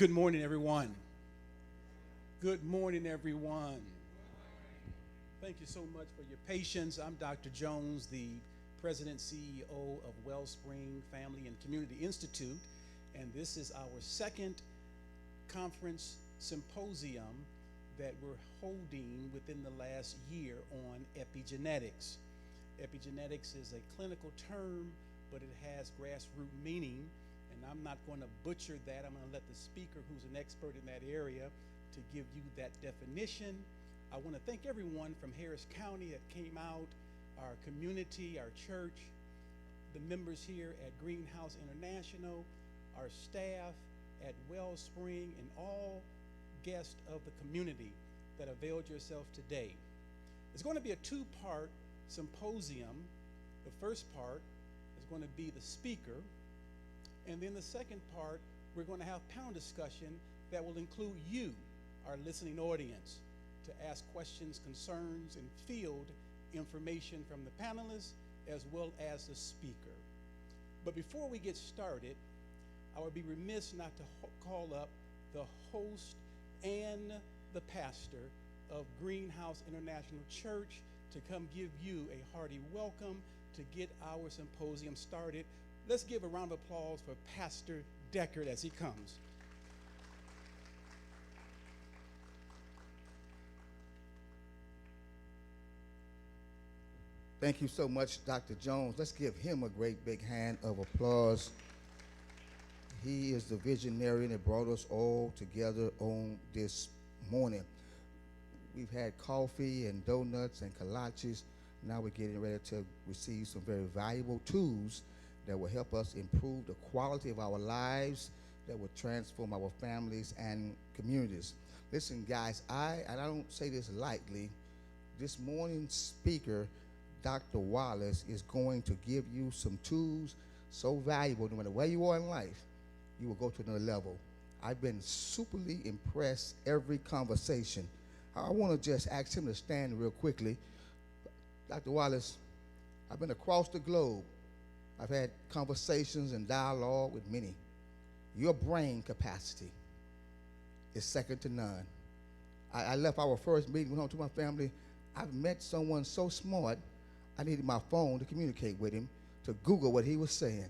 Good morning, everyone. Good morning, everyone. Thank you so much for your patience. I'm Dr. Jones, the President CEO of Wellspring Family and Community Institute, and this is our second conference symposium that we're holding within the last year on epigenetics. Epigenetics is a clinical term, but it has grassroots meaning, and I'm not going to butcher that. I'm going to let the speaker, who's an expert in that area, to give you that definition. I want to thank everyone from Harris County that came out, our community, our church, the members here at Greenhouse International, our staff at Wellspring, and all guests of the community that availed yourself today. It's going to be a two-part symposium. The first part is going to be the speaker, and then the second part, we're going to have panel discussion that will include you, our listening audience, to ask questions, concerns, and field information from the panelists as well as the speaker. But before we get started, I would be remiss not to call up the host and the pastor of Greenhouse International Church to come give you a hearty welcome to get our symposium started. Let's give a round of applause for Pastor Deckard as he comes. Thank you so much, Dr. Jones. Let's give him a great big hand of applause. He is the visionary that brought us all together on this morning. We've had coffee and donuts and kolaches. Now we're getting ready to receive some very valuable tools that will help us improve the quality of our lives, that will transform our families and communities. Listen, guys, I don't say this lightly. This morning's speaker, Dr. Wallace, is going to give you some tools so valuable, no matter where you are in life, you will go to another level. I've been superly impressed every conversation. I want to just ask him to stand real quickly. Dr. Wallace, I've been across the globe. I've had conversations and dialogue with many. Your brain capacity is second to none. I left our first meeting, went home to my family. I've met someone so smart, I needed my phone to communicate with him, to Google what he was saying.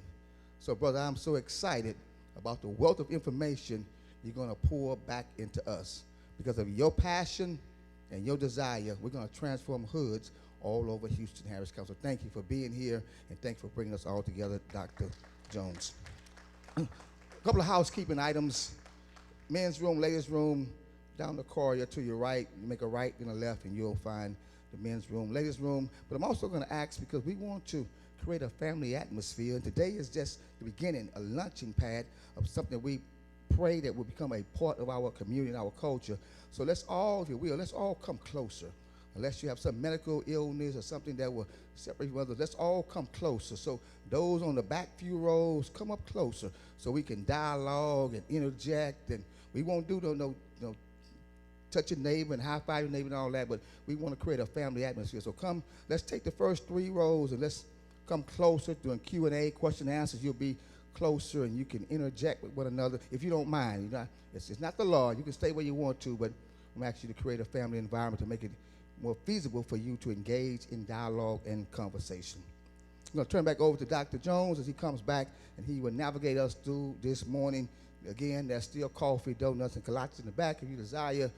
So, brother, I'm so excited about the wealth of information you're going to pour back into us. Because of your passion and your desire, we're going to transform hoods all over Houston, Harris County. So thank you for being here, and thank you for bringing us all together, Dr. Jones. A couple of housekeeping items. Men's room, ladies' room, down the corridor to your right. You make a right and a left, and you'll find the men's room, ladies' room. But I'm also going to ask, because we want to create a family atmosphere, and today is just the beginning, a launching pad of something we pray that will become a part of our community and our culture. So let's all, if you will, let's all come closer. Unless you have some medical illness or something that will separate you from others, let's all come closer. So those on the back few rows, come up closer so we can dialogue and interject. And we won't do no touch your neighbor and high-five your neighbor and all that, but we want to create a family atmosphere. So come, let's take the first 3 rows and let's come closer during Q&A, question and answers. You'll be closer and you can interject with one another if you don't mind. It's not the law. You can stay where you want to, but I'm asking you to create a family environment to make it more feasible for you to engage in dialogue and conversation. I'm going to turn back over to Dr. Jones as he comes back, and he will navigate us through this morning. Again, there's still coffee, donuts, and kolaches in the back if you desire.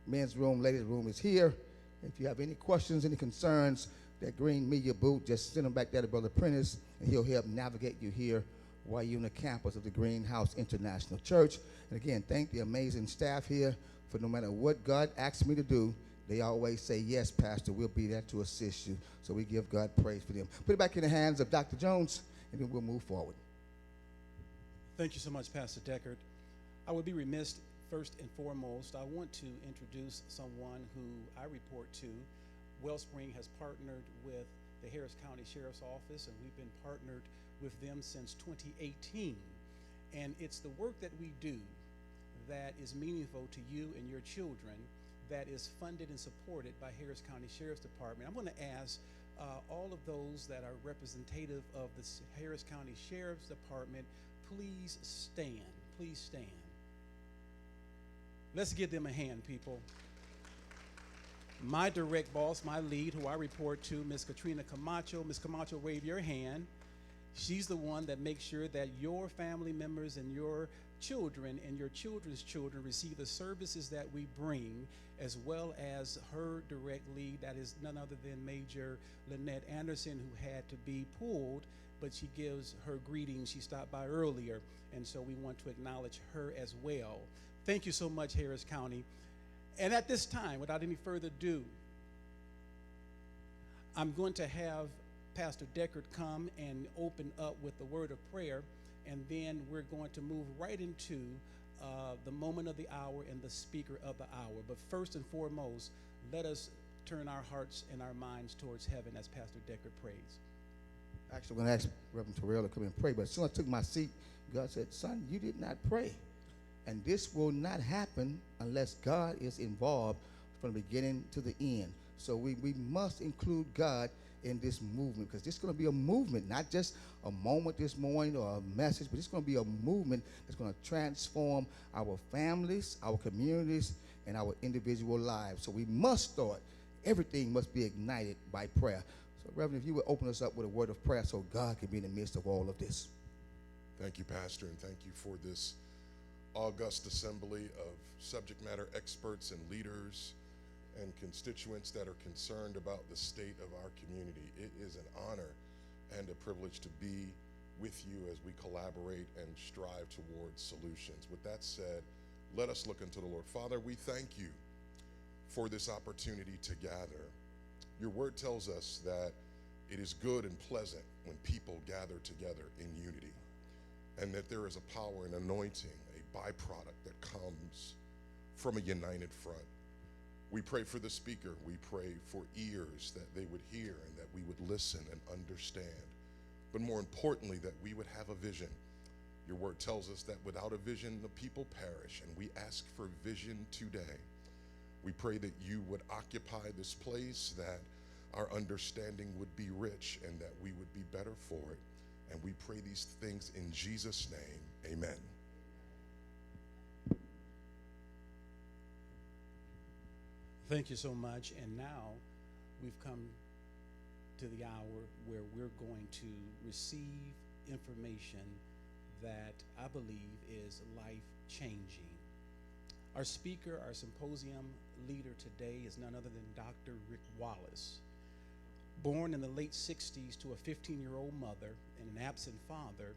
Men's room, ladies' room is here. If you have any questions, any concerns, that green media booth, just send them back there to Brother Prentice, and he'll help navigate you here while you're on the campus of the Greenhouse International Church. And again, thank the amazing staff here for no matter what God asks me to do, they always say, yes, Pastor, we'll be there to assist you. So we give God praise for them. Put it back in the hands of Dr. Jones, and then we'll move forward. Thank you so much, Pastor Deckard. I would be remiss, first and foremost, I want to introduce someone who I report to. Wellspring has partnered with the Harris County Sheriff's Office, and we've been partnered with them since 2018. And it's the work that we do that is meaningful to you and your children that is funded and supported by Harris County Sheriff's Department. I'm going to ask all of those that are representative of the Harris County Sheriff's Department, please stand. Please stand. Let's give them a hand, people. My direct boss, my lead, who I report to, Ms. Katrina Camacho. Ms. Camacho, wave your hand. She's the one that makes sure that your family members and your children and your children's children receive the services that we bring, as well as her direct lead, that is none other than Major Lynette Anderson, who had to be pulled, but she gives her greetings. She stopped by earlier, and so we want to acknowledge her as well. Thank you so much, Harris County. And at this time, without any further ado, I'm going to have Pastor Deckard come and open up with the word of prayer, and then we're going to move right into the moment of the hour and the speaker of the hour. But first and foremost, let us turn our hearts and our minds towards heaven as Pastor Deckard prays. Actually, I'm going to ask Reverend Terrell to come and pray, but as soon as I took my seat, God said, son, you did not pray. And this will not happen unless God is involved from the beginning to the end. So we must include God in this movement, because this is going to be a movement, not just a moment this morning or a message, but it's going to be a movement that's going to transform our families, our communities, and our individual lives. So we must start. Everything must be ignited by prayer. So Reverend, if you would open us up with a word of prayer so God can be in the midst of all of this. Thank you, Pastor, and thank you for this august assembly of subject matter experts and leaders and constituents that are concerned about the state of our community. It is an honor and a privilege to be with you as we collaborate and strive towards solutions. With that said, let us look unto the Lord. Father, we thank you for this opportunity to gather. Your word tells us that it is good and pleasant when people gather together in unity, and that there is a power and anointing, a byproduct that comes from a united front. We pray for the speaker. We pray for ears that they would hear and that we would listen and understand. But more importantly, that we would have a vision. Your word tells us that without a vision, the people perish, and we ask for vision today. We pray that you would occupy this place, that our understanding would be rich, and that we would be better for it. And we pray these things in Jesus' name, amen. Thank you so much. And now we've come to the hour where we're going to receive information that I believe is life-changing. Our speaker, our symposium leader today is none other than Dr. Rick Wallace. Born in the late 60s to a 15-year-old mother and an absent father,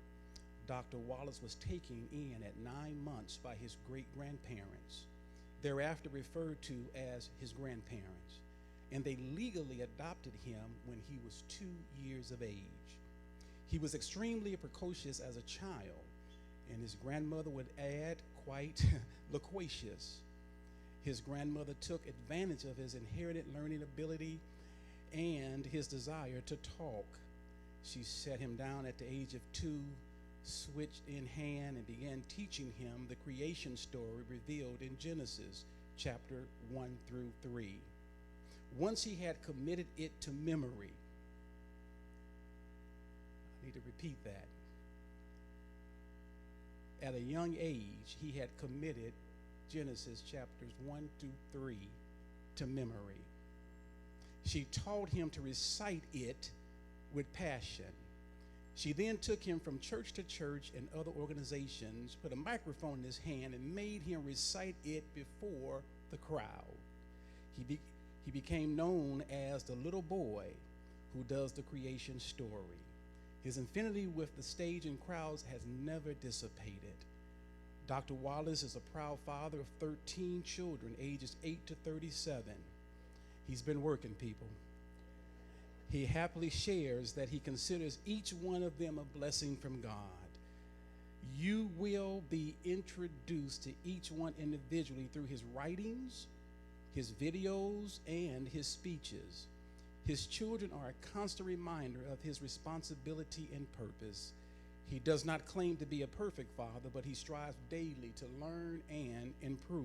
Dr. Wallace was taken in at 9 months by his great-grandparents, thereafter referred to as his grandparents, and they legally adopted him when he was 2 years of age. He was extremely precocious as a child, and his grandmother would add quite loquacious. His grandmother took advantage of his inherited learning ability and his desire to talk. She set him down at the age of 2, switched in hand, and began teaching him the creation story revealed in Genesis chapter 1 through 3. Once he had committed it to memory, I need to repeat that. At a young age, he had committed Genesis chapters 1 through 3 to memory. She taught him to recite it with passion. She then took him from church to church and other organizations, put a microphone in his hand, and made him recite it before the crowd. He became known as the little boy who does the creation story. His affinity with the stage and crowds has never dissipated. Dr. Wallace is a proud father of 13 children, ages 8 to 37. He's been working, people. He happily shares that he considers each one of them a blessing from God. You will be introduced to each one individually through his writings, his videos, and his speeches. His children are a constant reminder of his responsibility and purpose. He does not claim to be a perfect father, but he strives daily to learn and improve.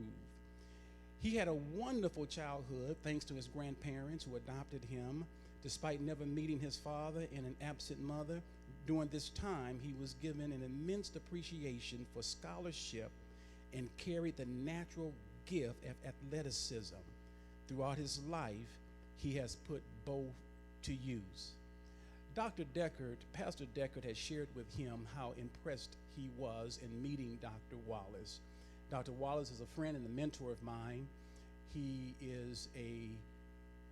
He had a wonderful childhood thanks to his grandparents who adopted him. Despite never meeting his father and an absent mother, during this time he was given an immense appreciation for scholarship and carried the natural gift of athleticism. Throughout his life, he has put both to use. Pastor Deckard has shared with him how impressed he was in meeting Dr. Wallace. Dr. Wallace is a friend and a mentor of mine. He is a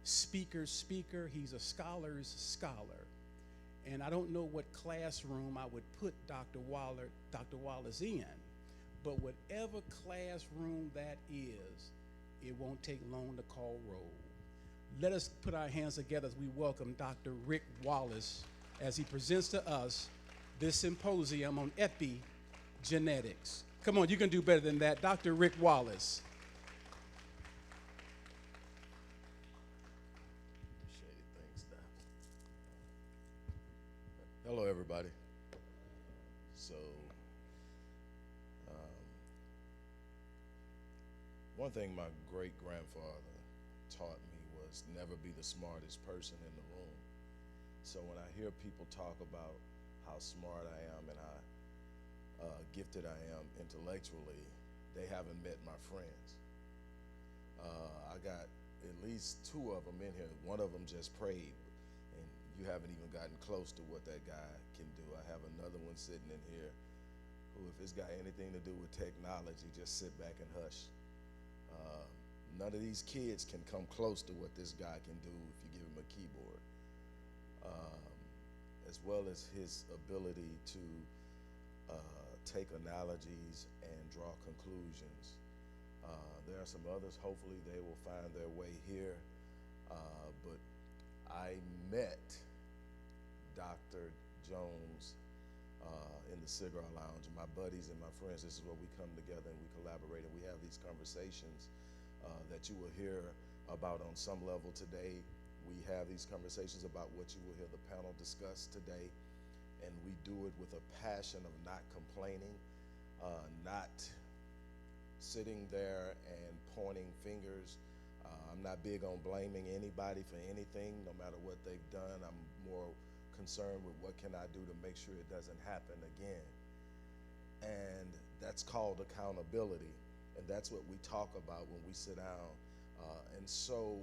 speaker's speaker. He's a scholar's scholar. And I don't know what classroom I would put Dr. Wallace in, but whatever classroom that is, it won't take long to call roll. Let us put our hands together as we welcome Dr. Rick Wallace as he presents to us this symposium on epigenetics. Come on, you can do better than that. Dr. Rick Wallace. Appreciate it. Thanks, Doc. Hello, everybody. So, one thing my great-grandfather taught me was never be the smartest person in the room. So when I hear people talk about how smart I am and how gifted I am intellectually, they haven't met my friends. I got at least two of them in here. One of them just prayed, and you haven't even gotten close to what that guy can do. I have another one sitting in here who, if it's got anything to do with technology, just sit back and hush. None of these kids can come close to what this guy can do if you give him a keyboard, as well as his ability to take analogies and draw conclusions. There are some others, hopefully they will find their way here, but I met Dr. Jones in the cigar lounge. My buddies and my friends, this is where we come together and we collaborate and we have these conversations that you will hear about on some level today. We have these conversations about what you will hear the panel discuss today, and we do it with a passion of not complaining, not sitting there and pointing fingers. I'm not big on blaming anybody for anything, no matter what they've done. I'm more concerned with what can I do to make sure it doesn't happen again. And that's called accountability. And that's what we talk about when we sit down. And so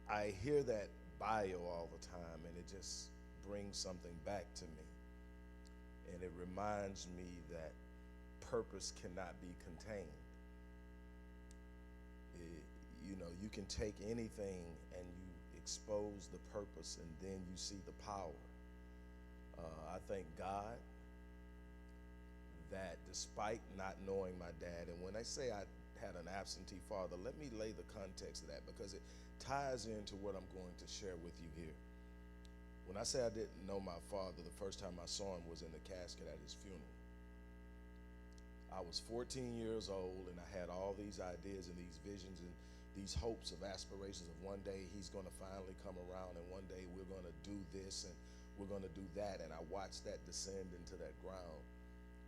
I hear that bio all the time, and it just brings something back to me. And it reminds me that purpose cannot be contained. You can take anything and you expose the purpose, and then you see the power. I thank God that despite not knowing my dad, and when I say I had an absentee father, let me lay the context of that because it ties into what I'm going to share with you here. When I say I didn't know my father, the first time I saw him was in the casket at his funeral. I was 14 years old, and I had all these ideas and these visions and these hopes of aspirations of one day he's going to finally come around, and one day we're going to do this and we're going to do that. And I watched that descend into that ground,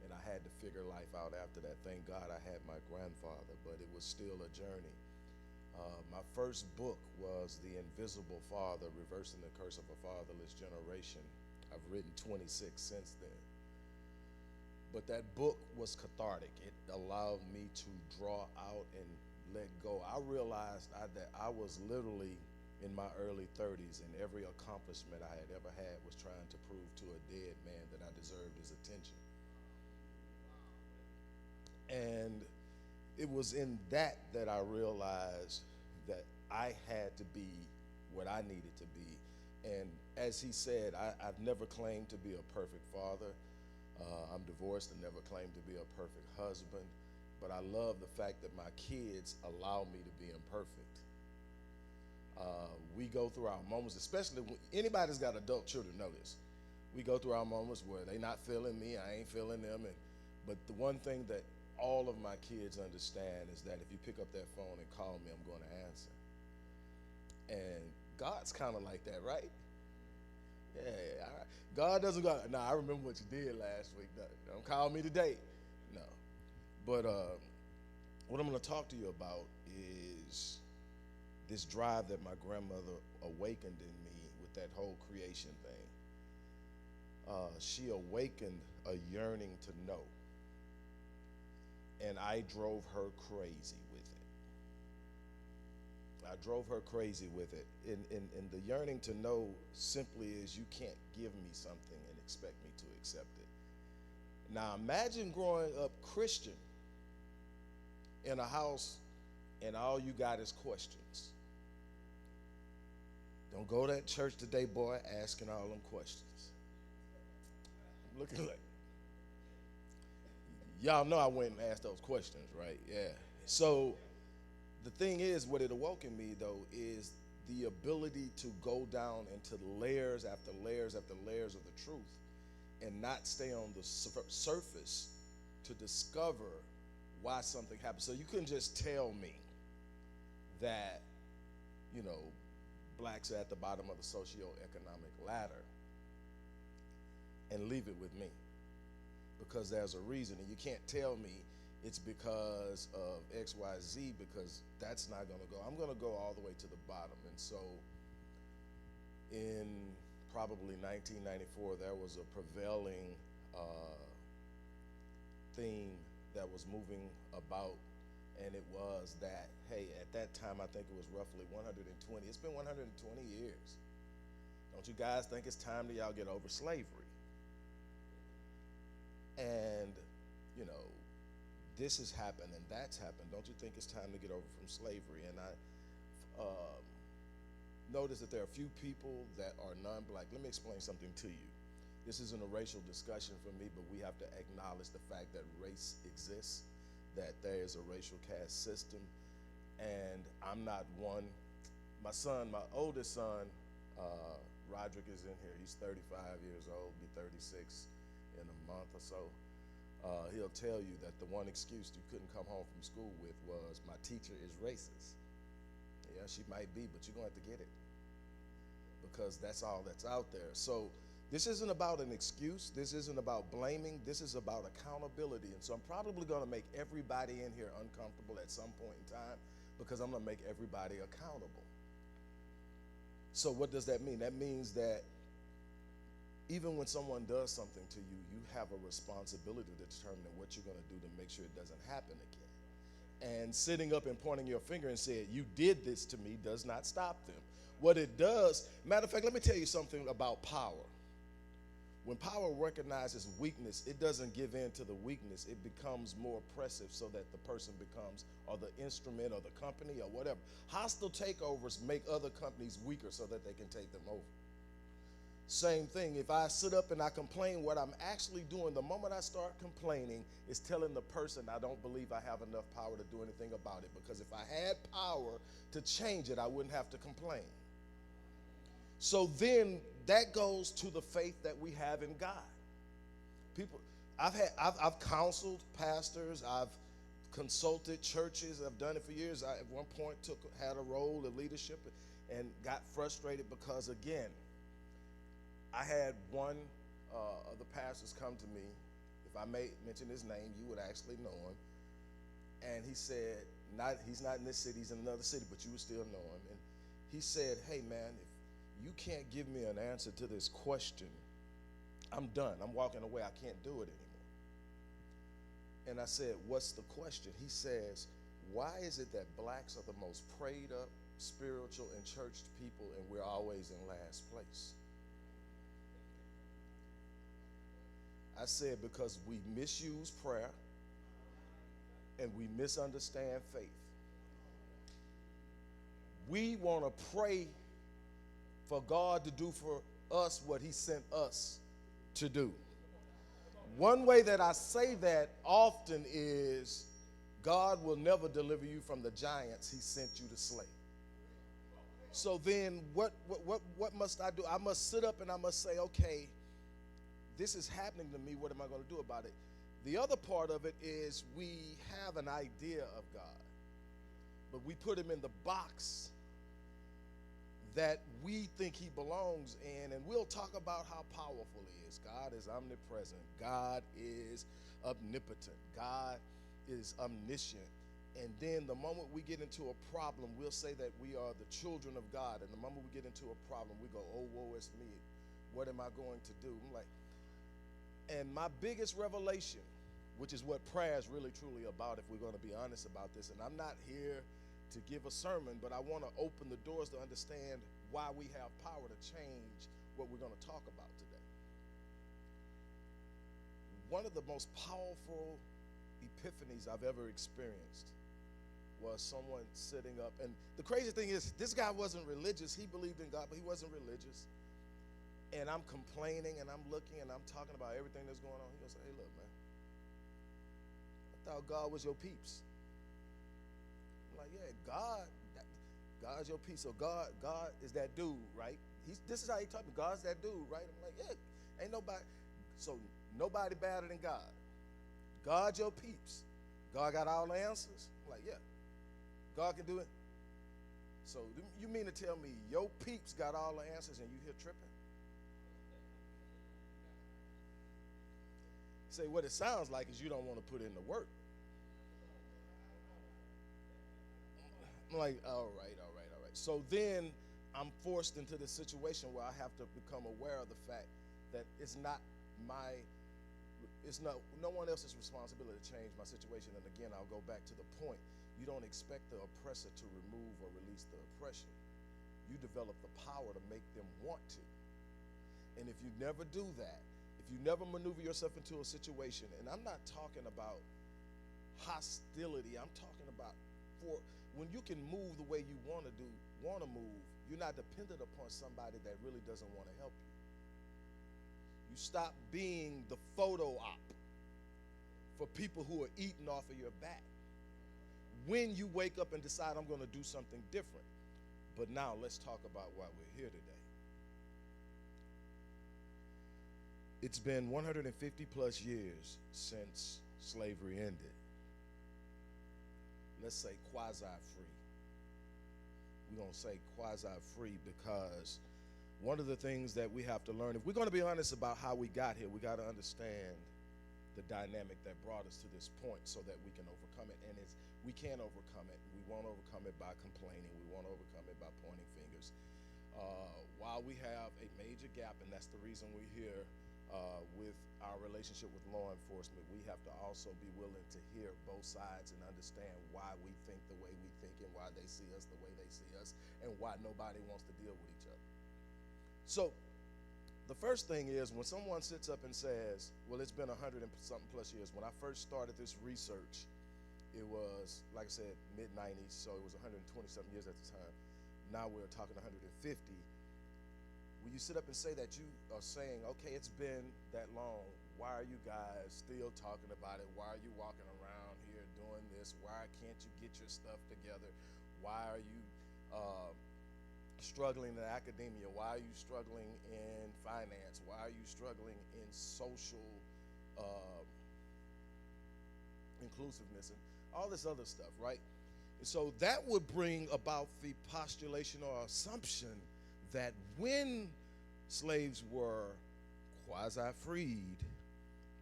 and I had to figure life out after that. Thank God I had my grandfather, but it was still a journey. My first book was The Invisible Father, Reversing the Curse of a Fatherless Generation. I've written 26 since then. But that book was cathartic. It allowed me to draw out and let go. I realized that I was literally in my early 30s, and every accomplishment I had ever had was trying to prove to a dead man that I deserved his attention. And it was in that I realized that I had to be what I needed to be. And as he said, I've never claimed to be a perfect father. I'm divorced and never claimed to be a perfect husband. But I love the fact that my kids allow me to be imperfect. We go through our moments, especially when anybody that's got adult children know this. We go through our moments where they not feeling me, I ain't feeling them. But the one thing that all of my kids understand is that if you pick up that phone and call me, I'm going to answer. And God's kind of like that, right? Yeah, God doesn't go, no, I remember what you did last week. No, don't call me today. No. But what I'm going to talk to you about is this drive that my grandmother awakened in me with that whole creation thing. She awakened a yearning to know. and I drove her crazy with it. I drove her crazy with it. And the yearning to know simply is you can't give me something and expect me to accept it. Now imagine growing up Christian in a house and all you got is questions. Don't go to that church today, boy, asking all them questions. I'm looking like, y'all know I went and asked those questions, right? Yeah. So the thing is, what it awoke in me, though, is the ability to go down into layers after layers after layers of the truth and not stay on the surface to discover why something happened. So you couldn't just tell me that, you know, blacks are at the bottom of the socioeconomic ladder and leave it with me, because there's a reason. And you can't tell me it's because of X, Y, Z, because that's not going to go. I'm going to go all the way to the bottom. And so in probably 1994, there was a prevailing theme that was moving about, and it was that, hey, at that time, I think it was roughly 120. It's been 120 years. Don't you guys think it's time that y'all get over slavery? And, you know, this has happened and that's happened. Don't you think it's time to get over from slavery? And I noticed that there are a few people that are non-black. Let me explain something to you. This isn't a racial discussion for me, but we have to acknowledge the fact that race exists, that there is a racial caste system, and I'm not one. My son, my oldest son, Roderick, is in here. He's 35 years old, be 36 in a month or so. He'll tell you that the one excuse you couldn't come home from school with was, my teacher is racist. Yeah, she might be, but you're going to have to get it, because that's all that's out there. So this isn't about an excuse. This isn't about blaming. This is about accountability. And so I'm probably going to make everybody in here uncomfortable at some point in time, because I'm going to make everybody accountable. So what does that mean? That means that even when someone does something to you, you have a responsibility to determine what you're going to do to make sure it doesn't happen again. And sitting up and pointing your finger and saying, you did this to me, does not stop them. What it does, matter of fact, let me tell you something about power. When power recognizes weakness, it doesn't give in to the weakness. It becomes more oppressive so that the person becomes, or the instrument or the company or whatever. Hostile takeovers make other companies weaker so that they can take them over. Same thing, if I sit up and I complain, what I'm actually doing the moment I start complaining is telling the person I don't believe I have enough power to do anything about it, because if I had power to change it, I wouldn't have to complain. So then that goes to the faith that we have in God. People, I've counseled pastors, I've consulted churches, I've done it for years. I at one point had a role of leadership and got frustrated because, again, I had one of the pastors come to me. If I may mention his name, you would actually know him. And he said, he's not in this city, he's in another city, but you would still know him. And he said, hey man, if you can't give me an answer to this question, I'm done. I'm walking away. I can't do it anymore. And I said, what's the question? He says, why is it that blacks are the most prayed up, spiritual, and churched people, and we're always in last place? I said, because we misuse prayer and we misunderstand faith. We want to pray for God to do for us what he sent us to do. One way that I say that often is, God will never deliver you from the giants he sent you to slay. So then what must I do? I must sit up and I must say, okay, this is happening to me. What am I going to do about it? The other part of it is we have an idea of God, but we put him in the box that we think he belongs in, and we'll talk about how powerful he is. God is omnipresent. God is omnipotent. God is omniscient. And then the moment we get into a problem, we'll say that we are the children of God. And the moment we get into a problem, we go, oh, woe is me. What am I going to do? I'm like, and my biggest revelation which is what prayer is really truly about if we're going to be honest about this. And I'm not here to give a sermon, but I want to open the doors to understand why we have power to change what we're going to talk about today. One of the most powerful epiphanies I've ever experienced was someone sitting up, and the crazy thing is, this guy wasn't religious. He believed in God, but he wasn't religious. And I'm complaining, and I'm looking, and I'm talking about everything that's going on. He goes, hey, look, man, I thought God was your peeps. I'm like, yeah, God's your peeps. So God is that dude, right? This is how he talking. God's that dude, right? I'm like, yeah, ain't nobody. So nobody better than God. God your peeps. God got all the answers. I'm like, yeah, God can do it. So you mean to tell me your peeps got all the answers and you here tripping? Say what it sounds like is you don't want to put in the work. I'm like, all right. So then I'm forced into this situation where I have to become aware of the fact that it's not no one else's responsibility to change my situation. And again, I'll go back to the point. You don't expect the oppressor to remove or release the oppression. You develop the power to make them want to. And if you never do that, if you never maneuver yourself into a situation, and I'm not talking about hostility, I'm talking about when you can move the way you want to move, you're not dependent upon somebody that really doesn't want to help you. You stop being the photo op for people who are eating off of your back. When you wake up and decide I'm going to do something different. But now let's talk about why we're here today. It's been 150 plus years since slavery ended. Let's say quasi-free. We're going to say quasi-free because one of the things that we have to learn, if we're going to be honest about how we got here, we got to understand the dynamic that brought us to this point so that we can overcome it. And we can't overcome it. We won't overcome it by complaining. We won't overcome it by pointing fingers. While we have a major gap, and that's the reason we're here with our relationship with law enforcement, we have to also be willing to hear both sides and understand why we think the way we think and why they see us the way they see us and why nobody wants to deal with each other. So the first thing is when someone sits up and says, well, it's been 100 and something plus years. When I first started this research, it was, like I said, mid-90s, so it was 120 something years at the time. Now we're talking 150. When you sit up and say that, you are saying, okay, it's been that long. Why are you guys still talking about it? Why are you walking around here doing this? Why can't you get your stuff together? Why are you struggling in academia? Why are you struggling in finance? Why are you struggling in social inclusiveness and all this other stuff, right? And so that would bring about the postulation or assumption that when slaves were quasi-freed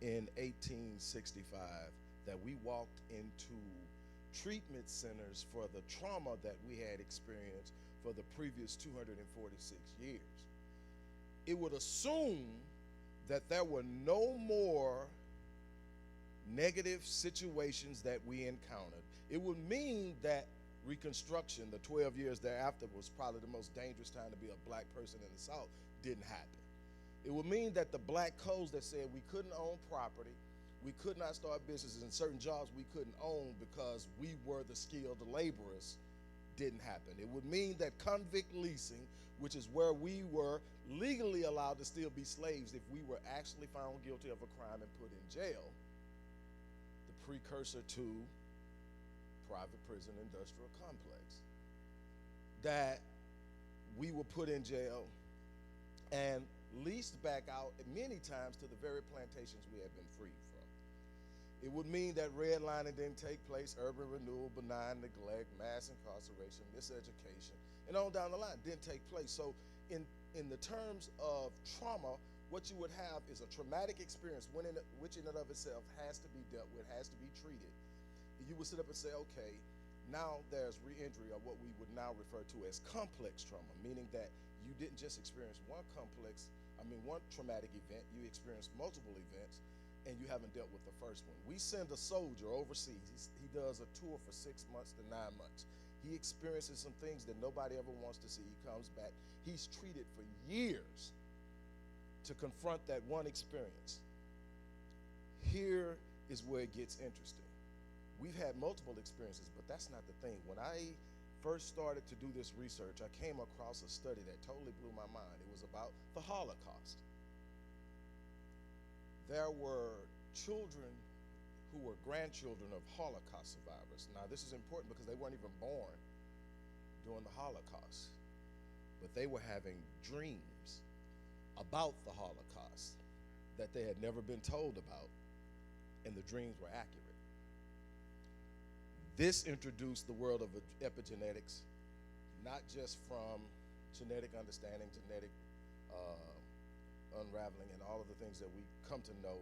in 1865, that we walked into treatment centers for the trauma that we had experienced for the previous 246 years. It would assume that there were no more negative situations that we encountered. It would mean that Reconstruction, the 12 years thereafter, was probably the most dangerous time to be a black person in the South, didn't happen. It would mean that the black codes that said we couldn't own property, we could not start businesses, and certain jobs we couldn't own because we were the skilled laborers, didn't happen. It would mean that convict leasing, which is where we were legally allowed to still be slaves if we were actually found guilty of a crime and put in jail, the precursor to private prison industrial complex, that we were put in jail and leased back out many times to the very plantations we had been freed from. It would mean that redlining didn't take place, urban renewal, benign neglect, mass incarceration, miseducation, and on down the line didn't take place. So in the terms of trauma, what you would have is a traumatic experience which in and of itself has to be dealt with, has to be treated. You would sit up and say, okay, now there's re-injury, or what we would now refer to as complex trauma, meaning that you didn't just experience one traumatic event, you experienced multiple events and you haven't dealt with the first one. We send a soldier overseas. He does a tour for 6 months to 9 months. He experiences some things that nobody ever wants to see. He comes back. He's treated for years to confront that one experience. Here is where it gets interesting. We've had multiple experiences, but that's not the thing. When I first started to do this research, I came across a study that totally blew my mind. It was about the Holocaust. There were children who were grandchildren of Holocaust survivors. Now, this is important because they weren't even born during the Holocaust, but they were having dreams about the Holocaust that they had never been told about, and the dreams were accurate. This introduced the world of epigenetics, not just from genetic understanding, genetic unraveling, and all of the things that we come to know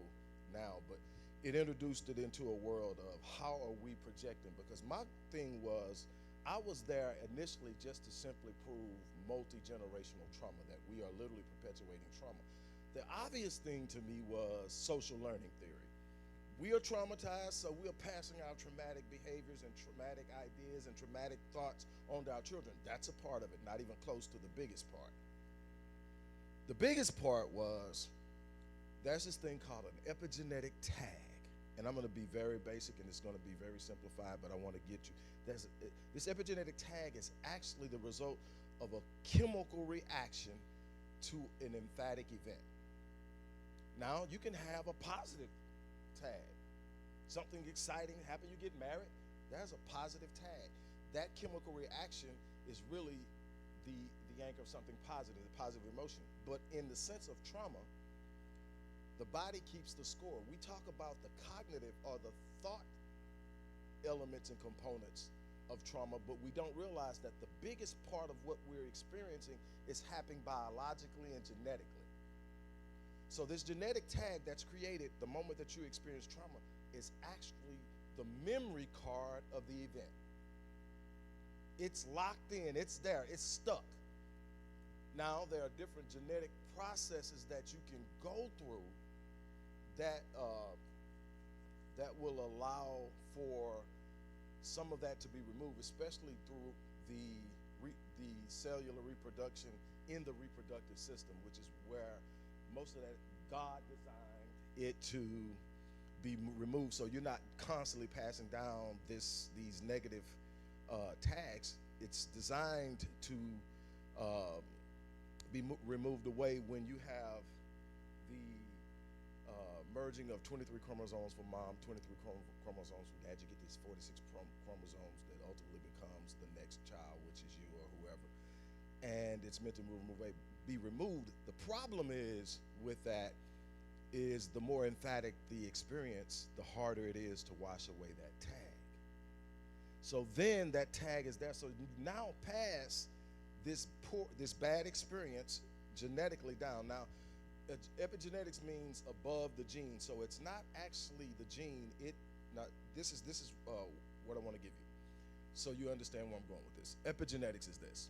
now, but it introduced it into a world of how are we projecting? Because my thing was, I was there initially just to simply prove multi-generational trauma, that we are literally perpetuating trauma. The obvious thing to me was social learning theory. We are traumatized, so we are passing our traumatic behaviors and traumatic ideas and traumatic thoughts onto our children. That's a part of it, not even close to the biggest part. The biggest part was, there's this thing called an epigenetic tag. And I'm going to be very basic, and it's going to be very simplified, but I want to get you. This epigenetic tag is actually the result of a chemical reaction to an emphatic event. Now, you can have a positive tag. Something exciting happened, you get married, there's a positive tag. That chemical reaction is really the anchor of something positive, the positive emotion. But in the sense of trauma, the body keeps the score. We talk about the cognitive or the thought elements and components of trauma, but we don't realize that the biggest part of what we're experiencing is happening biologically and genetically. So this genetic tag that's created the moment that you experience trauma is actually the memory card of the event. It's locked in, it's there, it's stuck. Now, there are different genetic processes that you can go through that will allow for some of that to be removed, especially through the cellular reproduction in the reproductive system, which is where most of that God designed it to be removed. So you're not constantly passing down these negative tags. It's designed to be removed away when you have the merging of 23 chromosomes for mom, 23 chromosomes from dad. You get these 46 chromosomes that ultimately becomes the next child, which is you or whoever. And it's meant to be removed. The problem is with that is the more emphatic the experience, the harder it is to wash away that tag. So then that tag is there. So you now pass this bad experience genetically down. Now, epigenetics means above the gene, so it's not actually the gene. This is what I want to give you, so you understand where I'm going with this. Epigenetics is this: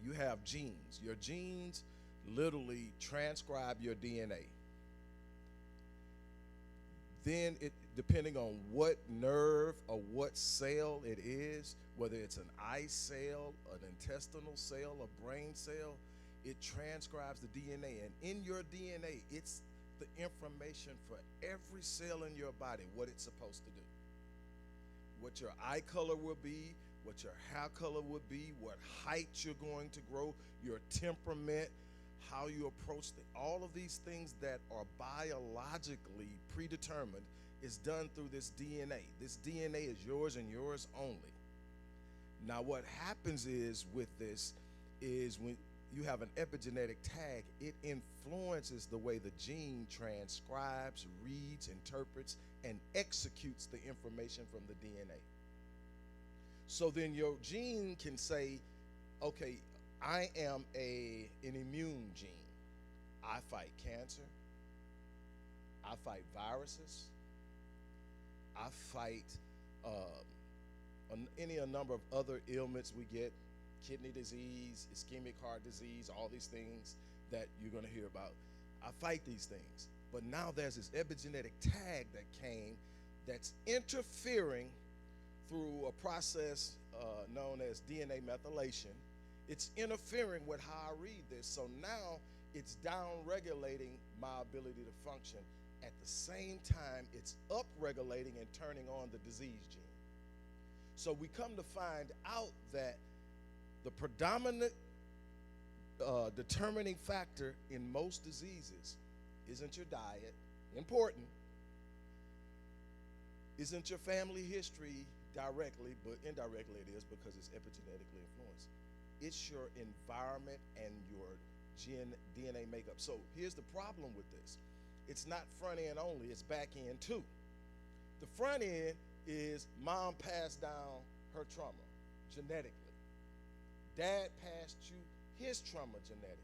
you have genes. Your genes literally transcribe your DNA. Then, depending on what nerve or what cell it is, whether it's an eye cell, an intestinal cell, a brain cell, it transcribes the DNA. And in your DNA, it's the information for every cell in your body, what it's supposed to do. What your eye color will be, what your hair color would be, what height you're going to grow, your temperament, how you approach all of these things that are biologically predetermined is done through this DNA. This DNA is yours and yours only. Now, what happens is with this is when you have an epigenetic tag, it influences the way the gene transcribes, reads, interprets, and executes the information from the DNA. So then your gene can say, okay, I am an immune gene. I fight cancer. I fight viruses. I fight a number of other ailments we get, kidney disease, ischemic heart disease, all these things that you're going to hear about. I fight these things. But now there's this epigenetic tag that came that's interfering through a process known as DNA methylation. It's interfering with how I read this. So now it's down-regulating my ability to function. At the same time, it's up-regulating and turning on the disease gene. So we come to find out that the predominant determining factor in most diseases isn't your diet, important, isn't your family history directly, but indirectly it is because it's epigenetically influenced. It's your environment and your DNA makeup. So here's the problem with this. It's not front end only, it's back end too. The front end is mom passed down her trauma genetically. Dad passed you his trauma genetically.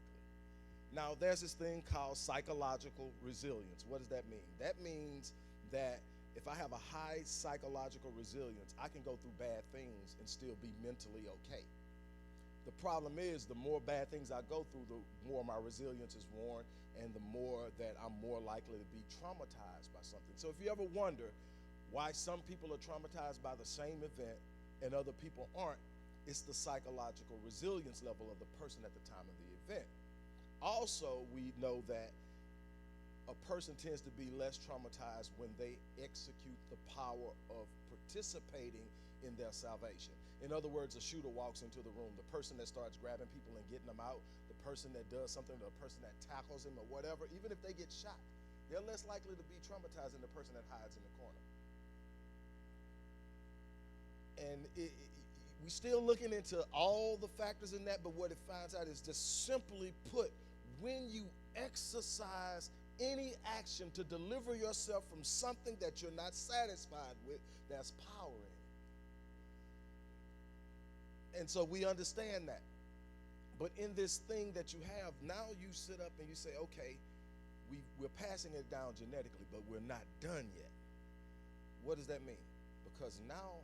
Now there's this thing called psychological resilience. What does that mean? That means that if I have a high psychological resilience, I can go through bad things and still be mentally okay. The problem is the more bad things I go through, the more my resilience is worn and the more that I'm more likely to be traumatized by something. So if you ever wonder why some people are traumatized by the same event and other people aren't, it's the psychological resilience level of the person at the time of the event. Also, we know that a person tends to be less traumatized when they execute the power of participating in their salvation. In other words, a shooter walks into the room, the person that starts grabbing people and getting them out, the person that does something, the person that tackles him or whatever, even if they get shot, they're less likely to be traumatized than the person that hides in the corner. And we're still looking into all the factors in that, but what it finds out is just simply put, when you exercise any action to deliver yourself from something that you're not satisfied with, there's power in it. And so we understand that. But in this thing that you have, now you sit up and you say, okay, we're passing it down genetically, but we're not done yet. What does that mean? Because now,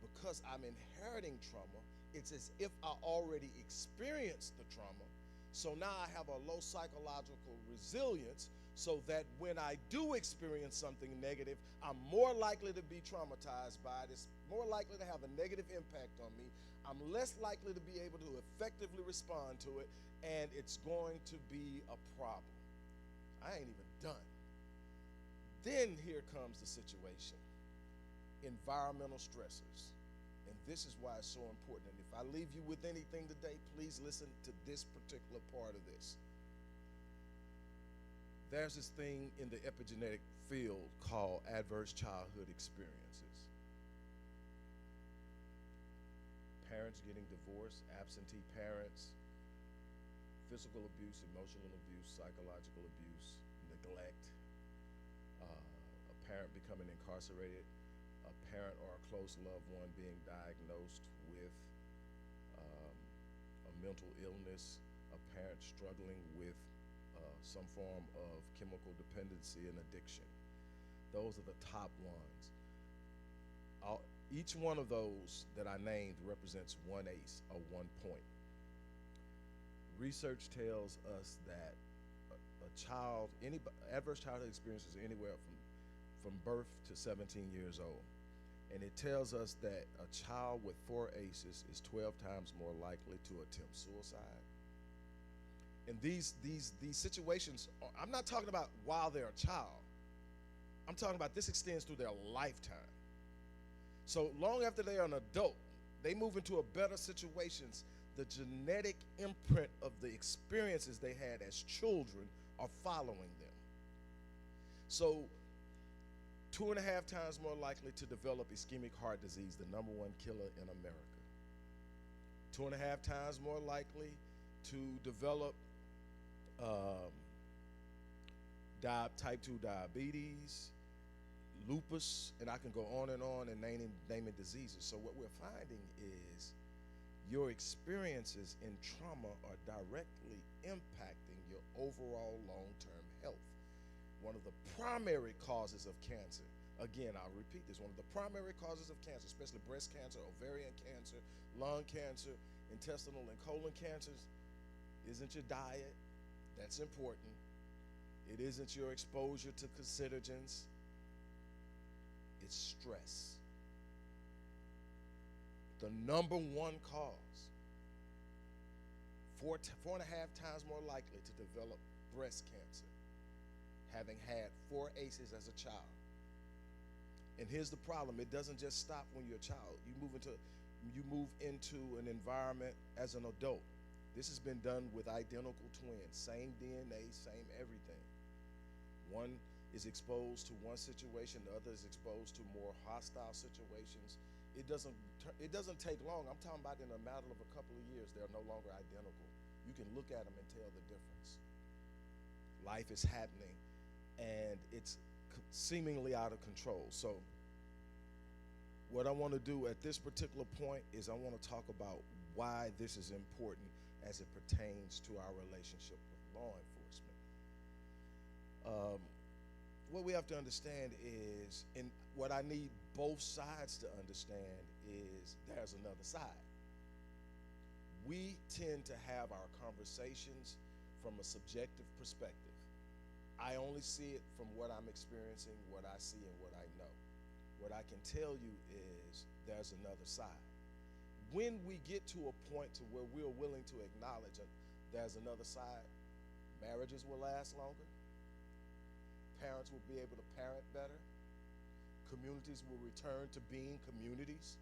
because I'm inheriting trauma, it's as if I already experienced the trauma. So now I have a low psychological resilience so that when I do experience something negative, I'm more likely to be traumatized by it. It's more likely to have a negative impact on me. I'm less likely to be able to effectively respond to it, and it's going to be a problem. I ain't even done. Then here comes the situation. Environmental stressors. And this is why it's so important. And if I leave you with anything today, please listen to this particular part of this. There's this thing in the epigenetic field called adverse childhood experiences. Parents getting divorced, absentee parents, physical abuse, emotional abuse, psychological abuse, neglect, a parent becoming incarcerated, a parent or a close loved one being diagnosed with a mental illness, a parent struggling with some form of chemical dependency and addiction. Those are the top ones. Each one of those that I named represents one ACE, or 1 point. Research tells us that adverse childhood experiences are anywhere from birth to 17 years old. And it tells us that a child with 4 ACEs is 12 times more likely to attempt suicide. And these situations, I'm not talking about while they're a child. I'm talking about this extends through their lifetime. So long after they are an adult, they move into a better situations. The genetic imprint of the experiences they had as children are following them. So 2.5 times more likely to develop ischemic heart disease, the #1 killer in America. 2.5 times more likely to develop type 2 diabetes, lupus, and I can go on and naming diseases. So what we're finding is your experiences in trauma are directly impacting your overall long-term health. One of the primary causes of cancer, again, I'll repeat this, one of the primary causes of cancer, especially breast cancer, ovarian cancer, lung cancer, intestinal and colon cancers, isn't your diet. That's important. It isn't your exposure to carcinogens. It's stress. The number one cause, 4.5 times more likely to develop breast cancer, having had 4 ACEs as a child. And here's the problem: it doesn't just stop when you're a child. You move into an environment as an adult. This has been done with identical twins, same DNA, same everything. One is exposed to one situation, the other is exposed to more hostile situations. It doesn't take long. I'm talking about in a matter of a couple of years, they're no longer identical. You can look at them and tell the difference. Life is happening, and it's seemingly out of control. So what I want to do at this particular point is I want to talk about why this is important as it pertains to our relationship with law enforcement. What we have to understand is, and what I need both sides to understand is, there's another side. We tend to have our conversations from a subjective perspective. I only see it from what I'm experiencing, what I see, and what I know. What I can tell you is there's another side. When we get to a point to where we're willing to acknowledge that there's another side, marriages will last longer, parents will be able to parent better, communities will return to being communities,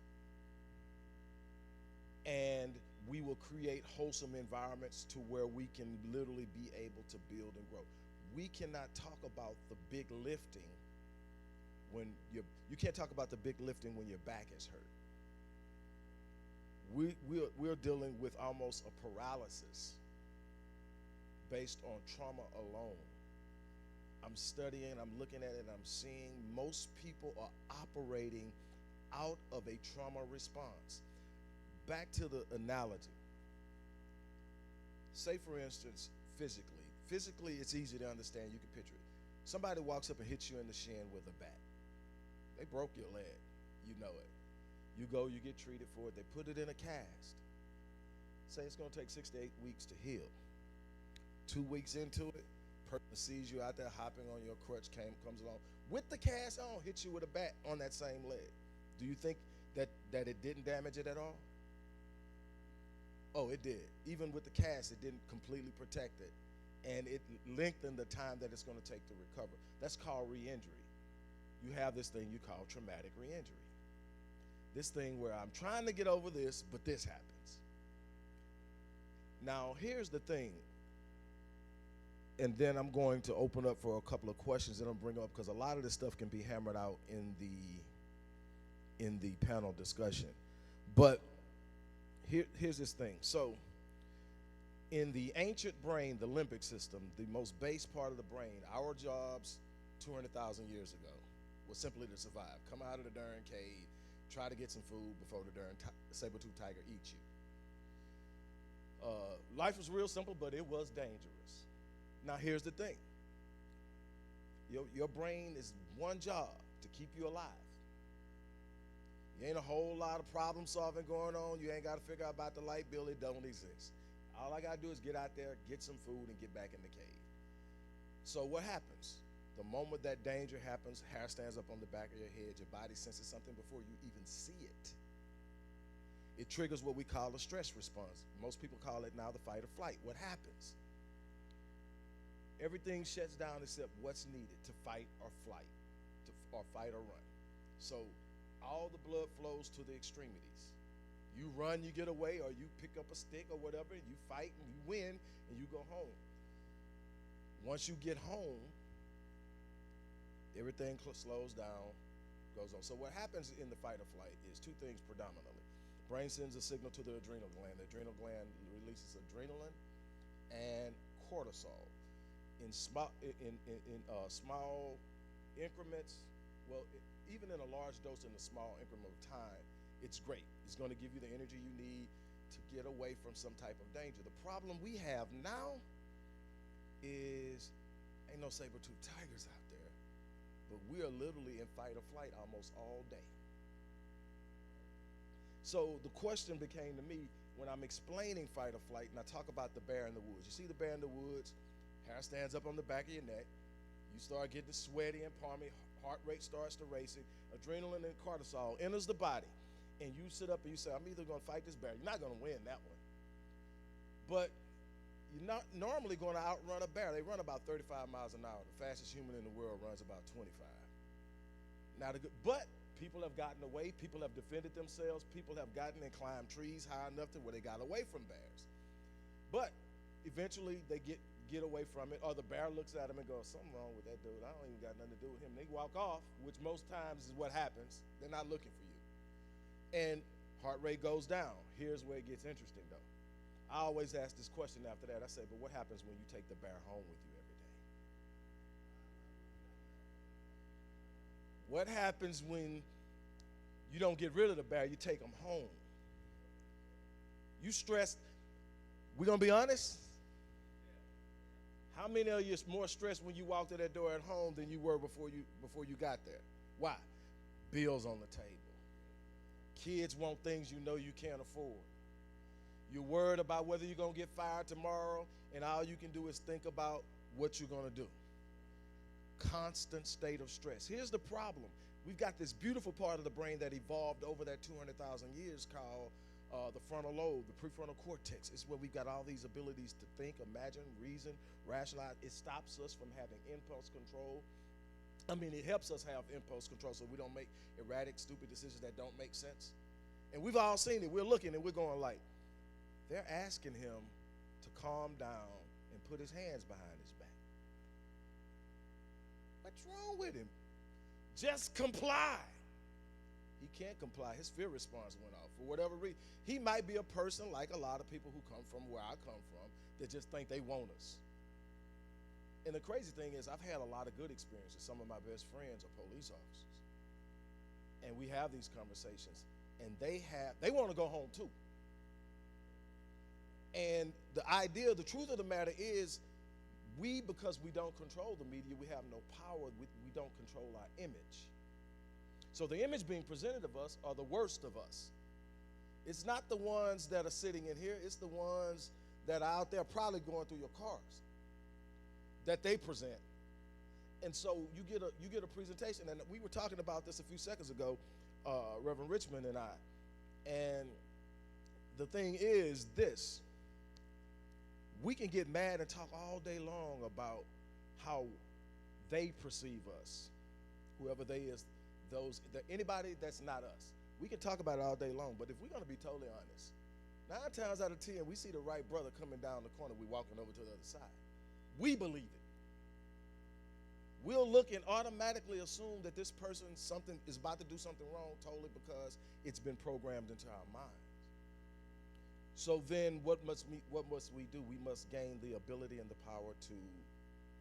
and we will create wholesome environments to where we can literally be able to build and grow. We cannot talk about the big lifting when you can't talk about the big lifting when your back is hurt. We're dealing with almost a paralysis based on trauma alone. I'm studying, I'm looking at it, and I'm seeing most people are operating out of a trauma response. Back to the analogy. Say, for instance, physically it's easy to understand. You can picture it. Somebody walks up and hits you in the shin with a bat. They broke your leg. You know it. You go, you get treated for it. They put it in a cast. Say it's going to take 6 to 8 weeks to heal. 2 weeks into it, person sees you out there hopping on your crutch, comes along with the cast on, hits you with a bat on that same leg. Do you think that it didn't damage it at all? Oh, it did. Even with the cast, it didn't completely protect it, and it lengthened the time that it's going to take to recover. That's called re-injury. You have this thing you call traumatic re-injury. This thing where I'm trying to get over this, but this happens. Now, here's the thing, and then I'm going to open up for a couple of questions that I'll bring up, because a lot of this stuff can be hammered out in the panel discussion. But here's this thing. So in the ancient brain, the limbic system, the most base part of the brain, our jobs 200,000 years ago was simply to survive. Come out of the darn cave, try to get some food before the darn saber-tooth tiger eats you. Life was real simple, but it was dangerous. Now here's the thing. Your brain is one job, to keep you alive. You ain't a whole lot of problem solving going on. You ain't got to figure out about the light bill. It don't exist. All I got to do is get out there, get some food, and get back in the cave. So what happens? The moment that danger happens, hair stands up on the back of your head. Your body senses something before you even see it. It triggers what we call a stress response. Most people call it now the fight or flight. What happens? Everything shuts down except what's needed to fight or flight, or fight or run. So all the blood flows to the extremities. You run, you get away, or you pick up a stick or whatever, and you fight and you win, and you go home. Once you get home, everything slows down, goes on. So what happens in the fight or flight is two things predominantly. Brain sends a signal to the adrenal gland. The adrenal gland releases adrenaline and cortisol in small increments. Well, even in a large dose in a small increment of time, it's great. It's going to give you the energy you need to get away from some type of danger. The problem we have now is ain't no saber-toothed tigers out there, but we are literally in fight or flight almost all day. So the question became to me when I'm explaining fight or flight, and I talk about the bear in the woods. You see the bear in the woods Hair stands up on the back of your neck. You start getting sweaty and palmy. Heart rate starts to racing. Adrenaline and cortisol enters the body. And you sit up and you say, I'm either going to fight this bear. You're not going to win that one. But you're not normally going to outrun a bear. They run about 35 miles an hour. The fastest human in the world runs about 25. But people have gotten away. People have defended themselves. People have gotten and climbed trees high enough to where they got away from bears. But eventually they get away from it, or the bear looks at them and goes, something wrong with that dude. I don't even got nothing to do with him. They walk off, which most times is what happens. They're not looking for you. And heart rate goes down. Here's where it gets interesting, though. I always ask this question after that. I say, but what happens when you take the bear home with you every day? What happens when you don't get rid of the bear, you take them home? You stressed. We're going to be honest? How many of you are more stressed when you walked to that door at home than you were before you got there? Why? Bills on the table. Kids want things you know you can't afford. You're worried about whether you're going to get fired tomorrow, and all you can do is think about what you're going to do. Constant state of stress. Here's the problem. We've got this beautiful part of the brain that evolved over that 200,000 years called the frontal lobe, the prefrontal cortex. It's where we've got all these abilities to think, imagine, reason, rationalize. It stops us from having impulse control. I mean, it helps us have impulse control so we don't make erratic, stupid decisions that don't make sense. And we've all seen it. We're looking and we're going like, they're asking him to calm down and put his hands behind his back. What's wrong with him? Just comply. He can't comply. His fear response went off for whatever reason. He might be a person like a lot of people who come from where I come from that just think they want us. And the crazy thing is I've had a lot of good experiences. Some of my best friends are police officers. And we have these conversations. And they want to go home too. And the truth of the matter is, because we don't control the media, we have no power, we don't control our image. So the image being presented of us are the worst of us. It's not the ones that are sitting in here, it's the ones that are out there probably going through your cars that they present. And so you get a presentation, and we were talking about this a few seconds ago, Reverend Richmond and I. And the thing is this: we can get mad and talk all day long about how they perceive us, whoever they is, anybody that's not us. We can talk about it all day long, but if we're going to be totally honest, 9 times out of 10, we see the right brother coming down the corner, we walking over to the other side. We believe it. We'll look and automatically assume that this person is about to do something wrong totally because it's been programmed into our minds. So then what must we do? We must gain the ability and the power to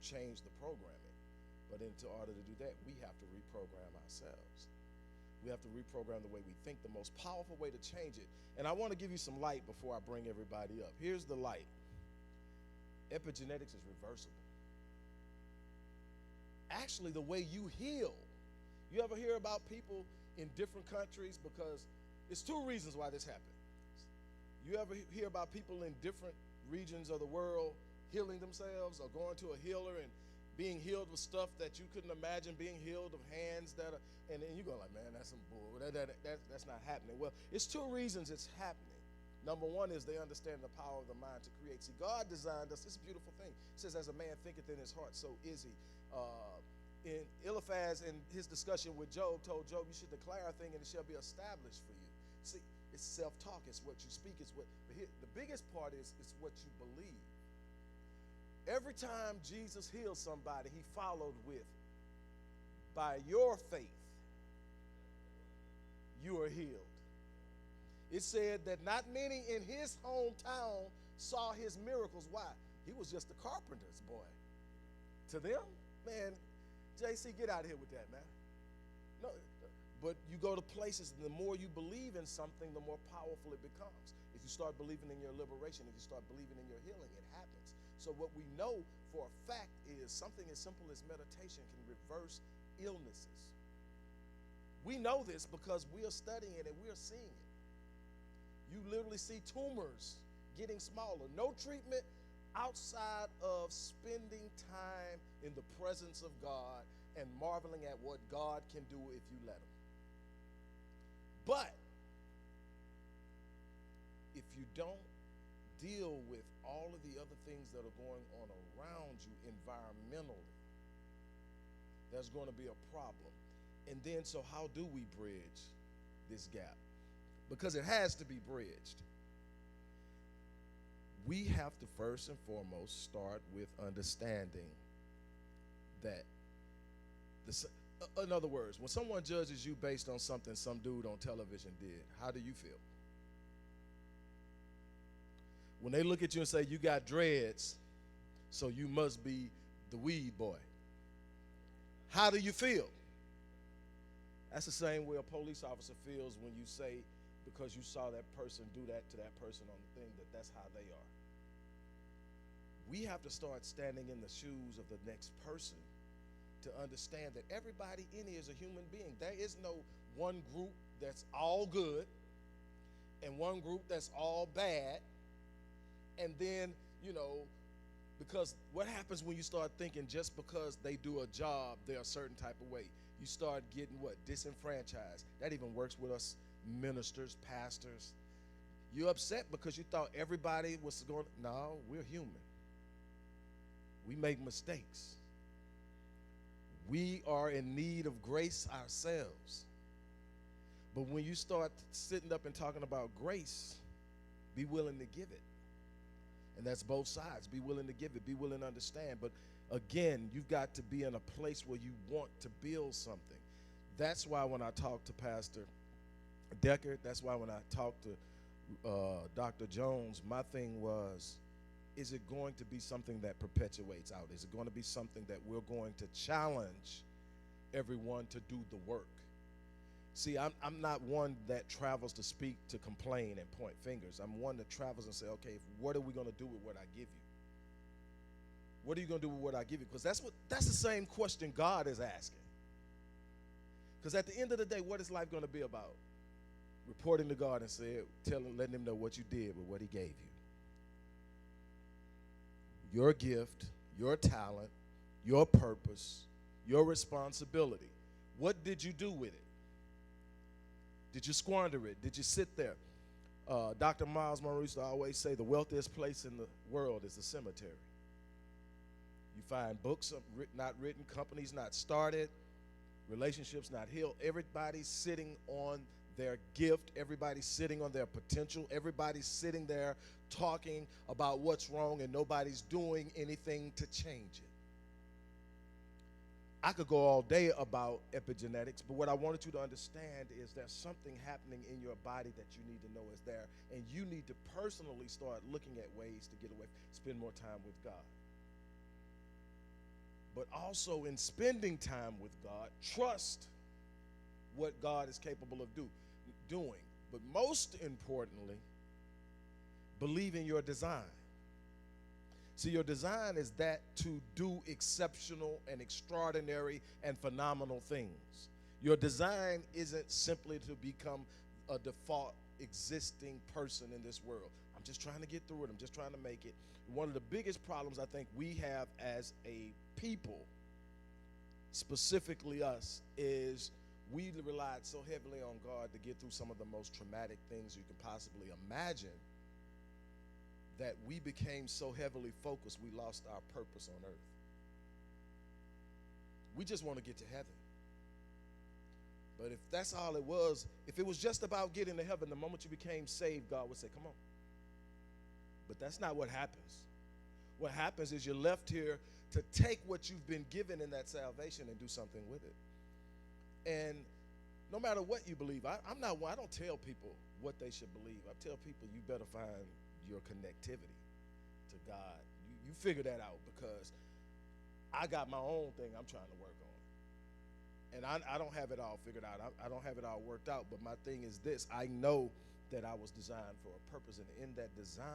change the programming. But in order to do that, we have to reprogram ourselves. We have to reprogram the way we think, the most powerful way to change it. And I want to give you some light before I bring everybody up. Here's the light. Epigenetics is reversible. Actually, the way you heal. You ever hear about people in different countries? Because there's 2 reasons why this happens. You ever hear about people in different regions of the world healing themselves or going to a healer and being healed with stuff that you couldn't imagine, being healed of hands that are, and then you go like, man, that's some bull. That's not happening. Well, it's 2 reasons it's happening. Number 1 is they understand the power of the mind to create. See, God designed us. It's a beautiful thing. It says, as a man thinketh in his heart, so is he. In Eliphaz, in his discussion with Job, told Job, you should declare a thing and it shall be established for you. See, it's self-talk. It's what you speak. It's what. But here, the biggest part is what you believe. Every time Jesus healed somebody, he followed with, by your faith, you are healed. It said that not many in his hometown saw his miracles. Why? He was just a carpenter's boy. To them, man, JC, get out of here with that, man. No, but you go to places, and the more you believe in something, the more powerful it becomes. If you start believing in your liberation, if you start believing in your healing, it happens. So what we know for a fact is something as simple as meditation can reverse illnesses. We know this because we are studying it and we are seeing it. You literally see tumors getting smaller. No treatment. outside of spending time in the presence of God and marveling at what God can do if you let him. But if you don't deal with all of the other things that are going on around you environmentally, there's going to be a problem. And then, so how do we bridge this gap? Because it has to be bridged. We have to first and foremost start with understanding that, in other words, when someone judges you based on something some dude on television did, how do you feel? When they look at you and say, you got dreads, so you must be the weed boy, how do you feel? That's the same way a police officer feels when you say, because you saw that person do that to that person on the thing, that's how they are. We have to start standing in the shoes of the next person to understand that everybody in here is a human being. There is no one group that's all good and one group that's all bad. And then, because what happens when you start thinking just because they do a job, they're a certain type of way? You start getting disenfranchised. That even works with us ministers, pastors. You're upset because you thought everybody was going, no, we're human. We make mistakes. We are in need of grace ourselves. But when you start sitting up and talking about grace, be willing to give it. And that's both sides. Be willing to give it. Be willing to understand. But again, you've got to be in a place where you want to build something. That's why when I talk to Pastor Deckard, that's why when I talk to Dr. Jones, my thing was, is it going to be something that perpetuates out? Is it going to be something that we're going to challenge everyone to do the work? See, I'm not one that travels to speak to complain and point fingers. I'm one that travels and say, okay, what are we going to do with what I give you? What are you going to do with what I give you? Because that's the same question God is asking. Because at the end of the day, what is life going to be about? Reporting to God and letting him know what you did with what he gave you. Your gift, your talent, your purpose, your responsibility. What did you do with it? Did you squander it? Did you sit there? Dr. Miles Monroe used to always say the wealthiest place in the world is the cemetery. You find books not written, companies not started, relationships not healed. Everybody's sitting on their gift. Everybody's sitting on their potential. Everybody's sitting there talking about what's wrong, and nobody's doing anything to change it. I could go all day about epigenetics, but what I wanted you to understand is there's something happening in your body that you need to know is there, and you need to personally start looking at ways to get away, spend more time with God. But also in spending time with God, trust what God is capable of doing. But most importantly, believe in your design. See, your design is that to do exceptional and extraordinary and phenomenal things. Your design isn't simply to become a default existing person in this world. I'm just trying to get through it. I'm just trying to make it. One of the biggest problems I think we have as a people, specifically us, is we relied so heavily on God to get through some of the most traumatic things you can possibly imagine that we became so heavily focused we lost our purpose on earth. We just want to get to heaven. But if that's all it was, if it was just about getting to heaven, the moment you became saved, God would say, come on. But that's not what happens. What happens is you're left here to take what you've been given in that salvation and do something with it. And no matter what you believe, I don't tell people what they should believe. I tell people you better find your connectivity to God. You figure that out, because I got my own thing I'm trying to work on. And I don't have it all figured out. I don't have it all worked out, but my thing is this. I know that I was designed for a purpose, and in that design,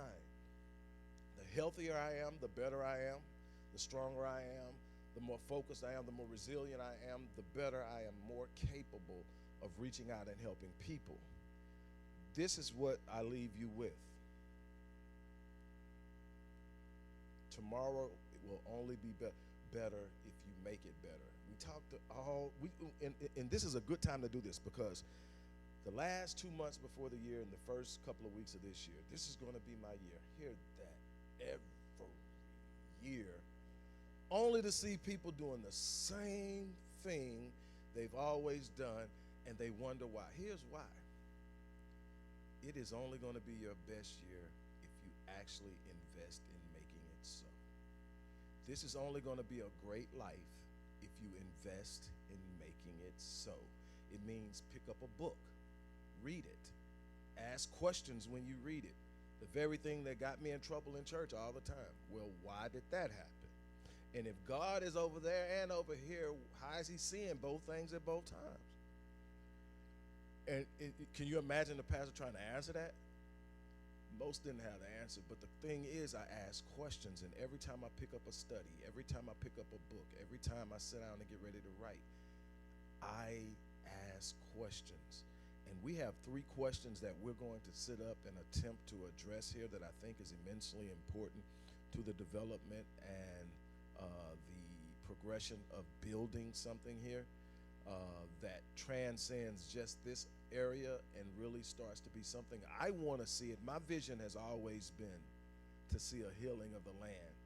the healthier I am, the better I am, the stronger I am, the more focused I am, the more resilient I am, the better I am, more capable of reaching out and helping people. This is what I leave you with. tomorrow will only be better if you make it better. We talked and this is a good time to do this, because the last 2 months before the year and the first couple of weeks of this year, this is going to be my year. Hear that every year, only to see people doing the same thing they've always done, and they wonder why. Here's why. It is only going to be your best year if you actually invest in making it so. This is only going to be a great life if you invest in making it so. It means pick up a book, read it, ask questions when you read it. The very thing that got me in trouble in church all the time. Well, why did that happen? And if God is over there and over here, how is he seeing both things at both times? And can you imagine the pastor trying to answer that? Most didn't have the answer, but the thing is, I ask questions, and every time I pick up a study, every time I pick up a book, every time I sit down and get ready to write, I ask questions. And we have 3 questions that we're going to sit up and attempt to address here that I think is immensely important to the development and the progression of building something here that transcends just this area and really starts to be something. I want to see it. My vision has always been to see a healing of the land.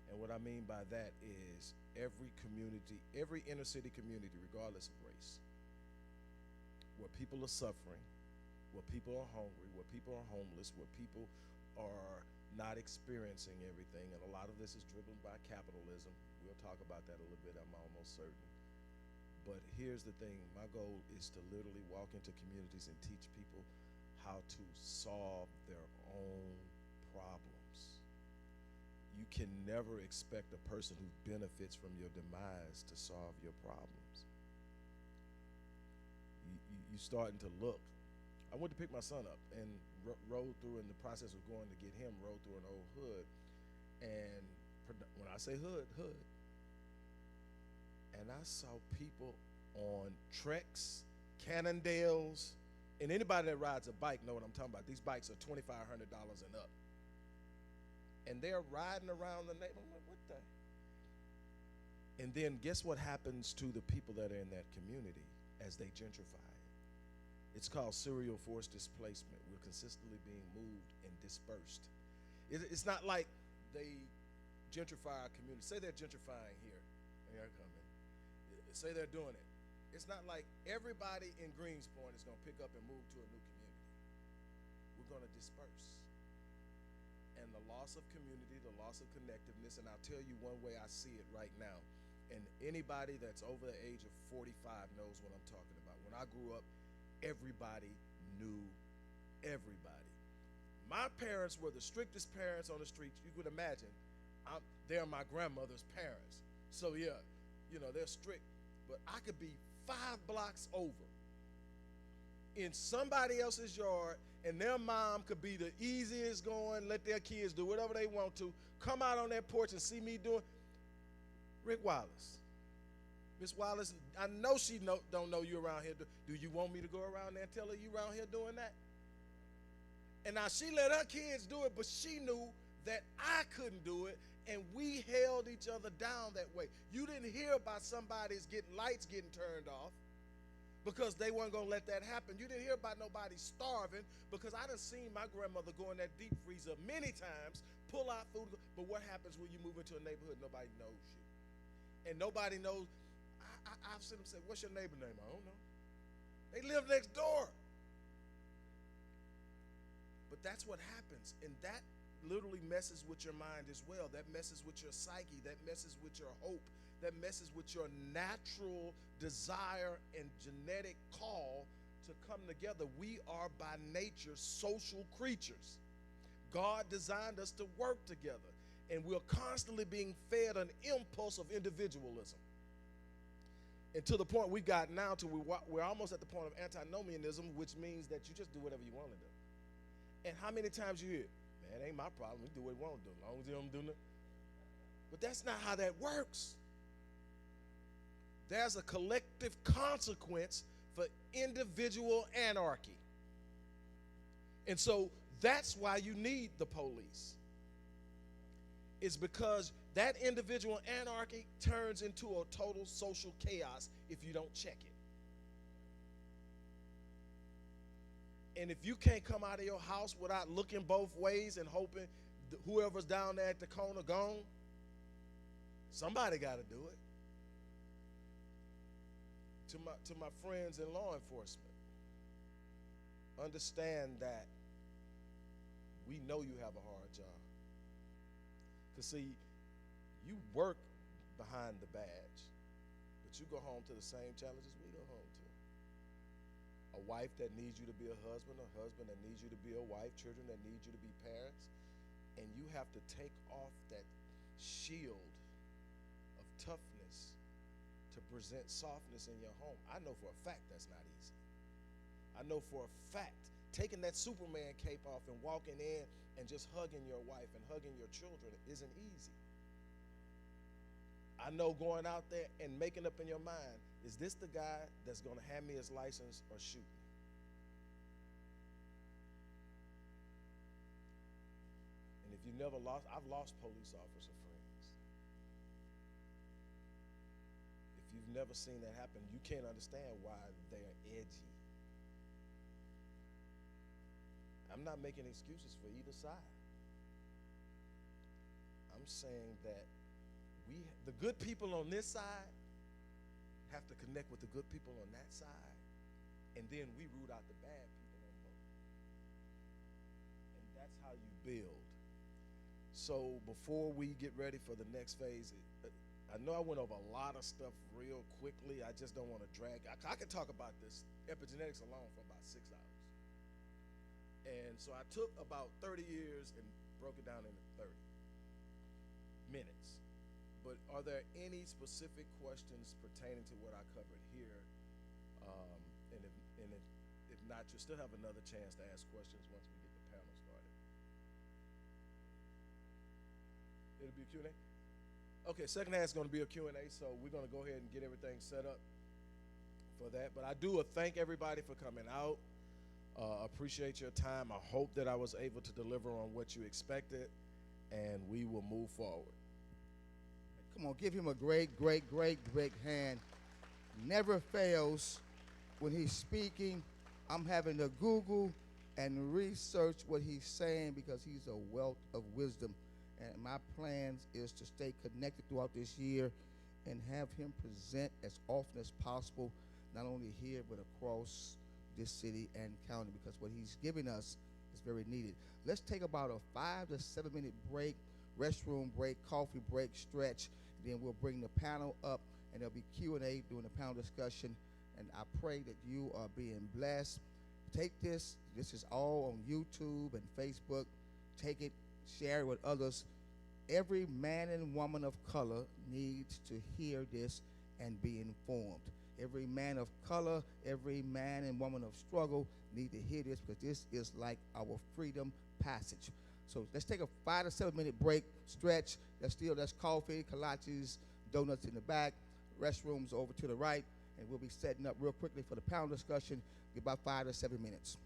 And what I mean by that is every community, every inner city community, regardless of race, where people are suffering, where people are hungry, where people are homeless, where people are not experiencing everything, and a lot of this is driven by capitalism. We'll talk about that a little bit, I'm almost certain. But here's the thing, my goal is to literally walk into communities and teach people how to solve their own problems. You can never expect a person who benefits from your demise to solve your problems. You starting to look. I went to pick my son up and rode through, in the process of going to get him, rode through an old hood. And when I say hood, and I saw people on Treks, Cannondales, and anybody that rides a bike know what I'm talking about. These bikes are $2,500 and up. And they're riding around the neighborhood. I'm like, what the? And then guess what happens to the people that are in that community as they gentrify? It's called serial forced displacement. We're consistently being moved and dispersed. It's not like they gentrify our community. Say they're gentrifying here. They're coming. Say they're doing it. It's not like everybody in Greenspoint is going to pick up and move to a new community. We're going to disperse. And the loss of community, the loss of connectiveness, and I'll tell you one way I see it right now, and anybody that's over the age of 45 knows what I'm talking about. When I grew up, everybody knew everybody. My parents were the strictest parents on the streets you could imagine. They're my grandmother's parents. So yeah, you know, they're strict. But I could be 5 blocks over in somebody else's yard, and their mom could be the easiest going, let their kids do whatever they want to, come out on their porch and see me doing. Rick Wallace. Miss Wallace, I know she don't know you around here. Do you want me to go around there and tell her you around here doing that? And now she let her kids do it, but she knew that I couldn't do it, and we held each other down that way. You didn't hear about somebody's lights getting turned off because they weren't going to let that happen. You didn't hear about nobody starving because I done seen my grandmother go in that deep freezer many times, pull out food. But what happens when you move into a neighborhood, nobody knows you. And nobody knows. I've seen them say, what's your neighbor name? I don't know. They live next door. But that's what happens. And that literally messes with your mind as well. That messes with your psyche. That messes with your hope. That messes with your natural desire and genetic call to come together. We are by nature social creatures. God designed us to work together. And we're constantly being fed an impulse of individualism. And to the point we got now to we're almost at the point of antinomianism, which means that you just do whatever you want to do. And how many times you hear, man, it ain't my problem. We do what we want to do, as long as you don't do nothing. But that's not how that works. There's a collective consequence for individual anarchy. And so that's why you need the police. is because that individual anarchy turns into a total social chaos if you don't check it. And if you can't come out of your house without looking both ways and hoping whoever's down there at the corner gone, somebody got to do it. To my friends in law enforcement, understand that we know you have a hard job. Because see, you work behind the badge, but you go home to the same challenges we go home to. A wife that needs you to be a husband that needs you to be a wife, children that need you to be parents, and you have to take off that shield of toughness to present softness in your home. I know for a fact that's not easy. I know for a fact taking that Superman cape off and walking in and just hugging your wife and hugging your children isn't easy. I know going out there and making up in your mind, is this the guy that's going to hand me his license or shoot me? And if you never lost, I've lost police officer friends. If you've never seen that happen, you can't understand why they're edgy. I'm not making excuses for either side. I'm saying that the good people on this side have to connect with the good people on that side, and then we root out the bad people on both. And that's how you build. So before we get ready for the next phase, I know I went over a lot of stuff real quickly. I just don't want to drag. I could talk about this epigenetics alone for about 6 hours. And so I took about 30 years and broke it down into 30 minutes. But are there any specific questions pertaining to what I covered here? And if not, you'll still have another chance to ask questions once we get the panel started. It'll be a Q&A? Okay, second half is going to be a Q&A, so we're going to go ahead and get everything set up for that. But I do thank everybody for coming out. Appreciate your time. I hope that I was able to deliver on what you expected, and we will move forward. Come on, give him a great, great, great big hand. Never fails when he's speaking. I'm having to Google and research what he's saying because he's a wealth of wisdom. And my plans is to stay connected throughout this year and have him present as often as possible, not only here but across this city and county, because what he's giving us is very needed. Let's take about a 5 to 7 minute break, restroom break, coffee break, stretch. Then we'll bring the panel up, and there'll be Q&A during the panel discussion. And I pray that you are being blessed. Take this. This is all on YouTube and Facebook. Take it, share it with others. Every man and woman of color needs to hear this and be informed. Every man of color, every man and woman of struggle need to hear this, because this is like our freedom passage. So let's take a 5 to 7 minute break, stretch. That's coffee, kolaches, donuts in the back, restrooms over to the right, and we'll be setting up real quickly for the panel discussion. Get about 5 to 7 minutes.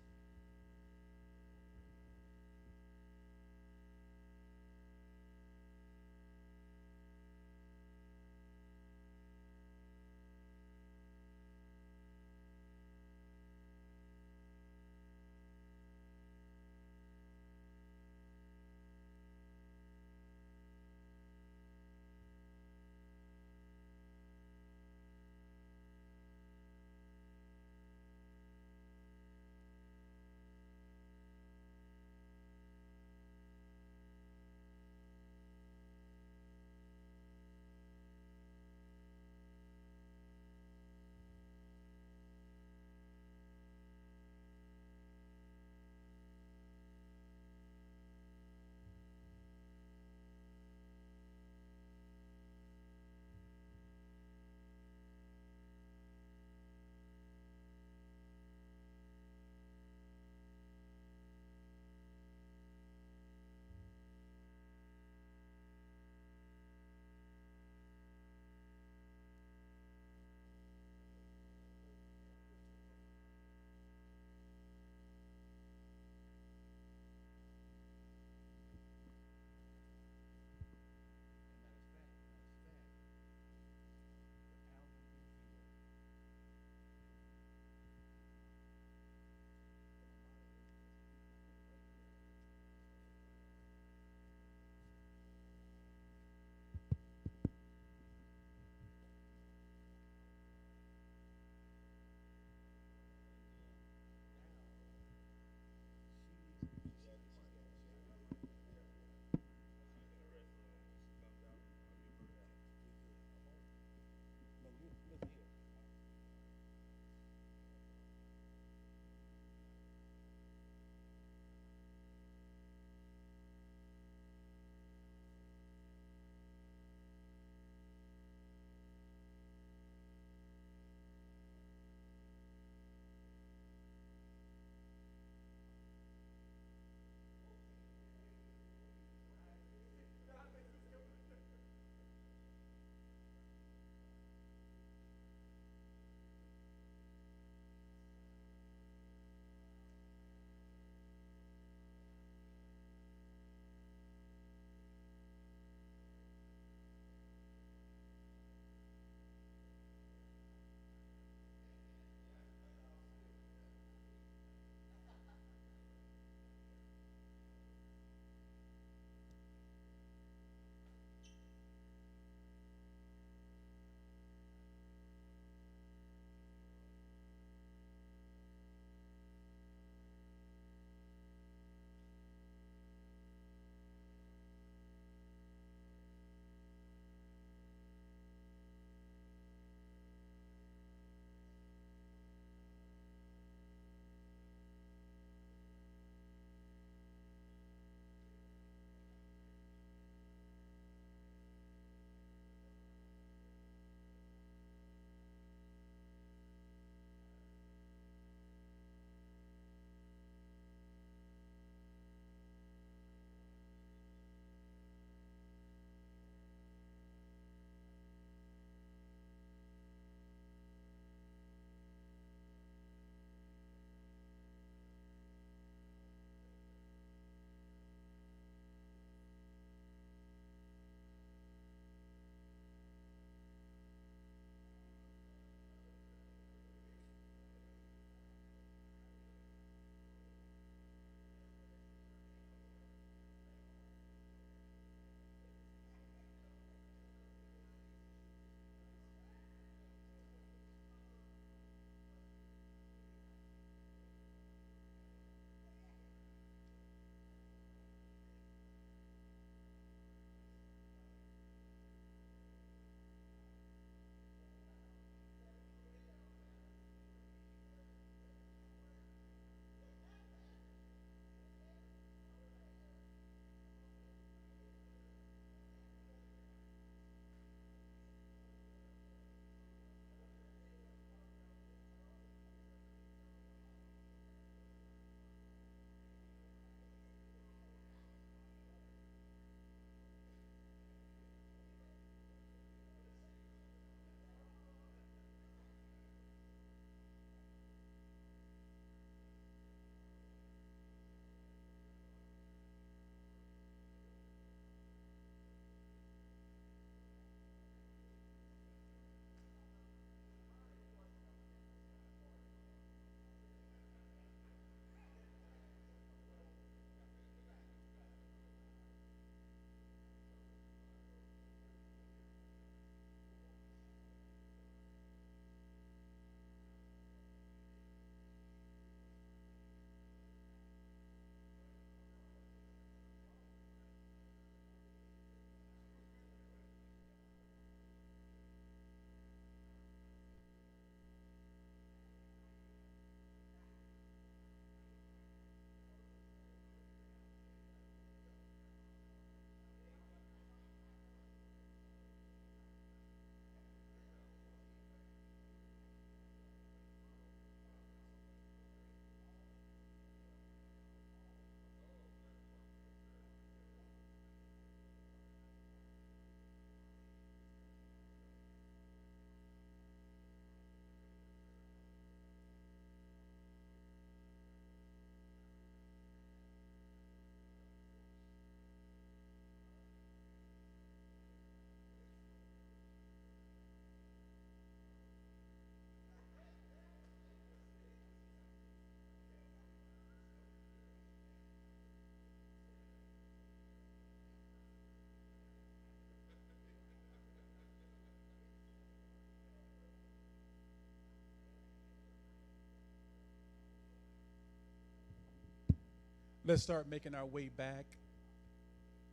Let's start making our way back.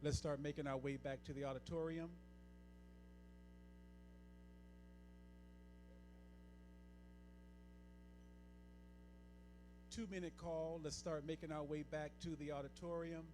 Let's start making our way back to the auditorium. Two-minute call. Let's start making our way back to the auditorium.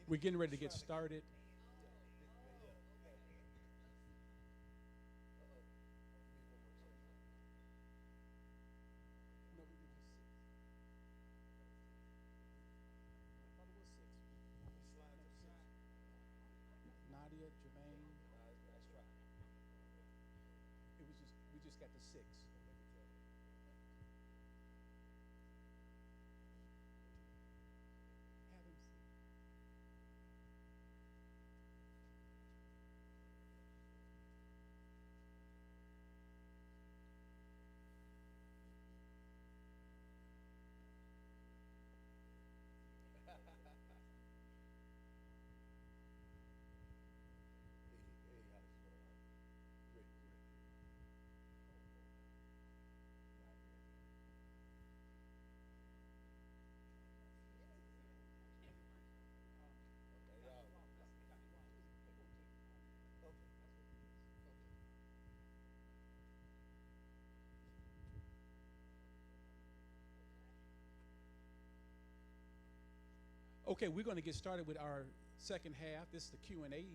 We're getting ready to get started. Nadia, Jermaine. We just got the 6. Have him see. Okay, we're going to get started with our second half. This is the Q&A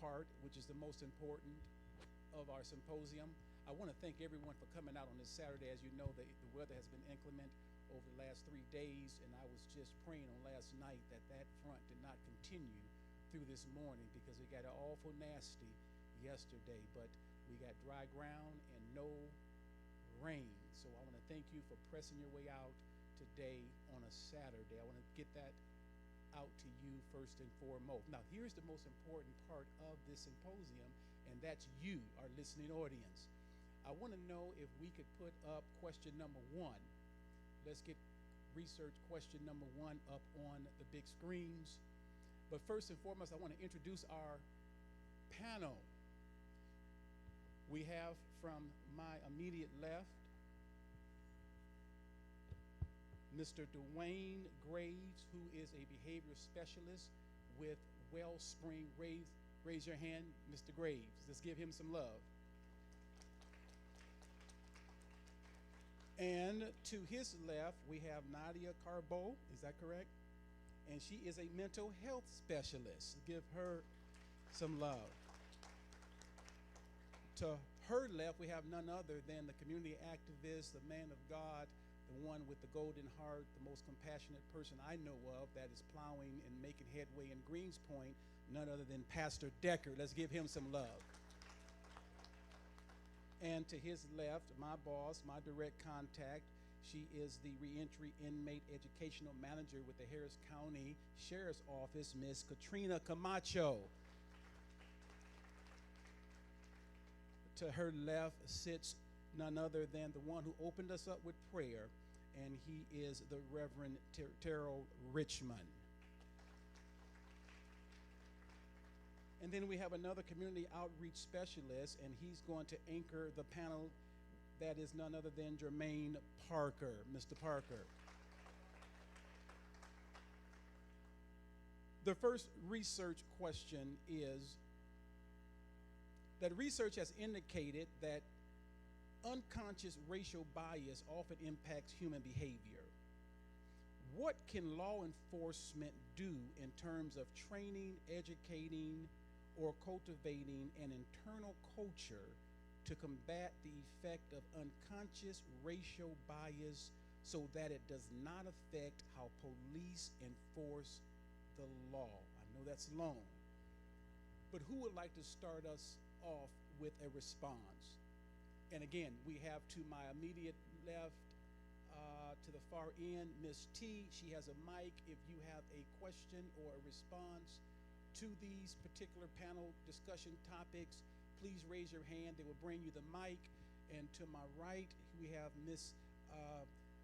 part, which is the most important of our symposium. I want to thank everyone for coming out on this Saturday. As you know, the weather has been inclement over the last 3 days, and I was just praying on last night that front did not continue through this morning, because it got awful nasty yesterday, but we got dry ground and no rain. So I want to thank you for pressing your way out today on a Saturday. I want to get that out to you first and foremost. Now, here's the most important part of this symposium, and that's you, our listening audience. I want to know if we could put up question number 1. Let's get research question number 1 up on the big screens. But first and foremost, I want to introduce our panel. We have from my immediate left, Mr. Dwayne Graves, who is a behavior specialist with Wellspring. Raise your hand, Mr. Graves. Let's give him some love. And to his left, we have Nadia Carbo. Is that correct? And she is a mental health specialist. Give her some love. To her left, we have none other than the community activist, the man of God, the one with the golden heart, the most compassionate person I know of that is plowing and making headway in Greenspoint, none other than Pastor Decker. Let's give him some love. And to his left, my boss, my direct contact, she is the reentry inmate educational manager with the Harris County Sheriff's Office, Miss Katrina Camacho. To her left sits none other than the one who opened us up with prayer, and he is the Reverend Terrell Richmond. And then we have another community outreach specialist, and he's going to anchor the panel. That is none other than Jermaine Parker. Mr. Parker. The first research question is that research has indicated that unconscious racial bias often impacts human behavior. What can law enforcement do in terms of training, educating, or cultivating an internal culture to combat the effect of unconscious racial bias so that it does not affect how police enforce the law? I know that's long, but who would like to start us off with a response? And again, we have to my immediate left, to the far end, Ms. T. She has a mic. If you have a question or a response to these particular panel discussion topics, please raise your hand. They will bring you the mic. And to my right, we have Ms.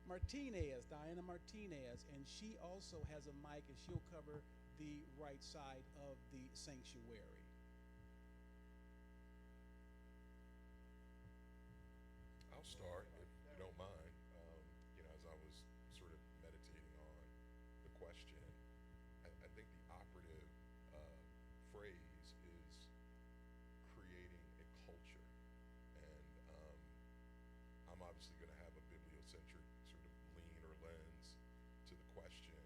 Martinez, Diana Martinez, and she also has a mic, and she'll cover the right side of the sanctuary. I'll start, if you don't mind. As I was sort of meditating on the question, I think the operative phrase is creating a culture. And I'm obviously going to have a bibliocentric sort of lean or lens to the question.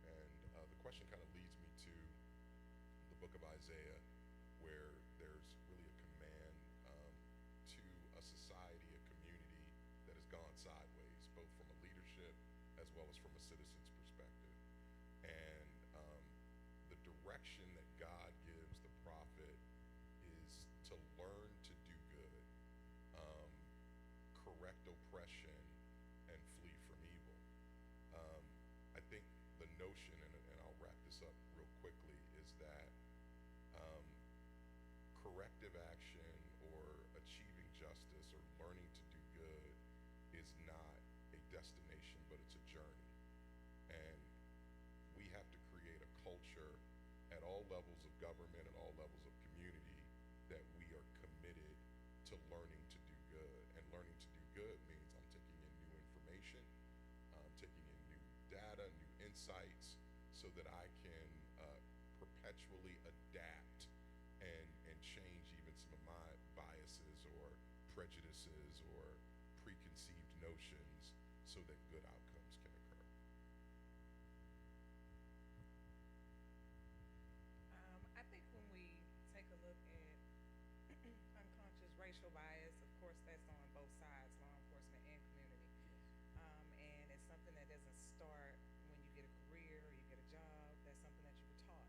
And the question kind of leads me to the book of Isaiah, where there's really a command to a society, a community that has gone sideways, both from a leadership as well as from a citizen's perspective. And the direction that God gives the prophet is to learn to do good, correct oppression, and flee from evil. I think the notion, and I'll wrap this up real quickly, is that corrective action or achieving justice or learning to do good is not a destination, but it's a journey. And we have to create a culture at all levels of government and all levels of community that we are committed to learning to do good. And learning to do good means I'm taking in new information, I'm taking in new data, new insights, so that I can perpetually adapt and change even some of my biases or prejudices or preconceived notions so that good outcomes can occur. I think when we take a look at unconscious racial bias, of course, that's on both sides, law enforcement and community. And it's something that doesn't start when you get a career or you get a job. That's something that you were taught.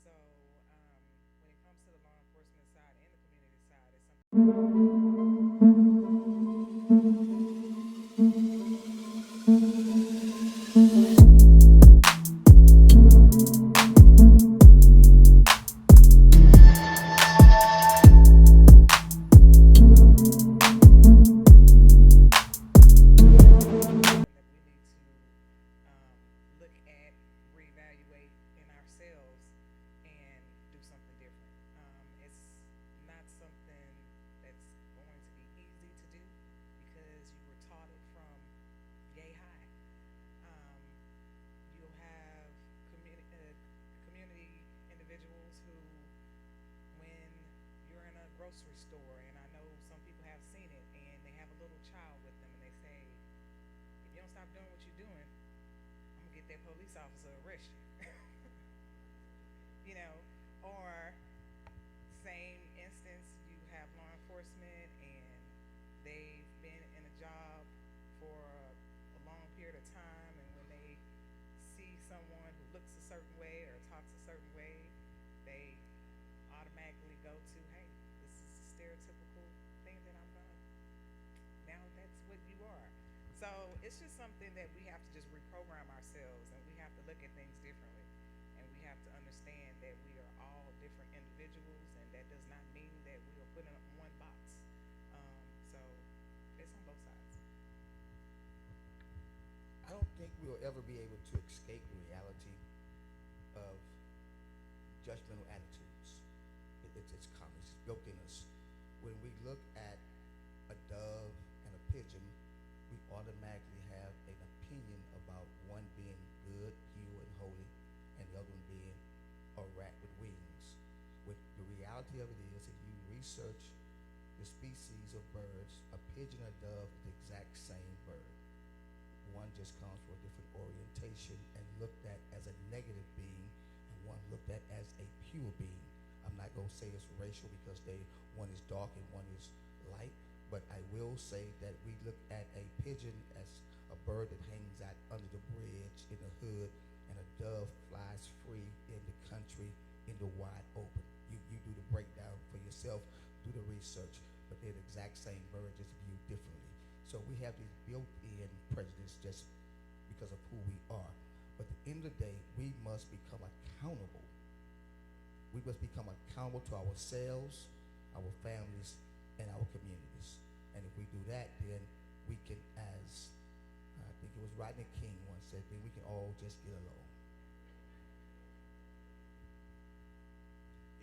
So when it comes to the law enforcement side and the community side, it's something. That we need to look at, reevaluate in ourselves, and do something different. It's not something that's going to be easy to do because you were taught it from yay high. You'll have community individuals who, when you're in a grocery store, and I know some people have seen it, and they have a little child with them, and they say, if you don't stop doing what you're doing, I'm gonna get that police officer to arrest you. Or same instance, you have law enforcement and they've been in a job for a long period of time, and when they see someone who looks a certain way or talks a certain way, they automatically go to, hey, this is a stereotypical thing that I'm gonna, now that's what you are. So it's just something that we have to just reprogram ourselves, and we have to look at things differently. And we have to understand that we are all different individuals, and that does not mean that we are put in one box. So we'll ever be able to escape the reality of judgmental attitudes. It's common, it's built in us. When we look at a dove and a pigeon, we automatically have an opinion about one being good, pure, and holy, and the other one being a rat with wings. With the reality of it is, if you research the species of birds, a pigeon or dove is the exact same bird. One just comes from a different orientation and looked at as a negative being, and one looked at as a pure being. I'm not going to say it's racial because one is dark and one is light, but I will say that we look at a pigeon as a bird that hangs out under the bridge in the hood, and a dove flies free in the country in the wide open. You do the breakdown for yourself, do the research, but they're the exact same bird, just viewed differently. So we have these built-in prejudice just because of who we are. But at the end of the day, we must become accountable. We must become accountable to ourselves, our families, and our communities. And if we do that, then we can, as I think it was Rodney King once said, then we can all just get along.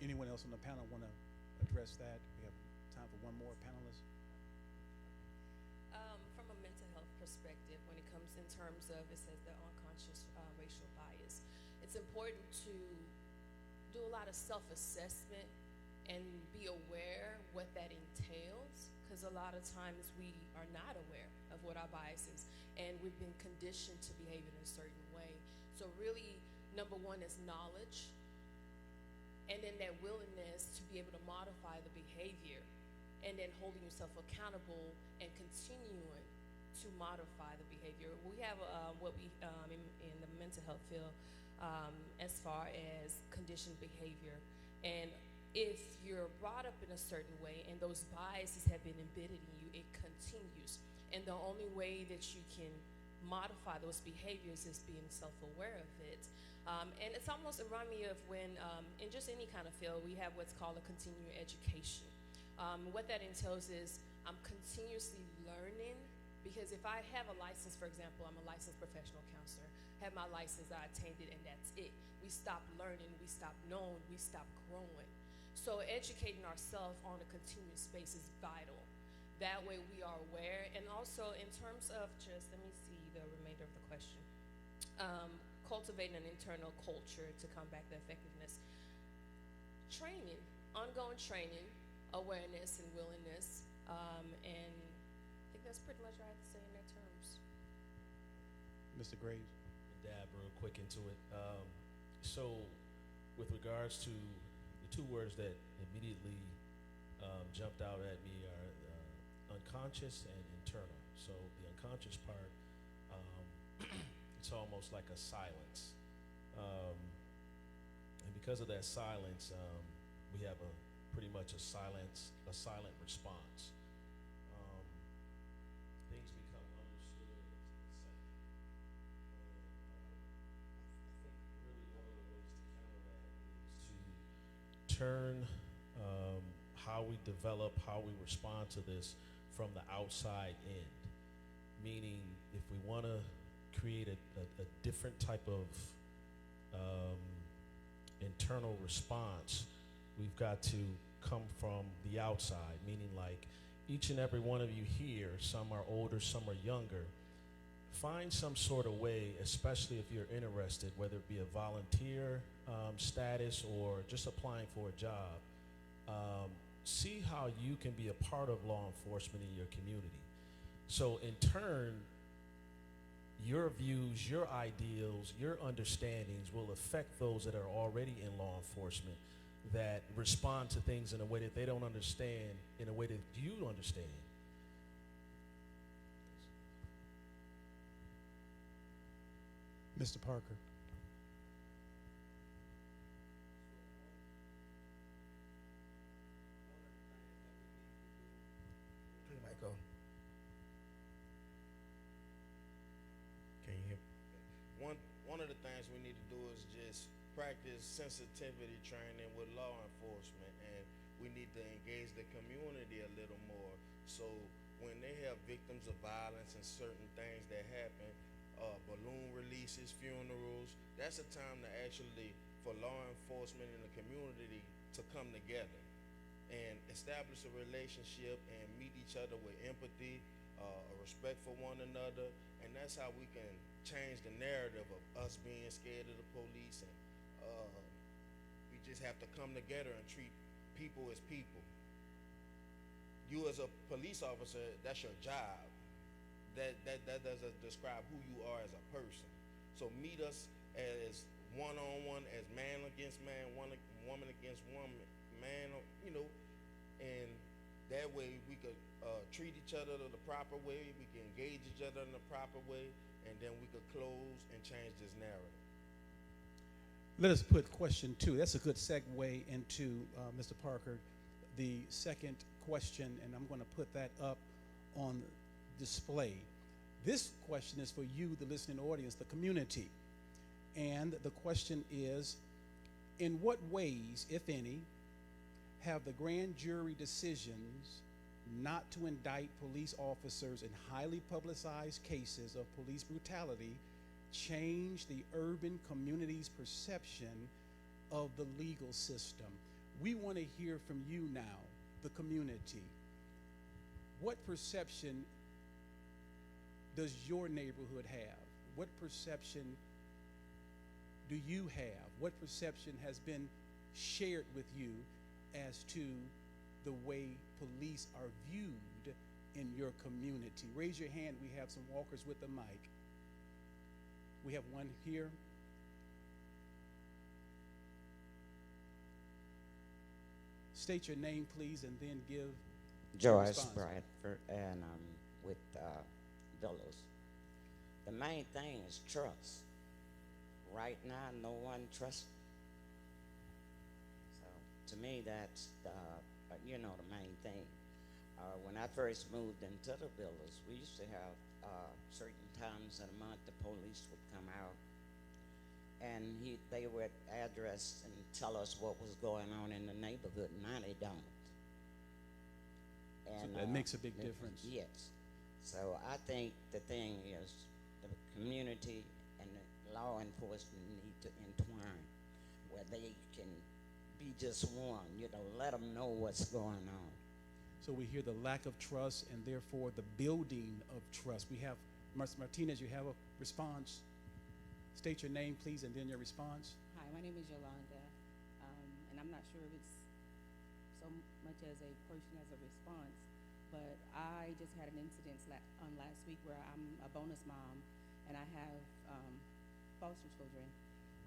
Anyone else on the panel want to address that? We have time for one more panelist. From a mental health perspective, when it comes in terms of, it says the unconscious racial bias, it's important to do a lot of self-assessment and be aware what that entails, because a lot of times we are not aware of what our bias is, and we've been conditioned to behave in a certain way. So really, number one is knowledge, and then that willingness to be able to modify the behavior, and then holding yourself accountable and continuing to modify the behavior. We have what we in the mental health field as far as conditioned behavior, and if you're brought up in a certain way and those biases have been embedded in you, it continues. And the only way that you can modify those behaviors is being self-aware of it. And it's almost remind me of when, in just any kind of field, we have what's called a continuing education. What that entails is I'm continuously learning, because if I have a license, for example, I'm a licensed professional counselor, have my license, I attained it, and that's it. We stop learning, we stop knowing, we stop growing. So educating ourselves on a continuous basis is vital. That way we are aware, and also in terms of just, let me see the remainder of the question. Cultivating an internal culture to combat the effectiveness. Training, ongoing training, awareness and willingness, and I think that's pretty much what I have to say in their terms. Mr. Graves. Dab real quick into it. So with regards to the two words that immediately jumped out at me are unconscious and internal. So the unconscious part, it's almost like a silence. And because of that silence, we have pretty much a silent response. Things become understood as second. And I think really one of the ways to counter that is to turn how we develop, how we respond to this from the outside in. Meaning, if we want to create a different type of internal response, we've got to come from the outside, meaning like each and every one of you here, some are older, some are younger, find some sort of way, especially if you're interested, whether it be a volunteer status or just applying for a job, see how you can be a part of law enforcement in your community. So in turn, your views, your ideals, your understandings will affect those that are already in law enforcement, that respond to things in a way that they don't understand, in a way that you understand. Mr. Parker. Turn the mic on. Can you hear? One of the things we need to do is just practice sensitivity training with law enforcement, and we need to engage the community a little more. So when they have victims of violence and certain things that happen, balloon releases, funerals. That's a time to actually, for law enforcement and the community to come together and establish a relationship and meet each other with empathy, a respect for one another, and that's how we can change the narrative of us being scared of the police. And we just have to come together and treat people as people. You as a police officer, that's your job. That doesn't describe who you are as a person. So meet us as one-on-one, as man against man, woman against woman, man, and that way we could treat each other the proper way, we can engage each other in the proper way, and then we could close and change this narrative. Let us put question 2. That's a good segue into, Mr. Parker, the second question, and I'm going to put that up on display. This question is for you, the listening audience, the community. And the question is, in what ways, if any, have the grand jury decisions not to indict police officers in highly publicized cases of police brutality changed the urban community's perception of the legal system? We want to hear from you now, the community. What perception does your neighborhood have? What perception do you have? What perception has been shared with you as to the way police are viewed in your community? Raise your hand. We have some walkers with the mic. We have one here. State your name, please, and then give your Joyce response. Bradford, and I'm with Villas. The main thing is trust. Right now, no one trusts. So to me, that's the main thing. When I first moved into the Villas, we used to have certain times in a month the police would come out, and they would address and tell us what was going on in the neighborhood. Now they don't. And So that makes a big difference. Yes. So I think the thing is the community and the law enforcement need to entwine where they can be just one, let them know what's going on. So we hear the lack of trust and therefore the building of trust. We have, Martinez, you have a response? State your name, please, and then your response. Hi, my name is Yolanda, and I'm not sure if it's so much as a question as a response, but I just had an incident last week where I'm a bonus mom, and I have foster children.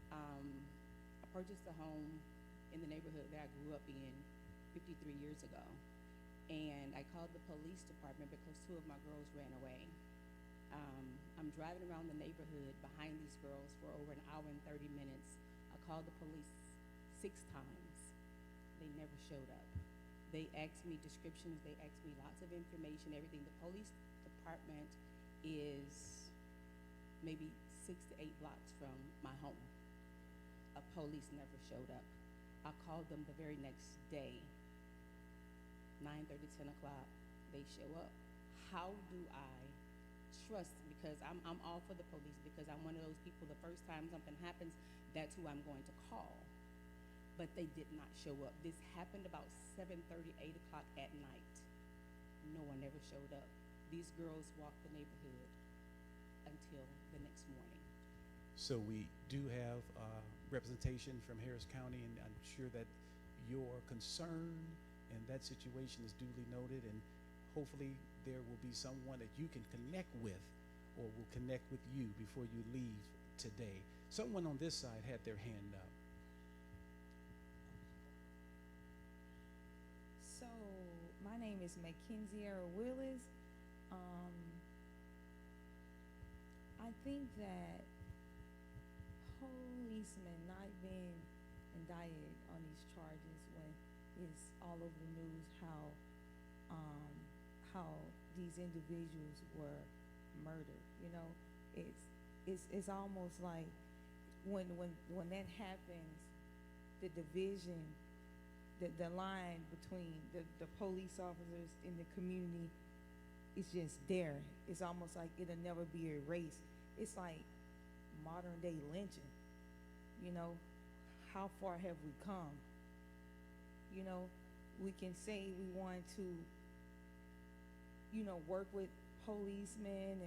I purchased a home in the neighborhood that I grew up in 53 years ago, and I called the police department because 2 of my girls ran away. I'm driving around the neighborhood behind these girls for over an hour and 30 minutes. I called the police 6 times. They never showed up. They asked me descriptions, they asked me lots of information, everything. The police department is maybe 6 to 8 blocks from my home. A police never showed up. I called them the very next day, 9:30, 10 o'clock, they show up. How do I trust? Because I'm all for the police, because I'm one of those people, the first time something happens, that's who I'm going to call. But they did not show up. This happened about 7:30, 8 o'clock at night. No one ever showed up. These girls walked the neighborhood until the next morning. So we do have representation from Harris County, and I'm sure that your concern and that situation is duly noted, and hopefully there will be someone that you can connect with or will connect with you before you leave today. Someone on this side had their hand up. So my name is Mackenzie Willis. I think that policemen not being indicted on these charges when it's all over the news how these individuals were murdered. It's almost like when that happens, the division, the line between the police officers in the community is just there. It's almost like it'll never be erased. it's like modern day lynching. You know, how far have we come? You know, we can say we want to, you know, work with policemen,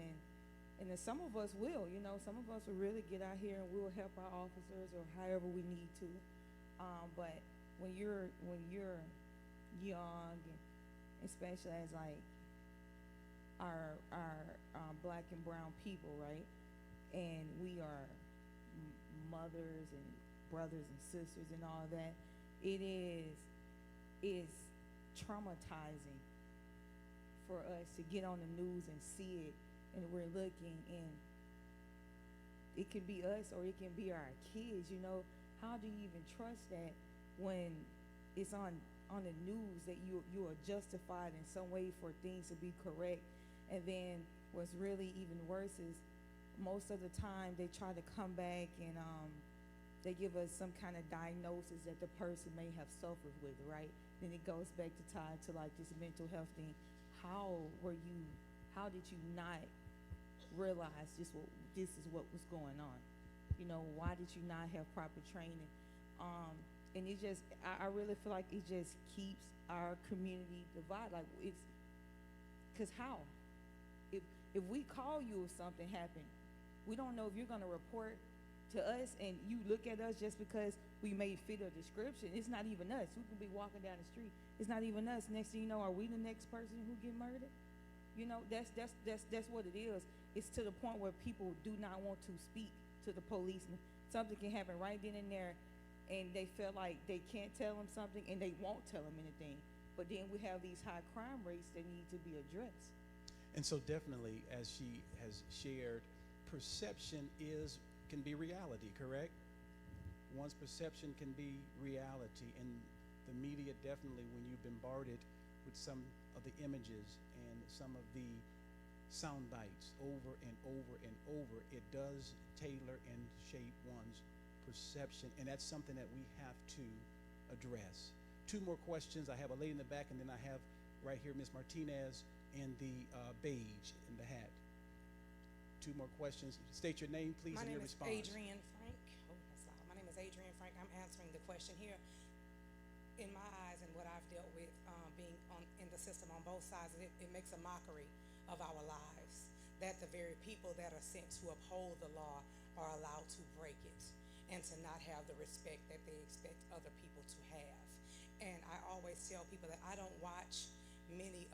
and then some of us will, you know, some of us will really get out here and we'll help our officers or however we need to. But when you're young, and especially as like our black and brown people, right? And we are mothers and brothers and sisters and all that, it is traumatizing for us to get on the news and see it, and we're looking, and it could be us or it can be our kids. You know, how do you even trust that when it's on the news that you are justified in some way for things to be correct? And then what's really even worse is most of the time they try to come back and they give us some kind of diagnosis that the person may have suffered with, right? Then it goes back to tied to like this mental health thing. How did you not realize this is what was going on? You know, why did you not have proper training? And it just, I really feel like it just keeps our community divided. Like it's, cause how? If we call you if something happened, we don't know if you're gonna report to us and you look at us just because we may fit a description. It's not even us. We can be walking down the street. It's not even us. Next thing you know, are we the next person who get murdered? You know, that's what it is. It's to the point where people do not want to speak to the policeman. Something can happen right then and there, and they feel like they can't tell them something, and they won't tell them anything. But then we have these high crime rates that need to be addressed. And so definitely, as she has shared, perception can be reality, correct? One's perception can be reality, and the media definitely, when you're bombarded with some of the images and some of the sound bites over and over and over, it does tailor and shape one's perception, and that's something that we have to address. Two more questions. I have a lady in the back, and then I have right here Ms. Martinez in the beige in the hat. Two more questions. State your name, please, and your response. My name is Adrienne Frank. Oh, that's loud. My name is Adrienne Frank. I'm answering the question here. In my eyes and what I've dealt with being in the system on both sides, it makes a mockery of our lives, that the very people that are sent to uphold the law are allowed to break it and to not have the respect that they expect other people to have. And I always tell people that I don't watch many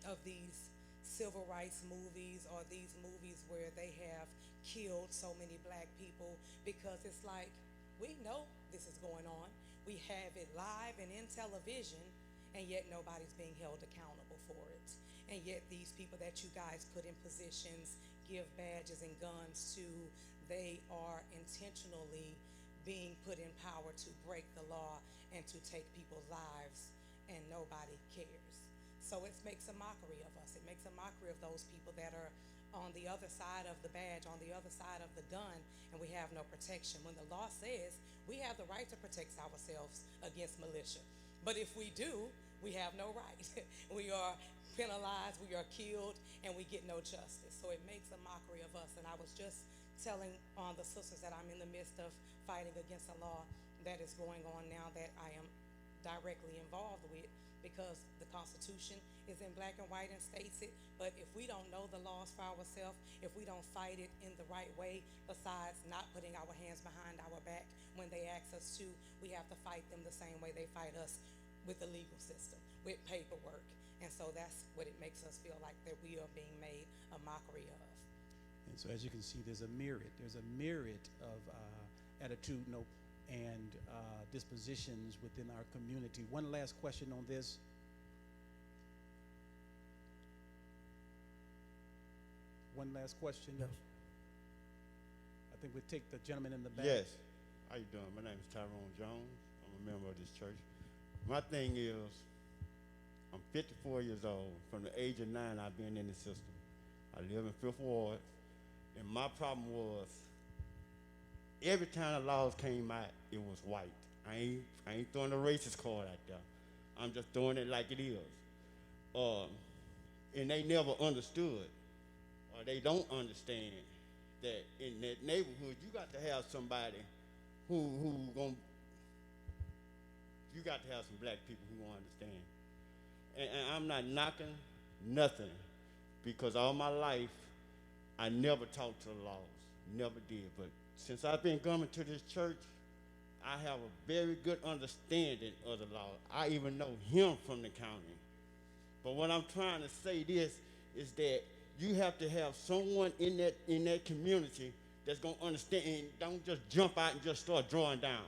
of these civil rights movies or these movies where they have killed so many black people, because it's like, we know this is going on. We have it live and in television, and yet nobody's being held accountable for it. And yet these people that you guys put in positions, give badges and guns to, they are intentionally being put in power to break the law and to take people's lives, and nobody cares. So it makes a mockery of us. It makes a mockery of those people that are on the other side of the badge, on the other side of the gun, and we have no protection. When the law says we have the right to protect ourselves against militia, but if we do, we have no right. We are penalized, we are killed, and we get no justice. So it makes a mockery of us. And I was just telling the sisters that I'm in the midst of fighting against a law that is going on now that I am directly involved with, because the Constitution is in black and white and states it. But if we don't know the laws for ourselves, if we don't fight it in the right way, besides not putting our hands behind our back when they ask us to, we have to fight them the same way they fight us, with the legal system, with paperwork. And so that's what it makes us feel like, that we are being made a mockery of. And so as you can see, there's a myriad of attitudinal and dispositions within our community. One last question on this. One last question. Yes. I think we'll take the gentleman in the back. Yes. How you doing? My name is Tyrone Jones. I'm a member of this church. My thing is, I'm 54 years old. From the age of 9, I've been in the system. I live in Fifth Ward, and my problem was, every time the laws came out, it was white. I ain't throwing a racist card out there. I'm just throwing it like it is. And they never understood, or they don't understand, that in that neighborhood, you got to have somebody who gon' you got to have some black people who gonna understand. And I'm not knocking nothing, because all my life I never talked to the laws, never did. But since I've been coming to this church, I have a very good understanding of the law. I even know him from the county. But what I'm trying to say this is that you have to have someone in that community that's gonna understand and don't just jump out and just start drawing down.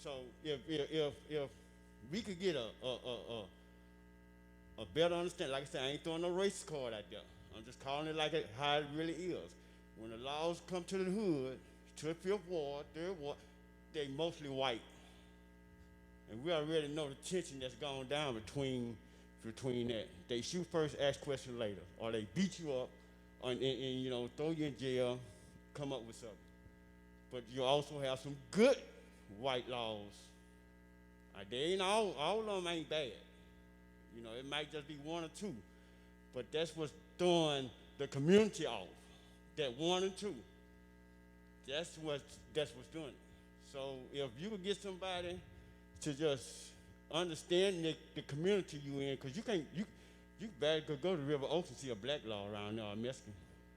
So if we could get a better understanding, like I said, I ain't throwing no race card out there. I'm just calling it like how it really is. When the laws come to the hood, to the 5th Ward, 3rd Ward, they mostly white. And we already know the tension that's gone down between that. They shoot first, ask questions later, or they beat you up and you know, throw you in jail, come up with something. But you also have some good white laws. They ain't all of them ain't bad. You know, it might just be one or two. But that's what's throwing the community off. That 1 or 2. That's what's doing it. So if you could get somebody to just understand the community you in, because you better go to River Oaks and see a black law around there, or Mexican.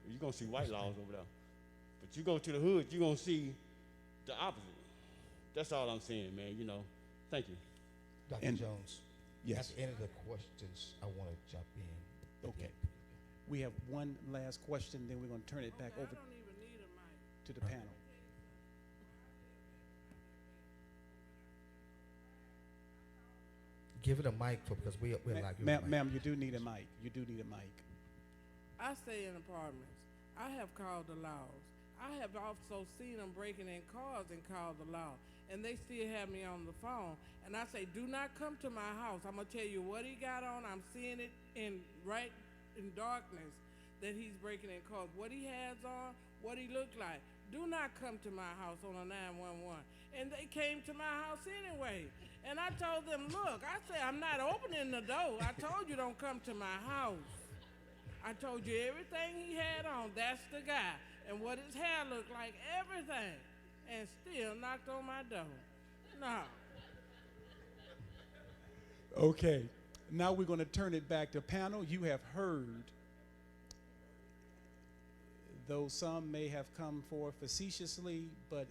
You're gonna see white laws over there. But you go to the hood, you're gonna see the opposite. That's all I'm saying, man, you know. Thank you. Dr. Jones. Yes. At the end of the questions, I want to jump in. Okay. We have one last question, then we're going to turn it back over I don't even need a mic. to the panel. Give it a mic because we're like you. Ma'am, you do need a mic. You do need a mic. I stay in apartments. I have called the laws. I have also seen them breaking in cars and called the law. And they still have me on the phone. And I say, do not come to my house. I'm going to tell you what he got on. I'm seeing it right in darkness that he's breaking in cars. What he has on, what he looked like. Do not come to my house on a 911. And they came to my house anyway. And I told them, look, I said, I'm not opening the door. I told you don't come to my house. I told you everything he had on, that's the guy. And what his hair looked like, everything. And still knocked on my door. No. Okay. Now we're going to turn it back to panel. You have heard, though some may have come forth facetiously, but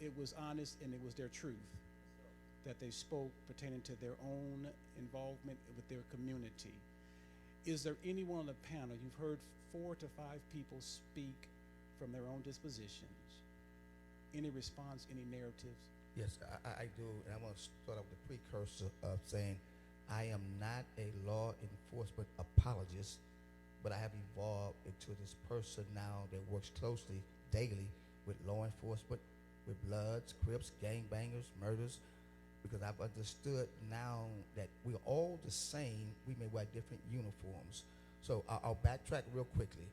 it was honest and it was their truth that they spoke pertaining to their own involvement with their community. Is there anyone on the panel, you've heard 4 to 5 people speak from their own dispositions? Any response, any narratives? Yes, I do, and I want to start off with the precursor of saying I am not a law enforcement apologist, but I have evolved into this person now that works closely daily with law enforcement, with Bloods, Crips, gangbangers, murders, because I've understood now that we're all the same. We may wear different uniforms. So I'll backtrack real quickly.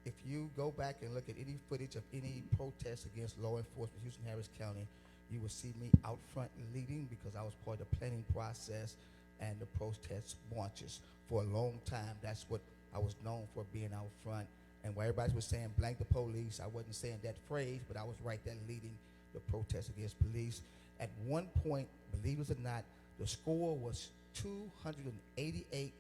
If you go back and look at any footage of any protest against law enforcement in Houston, Harris County, you will see me out front leading because I was part of the planning process and the protest marches. For a long time, that's what I was known for, being out front. And while everybody was saying blank the police, I wasn't saying that phrase, but I was right there leading the protest against police. At one point, believe it or not, the score was 288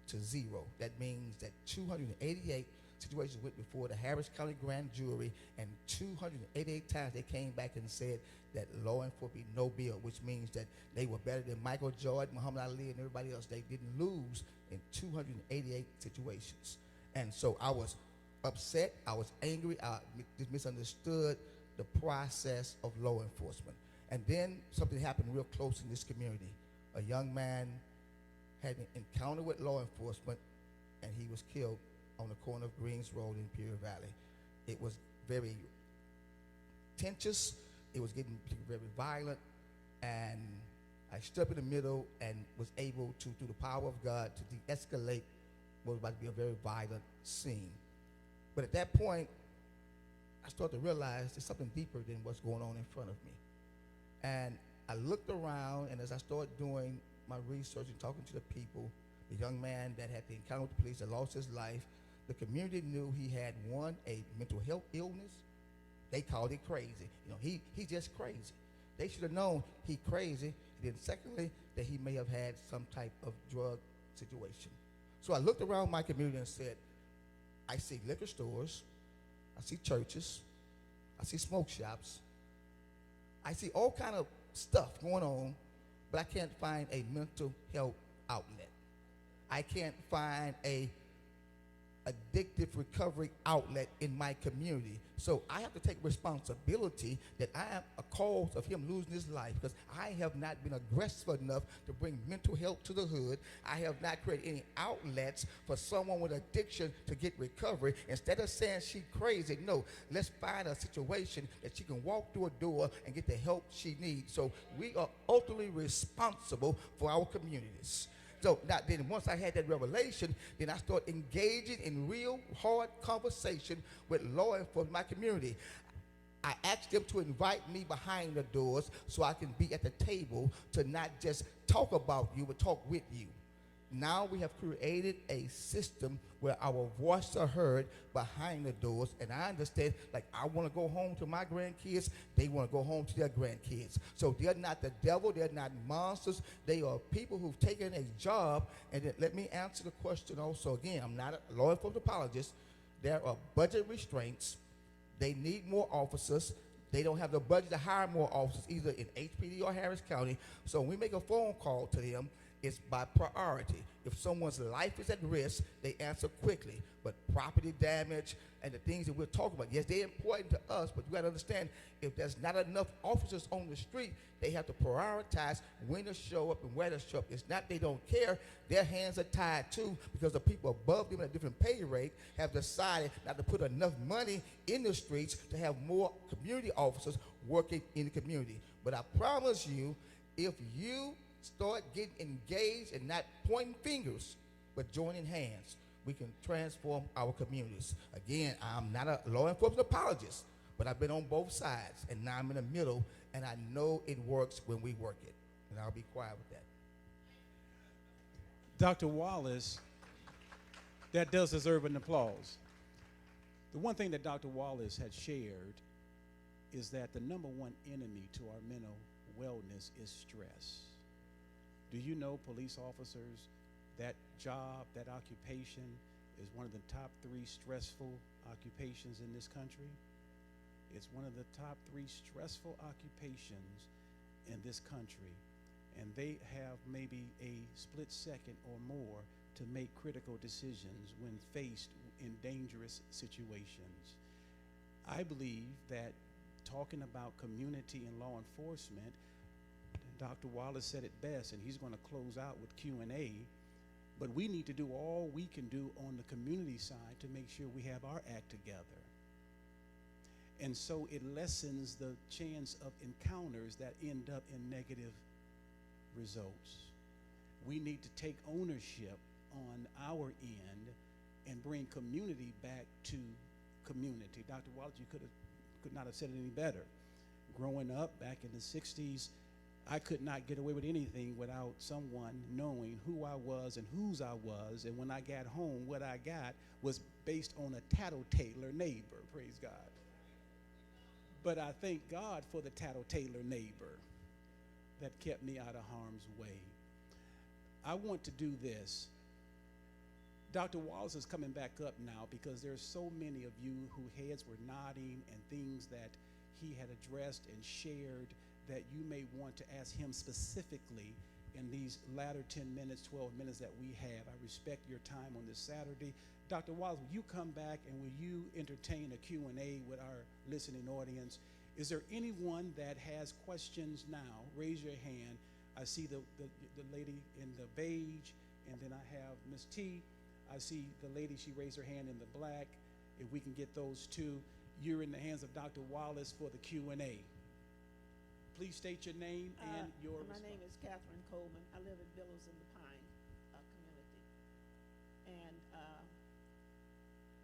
to 0. That means that 288 situations went before the Harris County grand jury, and 288 times they came back and said that law enforcement be no bill, which means that they were better than Michael Jordan, Muhammad Ali, and everybody else. They didn't lose in 288 situations. And so I was upset, I was angry, I just misunderstood the process of law enforcement. And then something happened real close in this community. A young man had an encounter with law enforcement, and he was killed on the corner of Greens Road in Imperial Valley. It was very tense. It was getting very violent, and I stood up in the middle and was able to, through the power of God, to de-escalate what was about to be a very violent scene. But at that point, I started to realize there's something deeper than what's going on in front of me. And I looked around, and as I started doing my research and talking to the people, the young man that had the encounter with the police that lost his life, the community knew he had one, a mental health illness. They called it crazy. He's just crazy. They should have known he crazy. Then secondly, that he may have had some type of drug situation. So I looked around my community and said, I see liquor stores, I see churches, I see smoke shops, I see all kind of stuff going on, but I can't find a mental health outlet. I can't find a addictive recovery outlet in my community. So I have to take responsibility that I am a cause of him losing his life, because I have not been aggressive enough to bring mental health to the hood. I have not created any outlets for someone with addiction to get recovery. Instead of saying she's crazy, no, let's find a situation that she can walk through a door and get the help she needs. So we are ultimately responsible for our communities. So then once I had that revelation, then I started engaging in real hard conversation with law enforcement in my community. I asked them to invite me behind the doors so I can be at the table to not just talk about you, but talk with you. Now we have created a system where our voices are heard behind the doors, and I understand, like, I want to go home to my grandkids, they want to go home to their grandkids. So they're not the devil, they're not monsters, they are people who've taken a job. And then let me answer the question also. Again, I'm not a law enforcement apologist. There are budget restraints. They need more officers. They don't have the budget to hire more officers, either in HPD or Harris County. So when we make a phone call to them, it's by priority. If someone's life is at risk, they answer quickly. But property damage and the things that we're talking about, yes, they're important to us, but you got to understand, if there's not enough officers on the street, they have to prioritize when to show up and where to show up. It's not they don't care. Their hands are tied too, because the people above them at a different pay rate have decided not to put enough money in the streets to have more community officers working in the community. But I promise you, if you start getting engaged and not pointing fingers, but joining hands, we can transform our communities. Again, I'm not a law enforcement apologist, but I've been on both sides, and now I'm in the middle, and I know it works when we work it. And I'll be quiet with that. Dr. Wallace, that does deserve an applause. The one thing that Dr. Wallace had shared is that the number one enemy to our mental wellness is stress. Do you know, police officers, that job, that occupation is one of the top 3 stressful occupations in this country? It's one of the top 3 stressful occupations in this country. And they have maybe a split second or more to make critical decisions when faced in dangerous situations. I believe that talking about community and law enforcement, Dr. Wallace said it best, and he's going to close out with Q&A, but we need to do all we can do on the community side to make sure we have our act together. And so it lessens the chance of encounters that end up in negative results. We need to take ownership on our end and bring community back to community. Dr. Wallace, you could not have said it any better. Growing up back in the 60s, I could not get away with anything without someone knowing who I was and whose I was. And when I got home, what I got was based on a tattletailer neighbor, praise God. But I thank God for the tattletailer neighbor that kept me out of harm's way. I want to do this. Dr. Wallace is coming back up now because there's so many of you who heads were nodding and things that he had addressed and shared that you may want to ask him specifically in these latter 10 minutes, 12 minutes that we have. I respect your time on this Saturday. Dr. Wallace, will you come back and will you entertain a Q&A with our listening audience? Is there anyone that has questions now? Raise your hand. I see the lady in the beige, and then I have Ms. T. I see the lady, she raised her hand in the black. If we can get those two, you're in the hands of Dr. Wallace for the Q&A. Please state your name and your My response. name is Catherine Coleman. I live in Billows in the Pine community. And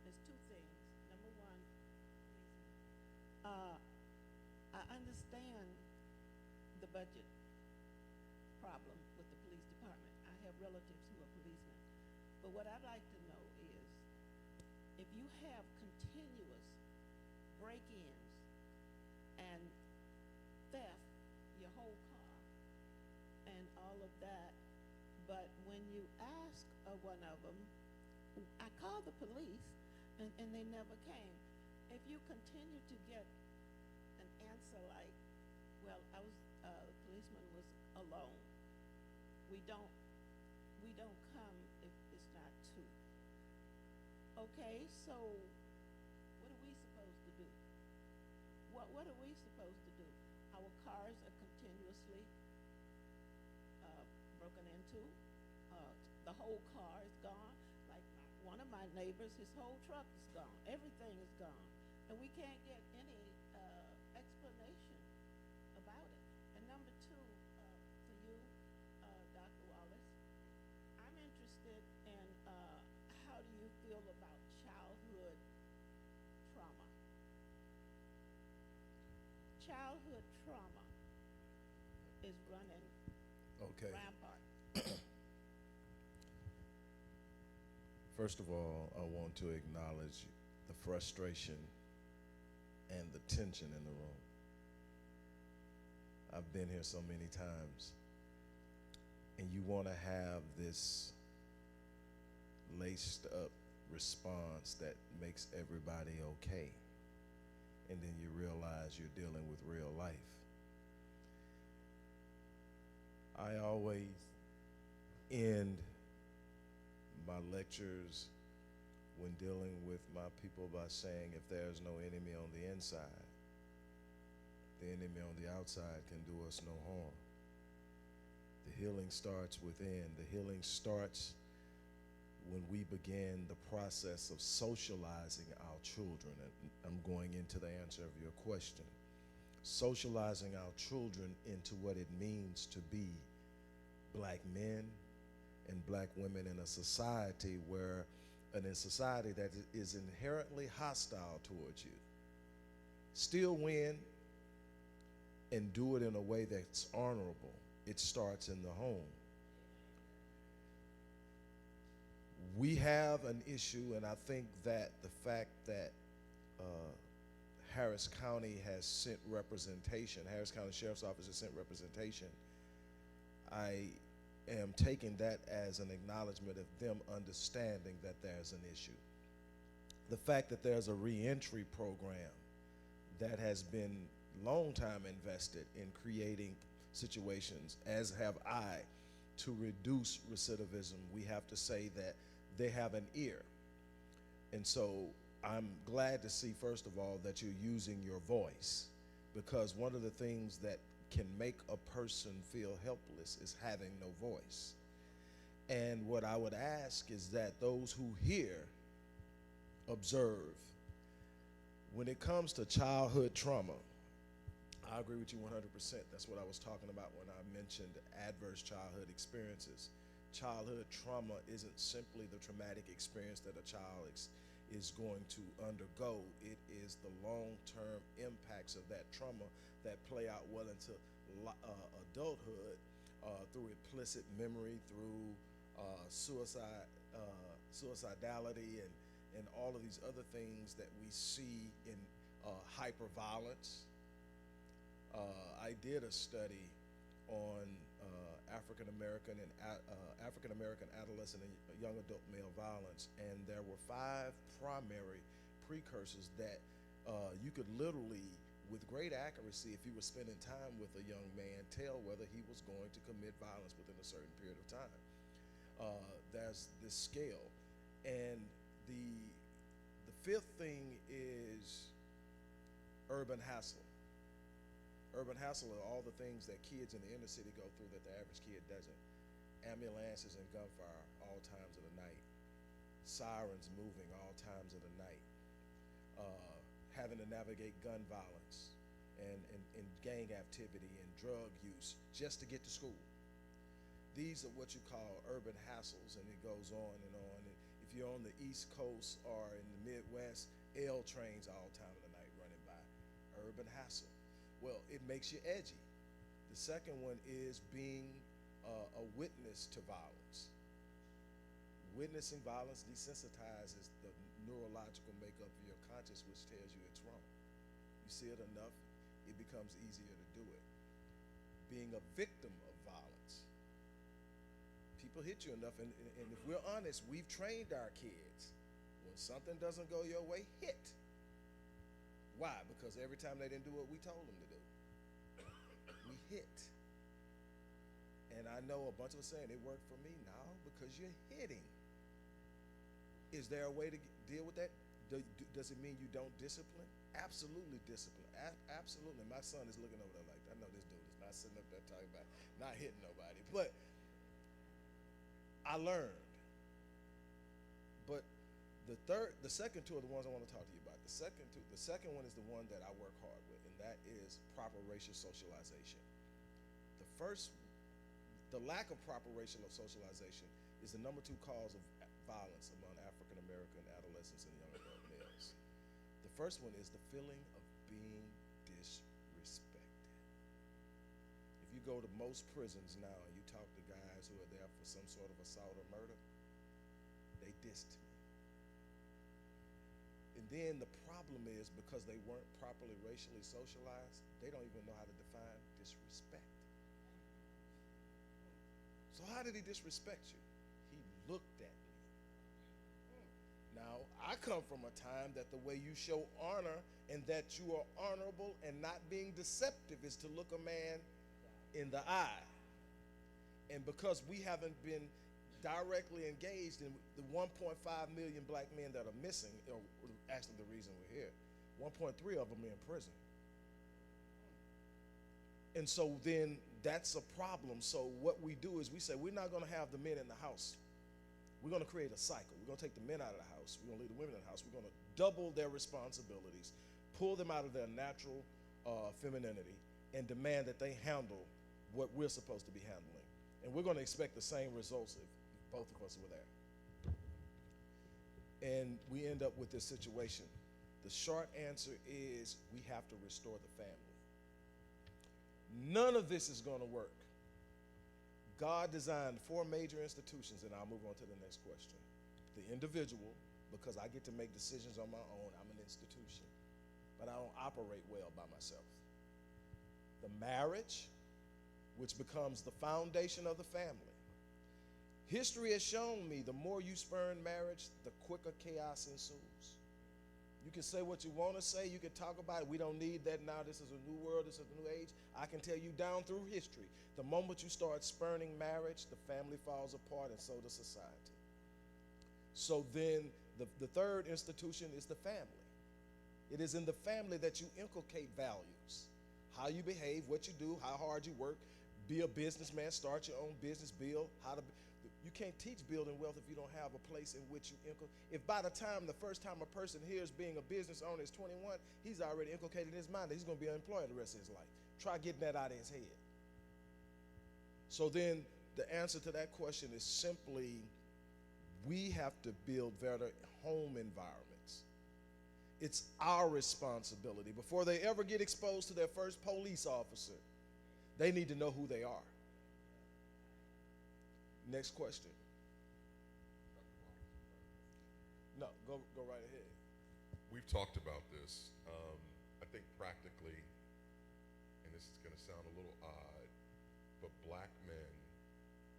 there's 2 things. Number one, I understand the budget problem with the police department. I have relatives who are policemen. But what I'd like to know is, if you have continuous break-ins and theft, your whole car, and all of that, but when you ask one of them, I called the police, and they never came. If you continue to get an answer like, well, the policeman was alone. We don't come if it's not two. Okay, so what are we supposed to do? What are we supposed to do? Our cars are continuously broken into. The whole car is gone. Like one of my neighbors, his whole truck is gone. Everything is gone. And we can't get any explanation about it. And number two, for you, Dr. Wallace, I'm interested in how do you feel about childhood trauma? Childhood trauma is running rampart. First of all, I want to acknowledge the frustration and the tension in the room. I've been here so many times, and you want to have this laced up response that makes everybody okay, and then you realize you're dealing with real life. I always end my lectures when dealing with my people by saying, if there's no enemy on the inside, the enemy on the outside can do us no harm. The healing starts within. The healing starts when we begin the process of socializing our children. And I'm going into the answer of your question. Socializing our children into what it means to be black men and black women in a society that is inherently hostile towards you. Still win and do it in a way that's honorable. It starts in the home. We have an issue, and I think that the fact that Harris County has sent representation, Harris County Sheriff's Office has sent representation, I am taking that as an acknowledgement of them understanding that there's an issue. The fact that there's a reentry program that has been long time invested in creating situations, as have I, to reduce recidivism, we have to say that they have an ear. And so I'm glad to see, first of all, that you're using your voice, because one of the things that can make a person feel helpless is having no voice. And what I would ask is that those who hear observe. When it comes to childhood trauma, I agree with you 100%. That's what I was talking about when I mentioned adverse childhood experiences. Childhood trauma isn't simply the traumatic experience that a child is going to undergo. It is the long-term impacts of that trauma that play out well into adulthood through implicit memory, through suicidality, and all of these other things that we see in hyperviolence. I did a study on African American adolescent and young adult male violence, and there were 5 primary precursors that you could literally, with great accuracy, if you were spending time with a young man, tell whether he was going to commit violence within a certain period of time. There's this scale, and the 5th thing is urban hassle. Urban hassle are all the things that kids in the inner city go through that the average kid doesn't. Ambulances and gunfire all times of the night. Sirens moving all times of the night. Having to navigate gun violence and gang activity and drug use just to get to school. These are what you call urban hassles, and it goes on and on. And if you're on the East Coast or in the Midwest, L trains all time of the night running by. Urban hassle. Well, it makes you edgy. The second one is being a witness to violence. Witnessing violence desensitizes the neurological makeup of your conscience which tells you it's wrong. You see it enough, it becomes easier to do it. Being a victim of violence. People hit you enough, and if we're honest, we've trained our kids. When something doesn't go your way, hit. Why? Because every time they didn't do what we told them to do, we hit. And I know a bunch of us saying, it worked for me. No, because you're hitting. Is there a way to deal with that? Does it mean you don't discipline? Absolutely discipline. Absolutely. My son is looking over there like, I know this dude is not sitting up there talking about not hitting nobody. But I learned. But the second two are the ones I want to talk to you about. The second one is the one that I work hard with, and that is proper racial socialization. The lack of proper racial socialization is the number 2 cause of violence among African American adolescents and young adult males. The first one is the feeling of being disrespected. If you go to most prisons now and you talk to guys who are there for some sort of assault or murder, they dissed me. And then the problem is, because they weren't properly racially socialized, they don't even know how to define disrespect. So how did he disrespect you? He looked at me. Now, I come from a time that the way you show honor and that you are honorable and not being deceptive is to look a man in the eye. And because we haven't been directly engaged in the 1.5 million black men that are missing, or actually the reason we're here, 1.3 of them are in prison. And so then that's a problem. So what we do is we say, we're not going to have the men in the house. We're going to create a cycle. We're going to take the men out of the house. We're going to leave the women in the house. We're going to double their responsibilities, pull them out of their natural femininity, and demand that they handle what we're supposed to be handling. And we're going to expect the same results if both of us were there. And we end up with this situation. The short answer is we have to restore the family. None of this is going to work. God designed 4 major institutions, and I'll move on to the next question. The individual, because I get to make decisions on my own, I'm an institution, but I don't operate well by myself. The marriage, which becomes the foundation of the family. History has shown me the more you spurn marriage, the quicker chaos ensues. You can say what you want to say. You can talk about it. We don't need that now. This is a new world. This is a new age. I can tell you down through history, the moment you start spurning marriage, the family falls apart, and so does society. So then the third institution is the family. It is in the family that you inculcate values. How you behave, what you do, how hard you work. Be a businessman, start your own business, build. You can't teach building wealth if you don't have a place in which you inculcate. If by the first time a person hears being a business owner is 21, he's already inculcated in his mind that he's going to be unemployed the rest of his life. Try getting that out of his head. So then the answer to that question is simply, we have to build better home environments. It's our responsibility. Before they ever get exposed to their first police officer, they need to know who they are. Next question. No, go right ahead. We've talked about this. I think practically, and this is going to sound a little odd, but black men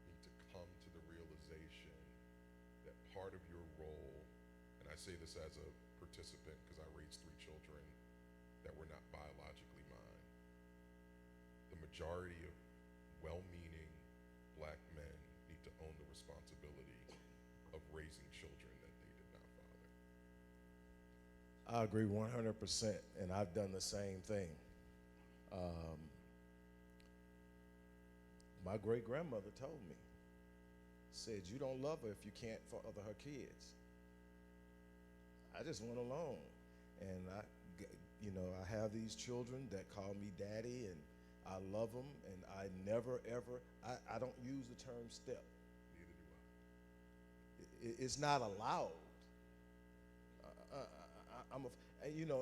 need to come to the realization that part of your role, and I say this as a participant because I raised 3 children that were not biologically mine. The majority of well-meaning black men need to own the responsibility of raising children that they did not father. I agree 100%, and I've done the same thing. My great-grandmother told me, said, you don't love her if you can't father her kids. I just went along, and I have these children that call me daddy, and I love them, and I never, ever, I don't use the term step. Neither do I. It's not allowed.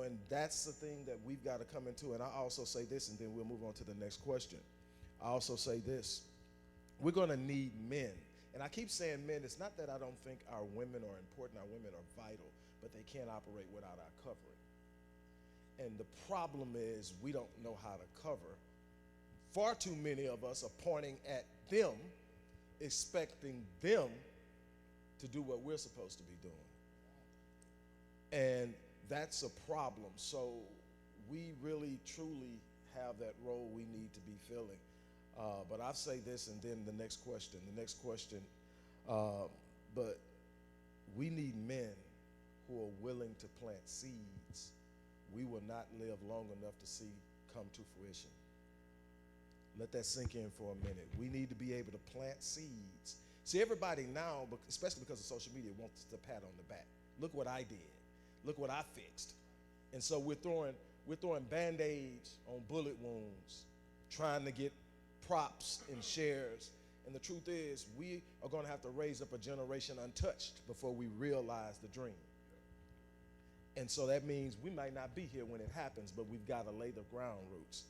And that's the thing that we've got to come into. And I also say this, and then we'll move on to the next question. I also say this. We're going to need men. And I keep saying men. It's not that I don't think our women are important. Our women are vital. but they can't operate without our covering. And the problem is we don't know how to cover. Far too many of us are pointing at them, expecting them to do what we're supposed to be doing. And that's a problem. So we really, truly have that role we need to be filling. But I'll say this and then the next question. But we need men who are willing to plant seeds we will not live long enough to see come to fruition. Let that sink in for a minute. We need to be able to plant seeds. See, everybody now, especially because of social media, wants the pat on the back. Look what I did. Look what I fixed. And so we're throwing Band-Aids on bullet wounds, trying to get props and shares. And the truth is, we are going to have to raise up a generation untouched before we realize the dream. And so that means we might not be here when it happens, but we've got to lay the ground roots.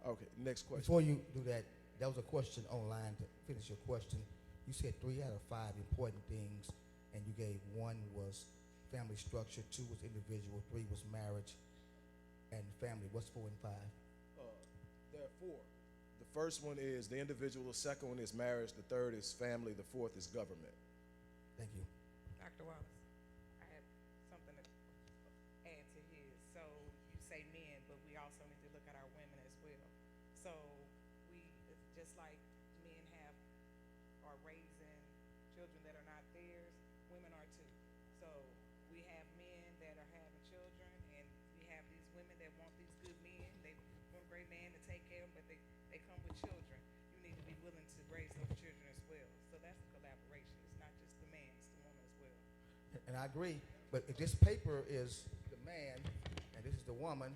Okay, next question. Before you do that, there was a question online to finish your question. You said 3 out of 5 important things, and you gave 1 was family structure, 2 was individual, 3 was marriage, and family. What's 4 and 5? There are 4. The first one is the individual, the second one is marriage, the third is family, the fourth is government. Thank you. Dr. Wallace, I have something to add to his. So you say men, but we also need to look at our women as well. So we, just like men are raising children that are not theirs, women are too. So we have men that are having children, and we have these women that want these good men. They want a great man to take care of them, but they come with children. You need to be willing to raise those children as well. So that's a collaboration. It's not just the man, it's the woman as well. And I agree, but if this paper is the man and this is the woman,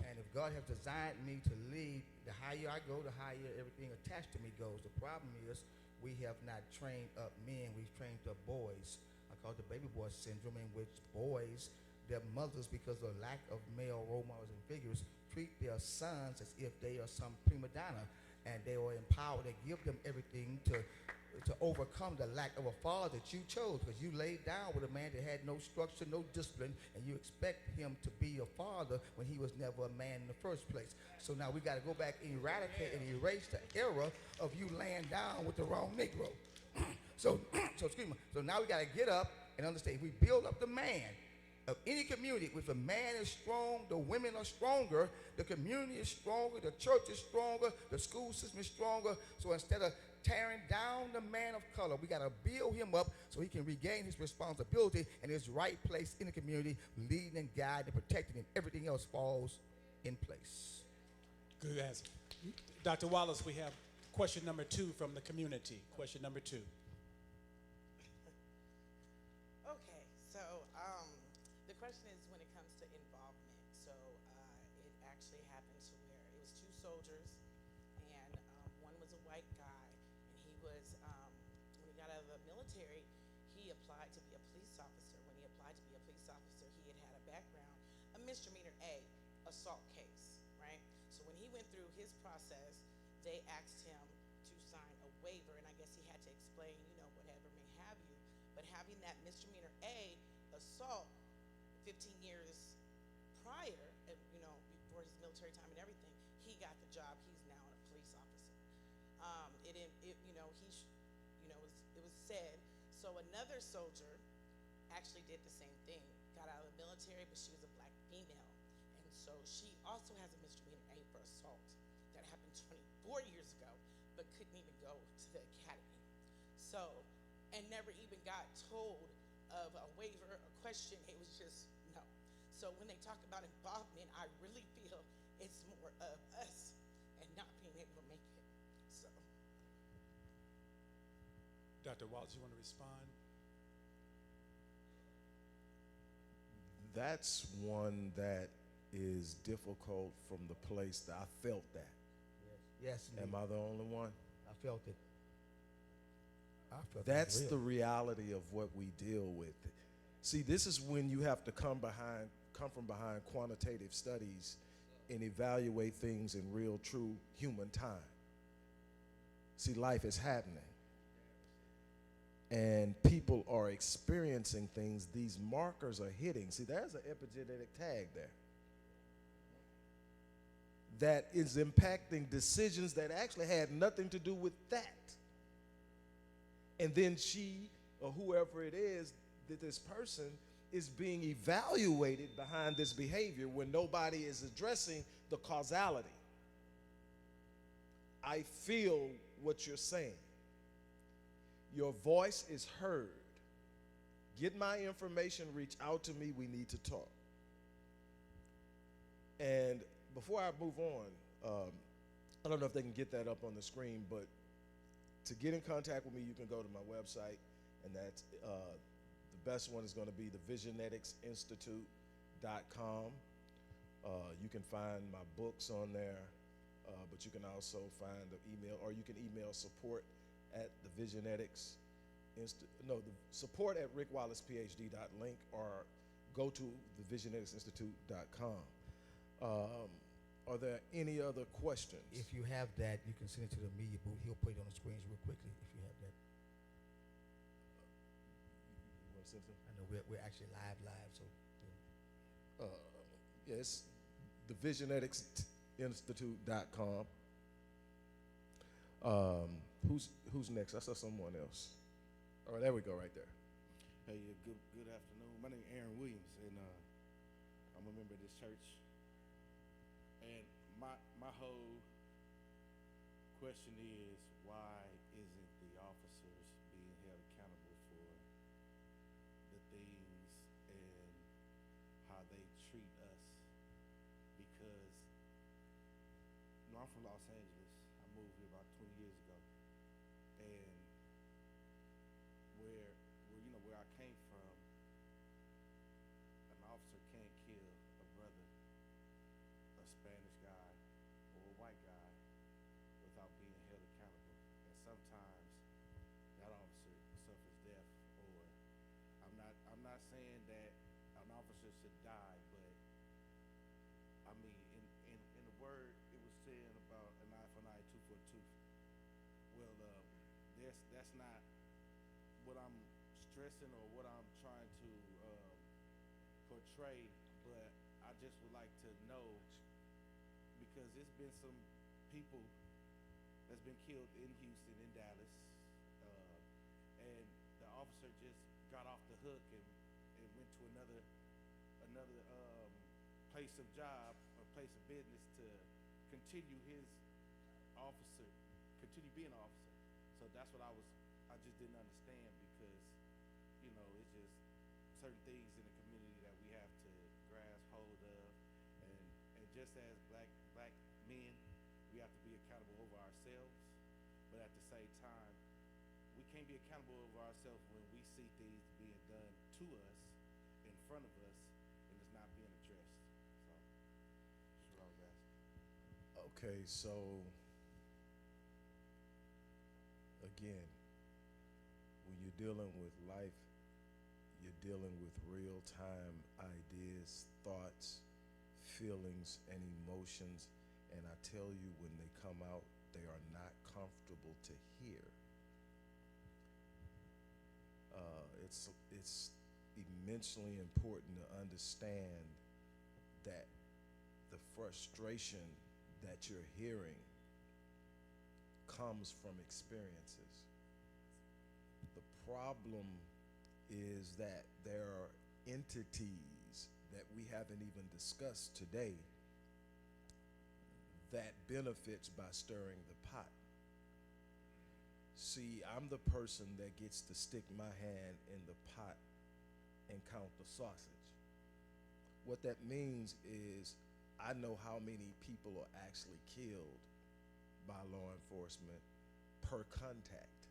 and if God has designed me to lead, the higher I go, the higher everything attached to me goes. The problem is we have not trained up men, we've trained up boys. I call it the baby boy syndrome, in which boys, their mothers, because of lack of male role models and figures, treat their sons as if they are some prima donna, and they are empowered to give them everything to overcome the lack of a father that you chose, because you laid down with a man that had no structure, no discipline, and you expect him to be a father when he was never a man in the first place. So now we got to go back and eradicate and erase the era of you laying down with the wrong Negro. So excuse me. So now we got to get up and understand, if we build up the man of any community, if the man is strong, the women are stronger, the community is stronger, the church is stronger, the school system is stronger. So instead of tearing down the man of color, we got to build him up so he can regain his responsibility and his right place in the community, leading and guiding and protecting him. Everything else falls in place. Good answer. Dr. Wallace, we have question number 2 from the community. Question number 2. Okay, so the question is when it comes to involvement. So it actually happened to where it was 2 soldiers, and one was a white guy, and he was, when he got out of the military, he applied to be a police officer. When he applied to be a police officer, he had a background, a misdemeanor assault case, right? So when he went through his process, they asked him to sign a waiver, and I guess he had to explain, whatever may have you. But having that misdemeanor assault 15 years prior, before his military time and everything, he got the job. He's now a police officer. It was said. So another soldier actually did the same thing. Got out of the military, but she was a black female, and so she also has a misdemeanor for assault that happened 24 years ago, but couldn't even go to the academy. So, and never even got told of a waiver, a question. It was just no. So when they talk about involvement, I really feel it's more of us and not being able to make it. So, Dr. Wallace, you want to respond? That's one that is difficult from the place that I felt that. Yes. Am I the only one? I felt it. That's the reality of what we deal with. See, this is when you have to come from behind quantitative studies and evaluate things in real, true human time. See, life is happening. and people are experiencing things, these markers are hitting. See, there's an epigenetic tag there that is impacting decisions that actually had nothing to do with that. And then she, or whoever it is, that this person is being evaluated behind this behavior when nobody is addressing the causality. I feel what you're saying. Your voice is heard. Get my information, reach out to me, we need to talk. And before I move on, I don't know if they can get that up on the screen, but to get in contact with me, you can go to my website, and that's the best one is going to be thevigeneticsinstitute.com. You can find my books on there, but you can also find the email, or you can email support at support at rickwallacephd.link, or go to thevigeneticsinstitute.com. Are there any other questions? If you have that, you can send it to the media booth. He'll put it on the screens real quickly if you have that. You want to send it? I know we're actually live, so. Yes, thevigeneticsinstitute.com. Who's next? I saw someone else. All right, there we go, right there. Hey, good afternoon. My name is Aaron Williams, and I'm a member of this church. And my whole question is, why isn't the officers being held accountable for the things and how they treat us? Because I'm from Los Angeles. I moved here about 20 years ago, and where I came from, an officer can't kill a brother, a Spanish guy, or a white guy without being held accountable. And sometimes that officer suffers death, or I'm not saying that an officer should die, but I mean, in the word, it was saying about an eye for an eye, tooth for a tooth. Well, that's not what I'm stressing or what I'm trying to portray, but I just would like to know, because there's been some people that's been killed in Houston, in Dallas, and the officer just got off the hook and went to another place of job or place of business to continue being an officer. So that's what I just didn't understand, because it's just certain things in the community that we have to grasp hold of, and just as black men, we have to be accountable over ourselves, but at the same time, we can't be accountable over ourselves when we see things being done to us, in front of us, and it's not being addressed. So that's what I was asking. Okay, so again, when you're dealing with life, you're dealing with real-time ideas, thoughts, feelings, and emotions, and I tell you, when they come out, they are not comfortable to hear. It's immensely important to understand that the frustration that you're hearing comes from experiences. The problem is that there are entities that we haven't even discussed today that benefits by stirring the pot. See, I'm the person that gets to stick my hand in the pot and count the sausage. What that means is I know how many people are actually killed by law enforcement per contact.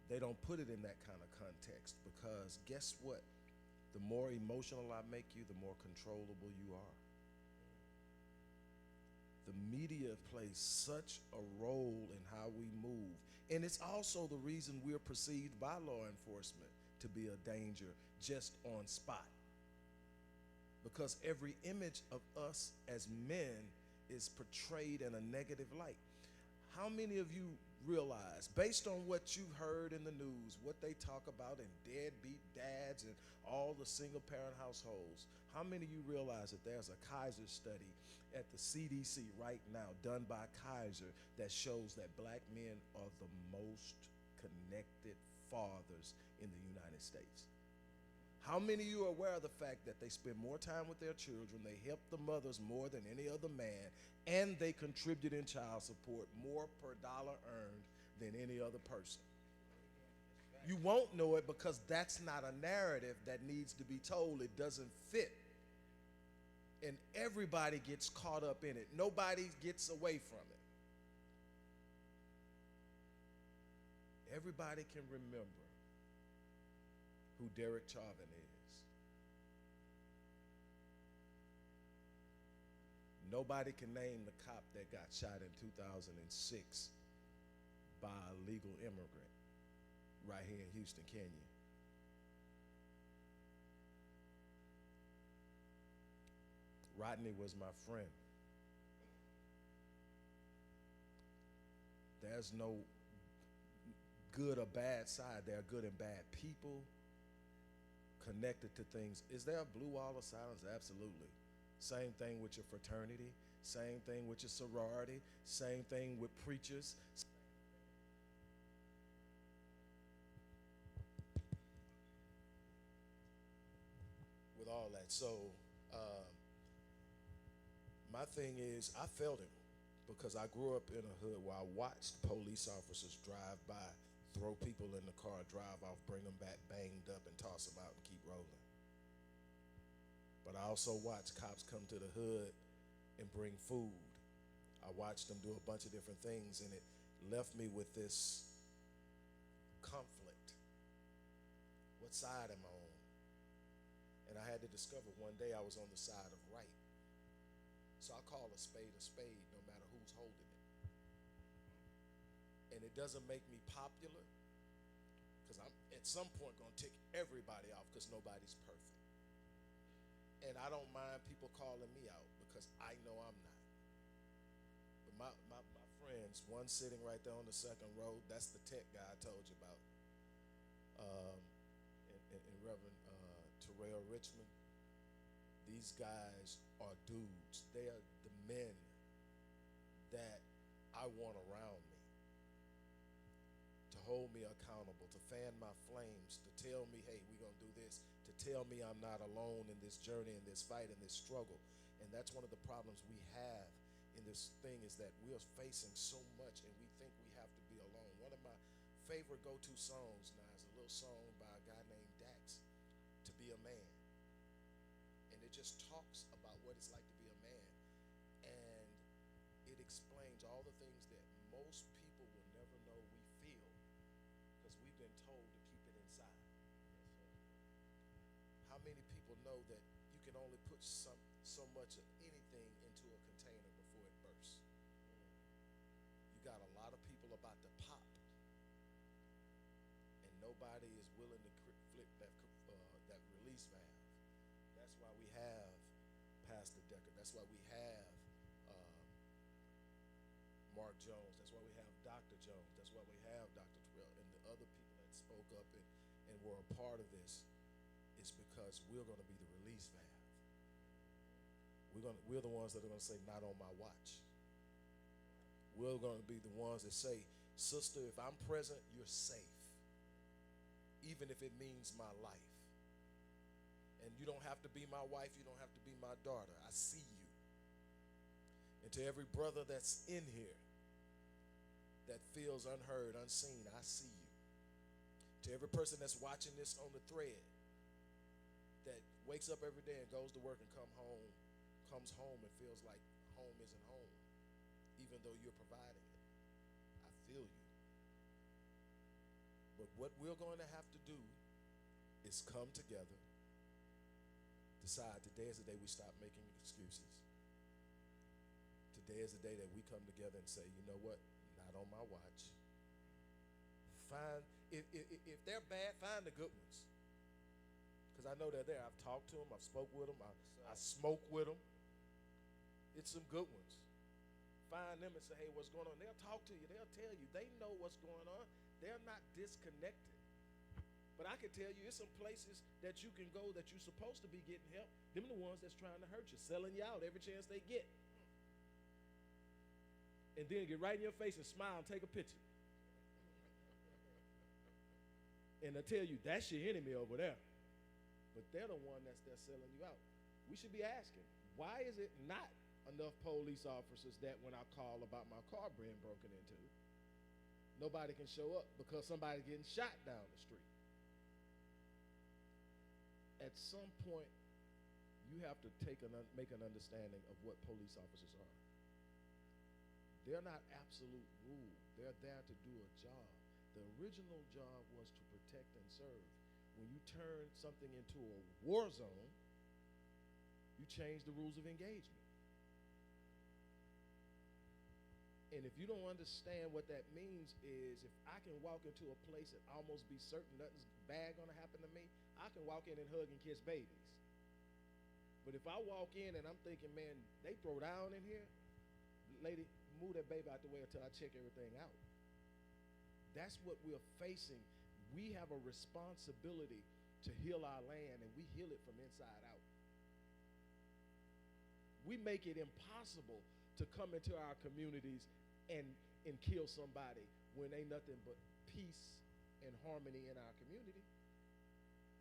They don't put it in that kind of context, because guess what? The more emotional I make you, the more controllable you are. The media plays such a role in how we move, and it's also the reason we're perceived by law enforcement to be a danger just on spot, because every image of us as men is portrayed in a negative light. How many of you realize, based on what you've heard in the news, what they talk about in deadbeat dads and all the single parent households, how many of you realize that there's a Kaiser study at the CDC right now done by Kaiser that shows that black men are the most connected fathers in the United States? How many of you are aware of the fact that they spend more time with their children, they help the mothers more than any other man, and they contribute in child support more per dollar earned than any other person? You won't know it because that's not a narrative that needs to be told. It doesn't fit. And everybody gets caught up in it. Nobody gets away from it. Everybody can remember who Derek Chauvin is. Nobody can name the cop that got shot in 2006 by a legal immigrant right here in Houston, Kenya. Rodney was my friend. There's no good or bad side. There are good and bad people connected to things. Is there a blue wall of silence? Absolutely. Same thing with your fraternity, same thing with your sorority, same thing with preachers. With all that. So my thing is, I felt it because I grew up in a hood where I watched police officers drive by, throw people in the car, drive off, bring them back banged up, and toss them out and keep rolling. But I also watched cops come to the hood and bring food. I watched them do a bunch of different things, and it left me with this conflict. What side am I on? And I had to discover one day I was on the side of right. So I call a spade no matter who's holding it. And it doesn't make me popular because I'm at some point going to tick everybody off because nobody's perfect. And I don't mind people calling me out because I know I'm not. But my friends, one sitting right there on the second row, that's the tech guy I told you about, and Reverend Terrell Richmond. These guys are dudes. They are the men that I want around me to hold me accountable, to fan my flames, to tell me, hey, we're going to do this, to tell me I'm not alone in this journey, in this fight, in this struggle. And that's one of the problems we have in this thing is that we are facing so much and we think we have to be alone. One of my favorite go-to songs now is a little song by a guy named Dax, To Be a Man. And it just talks about what it's like to be a man. And it explains all the things that most people will never know we feel because we've been told to keep it inside. How many people know that you can only put so much of anything into a container before it bursts? You got a lot of people about to pop, and nobody is willing to flip that release valve. That's why we have Pastor Decker. That's why we have Mark Jones. That's why we have Dr. Jones. That's why we have Dr. Terrell and the other people that spoke up and were a part of this. Is because we're going to be the release valve. We're the ones that are going to say, not on my watch. We're going to be the ones that say, sister, if I'm present, you're safe, even if it means my life. And you don't have to be my wife. You don't have to be my daughter. I see you. And to every brother that's in here that feels unheard, unseen, I see you. To every person that's watching this on the thread that wakes up every day and goes to work and comes home and feels like home isn't home, even though you're providing it. I feel you. But what we're going to have to do is come together, decide today is the day we stop making excuses. Today is the day that we come together and say, you know what, not on my watch. If they're bad, find the good ones. Because I know they're there. I've talked to them. I've spoke with them. I smoke with them. It's some good ones. find them and say, hey, what's going on? They'll talk to you. They'll tell you. They know what's going on. They're not disconnected. But I can tell you, it's some places that you can go that you're supposed to be getting help. Them are the ones that's trying to hurt you, selling you out every chance they get. And then get right in your face and smile and take a picture. And they'll tell you, that's your enemy over there. But they're the one that's selling you out. We should be asking, why is it not enough police officers that when I call about my car being broken into, nobody can show up because somebody's getting shot down the street? At some point, you have to make an understanding of what police officers are. They're not absolute rule. They're there to do a job. The original job was to protect and serve. When you turn something into a war zone, you change the rules of engagement. And if you don't understand what that means is, if I can walk into a place and almost be certain nothing's bad gonna happen to me, I can walk in and hug and kiss babies. But if I walk in and I'm thinking, man, they throw down in here, lady, move that baby out the way until I check everything out. That's what we're facing. We have a responsibility to heal our land, and we heal it from inside out. We make it impossible to come into our communities and kill somebody when ain't nothing but peace and harmony in our community.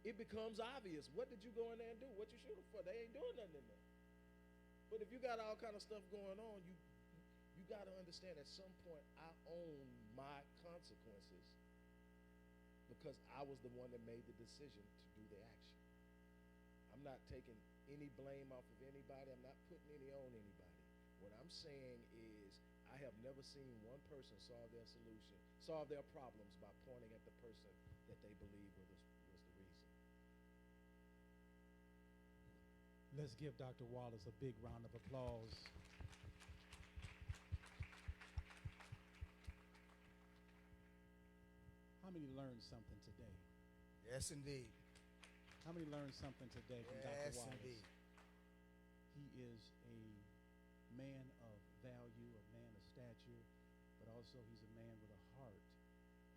It becomes obvious. What did you go in there and do? What you shooting for? They ain't doing nothing in there. But if you got all kind of stuff going on, you got to understand at some point I own my consequences because I was the one that made the decision to do the action. I'm not taking any blame off of anybody. I'm not putting any on anybody. What I'm saying is I have never seen one person solve their problems by pointing at the person that they believe was the reason. Let's give Dr. Wallace a big round of applause. How many learned something today? Yes, indeed. How many learned something today from Yes, Dr. Wallace? indeed. He is a man of value, a man of stature, but also he's a man with a heart,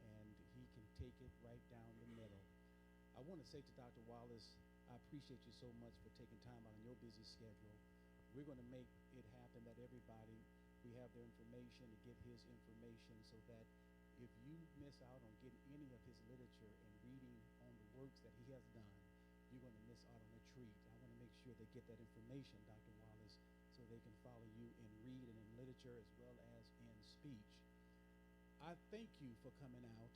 and he can take it right down the middle. I want to say to Dr. Wallace, I appreciate you so much for taking time out on your busy schedule. We're going to make it happen that everybody, we have their information to get his information so that if you miss out on getting any of his literature and reading on the works that he has done, you're going to miss out on a treat. I want to make sure they get that information, Dr. Wallace, so they can follow you in read and in literature as well as in speech. I thank you for coming out.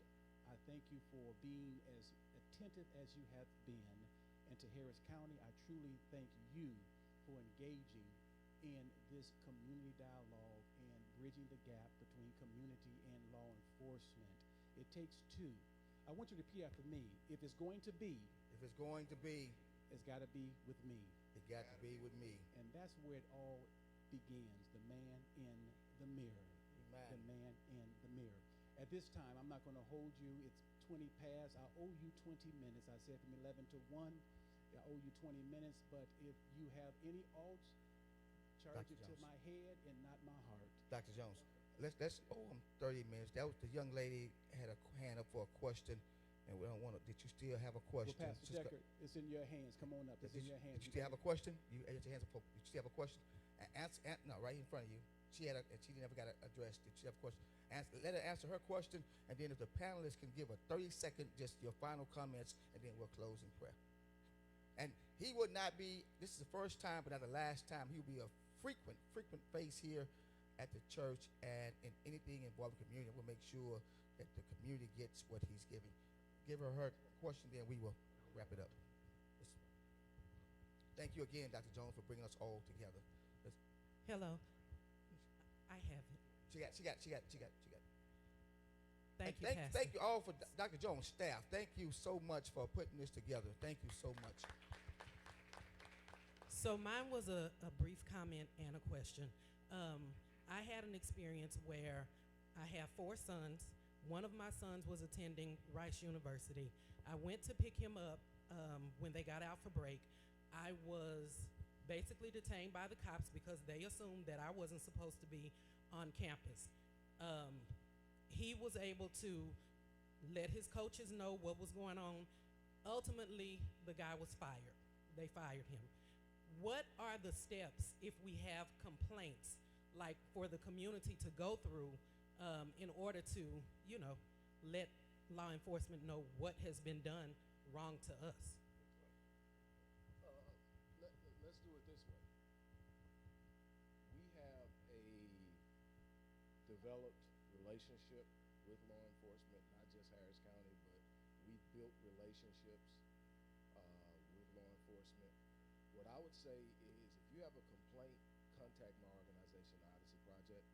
I thank you for being as attentive as you have been. And to Harris County, I truly thank you for engaging in this community dialogue and bridging the gap between community and law enforcement. It takes two. I want you to repeat after me. If it's going to be, it's got to be with me. It got to be with me. And that's where it all begins, the man in the mirror. Amen. The man in the mirror. At this time, I'm not going to hold you. It's 20 past. I owe you 20 minutes. I said from 11 to 1, I owe you 20 minutes. But if you have any alts, charge it to my head and not my heart. Dr. Jones, let's owe him 30 minutes. That was the young lady had a hand up for a question, and we don't want to. Did you still have a question? Well, Pastor Decker, it's in your hands. Come on up. It's in your hands. Did you still have a question? You had your hands up. Did you still have a question? No, right in front of you. She never got it addressed. Did she have a question? Let her answer her question, and then if the panelists can give a 30-second, just your final comments, and then we'll close in prayer. And he would not be. This is the first time, but not the last time. He'll be a frequent face here at the church, and in anything involving community. We'll make sure that the community gets what he's giving. Give her question, then we will wrap it up. Thank you again, Dr. Jones, for bringing us all together. Hello. I have it. She got. Thank you, Pastor. Thank you all for Dr. Jones' staff. Thank you so much for putting this together. Thank you so much. So mine was a brief comment and a question. I had an experience where I have 4 sons. One of my sons was attending Rice University. I went to pick him up when they got out for break. I was basically detained by the cops because they assumed that I wasn't supposed to be on campus. He was able to let his coaches know what was going on. Ultimately, the guy was fired. They fired him. What are the steps if we have complaints, like for the community to go through in order to, let law enforcement know what has been done wrong to us? Let's do it this way. We have a developed relationship with law enforcement, not just Harris County, but we've built relationships with law enforcement. What I would say is if you have a complaint, contact my organization, the Odyssey Project.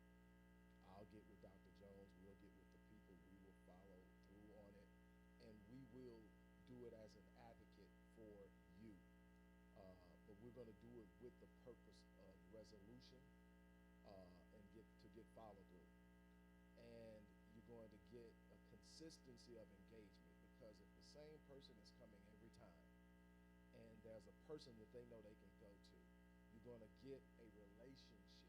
I'll get with Dr. Jones, we'll get with the people, we will follow through on it, and we will do it as an advocate for you. But we're gonna do it with the purpose of resolution and get follow through. And you're going to get a consistency of engagement, because if the same person is coming every time and there's a person that they know they can go to, you're going to get a relationship.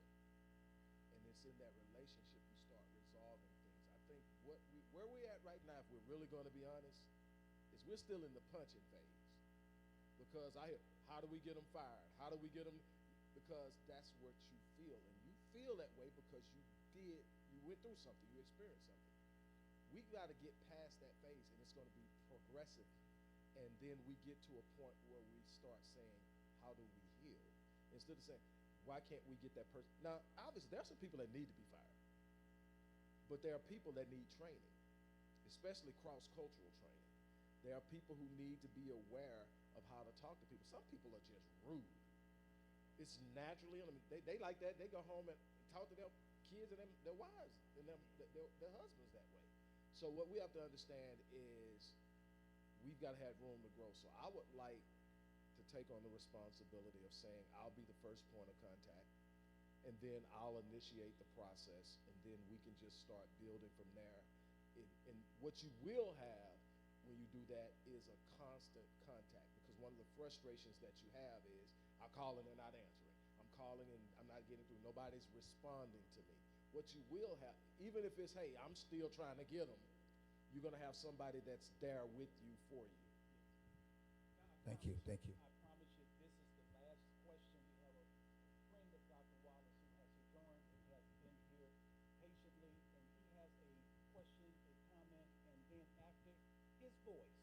And it's in that relationship you start resolving things. I think where we're at right now, if we're really going to be honest, is we're still in the punching phase. Because I hear, how do we get them fired? How do we get them? Because that's what you feel. And you feel that way because you went through something, you experienced something. We got to get past that phase, and it's going to be progressive. And then we get to a point where we start saying, how do we heal? Instead of saying, why can't we get that person? Now, obviously, there are some people that need to be fired. But there are people that need training, especially cross-cultural training. There are people who need to be aware of how to talk to people. Some people are just rude. It's naturally, they like that. They go home and talk to their kids and their wives and their husbands that way. So what we have to understand is we've got to have room to grow. So I would like to take on the responsibility of saying I'll be the first point of contact, and then I'll initiate the process, and then we can just start building from there. And what you will have when you do that is a constant contact, because one of the frustrations that you have is I call and they're not answering. I'm calling and I'm not getting through. Nobody's responding to me. What you will have, even if it's, hey, I'm still trying to get them, you're going to have somebody that's there with you for you. Thank you. I promise you, this is the last question. We have a friend of Dr. Wallace who has adjourned and has been here patiently, and he has a question, a comment, and then after his voice,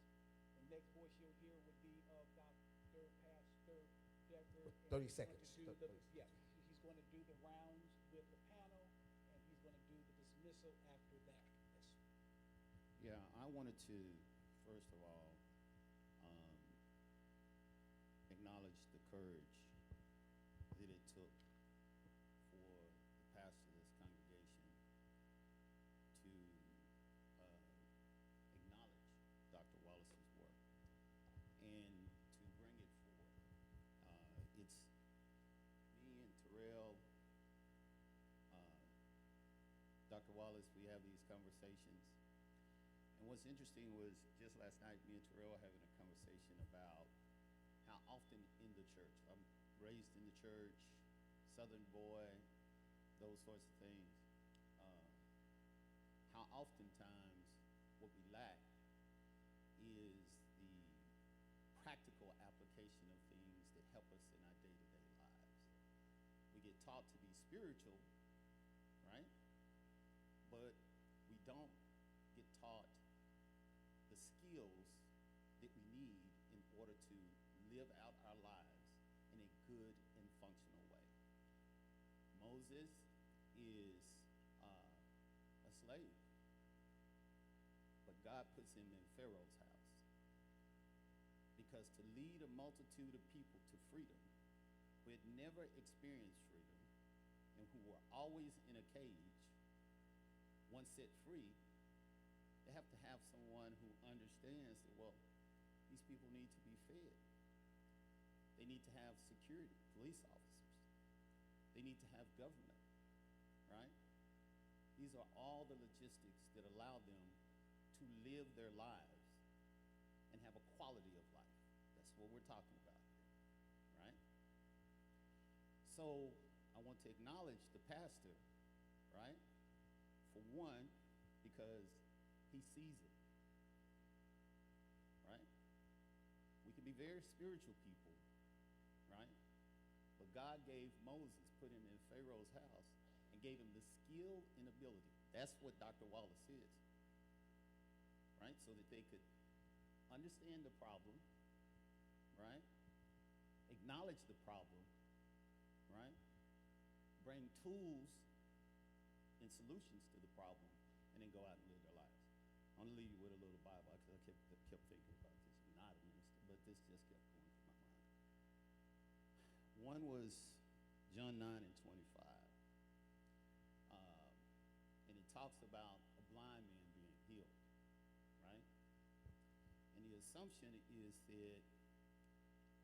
the next voice you'll hear would be of Dr. Pastor Decker. 30 seconds. He's going to do the rounds with the panel, and he's going to do the dismissal after that. Yes. Yeah, I wanted to, first of all, acknowledge the courage that it took for the pastor of this congregation to acknowledge Dr. Wallace's work and to bring it forward. It's me and Terrell, Dr. Wallace, we have these conversations. And what's interesting was just last night, me and Terrell having a conversation about how often in the church, I'm raised in the church, Southern boy, those sorts of things, how oftentimes what we lack is the practical application of things that help us in our day-to-day lives. We get taught to be spiritual, right? But we don't get taught the skills that we need in order to live out our lives in a good and functional way. Moses is a slave, but God puts him in Pharaoh's house because to lead a multitude of people to freedom who had never experienced freedom and who were always in a cage, once set free, they have to have someone who understands that, well, these people need to be fed. They need to have security, police officers. They need to have government, right? These are all the logistics that allow them to live their lives and have a quality of life. That's what we're talking about here, right? So I want to acknowledge the pastor, One, because he sees it, right? We can be very spiritual people, right? But God gave Moses, put him in Pharaoh's house, and gave him the skill and ability. That's what Dr. Wallace is, right? So that they could understand the problem, right? Acknowledge the problem, right? Bring tools and solutions to the problem, and then go out and live their lives. I'm gonna leave you with a little Bible because I kept thinking about this. I'm not a minister, but this just kept going through my mind. One was John 9 and 25. And it talks about a blind man being healed, right? And the assumption is that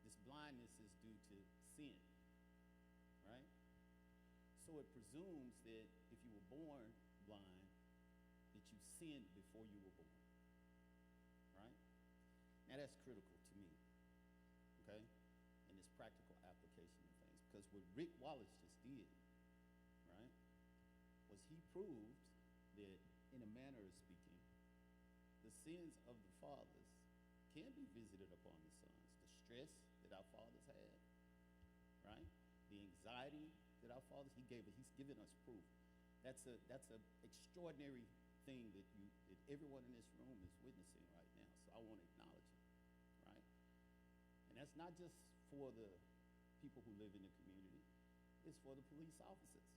this blindness is due to sin, right? So it presumes that if you were born blind, that you sinned before you were born, right? Now that's critical to me, okay? In this practical application of things. Because what Rick Wallace just did, right, was he proved that, in a manner of speaking, the sins of the fathers can be visited upon the sons. The stress that our fathers had, right? The anxiety that our fathers, he's given us proof. That's a extraordinary thing that everyone in this room is witnessing right now. So I want to acknowledge it, right? And that's not just for the people who live in the community. It's for the police officers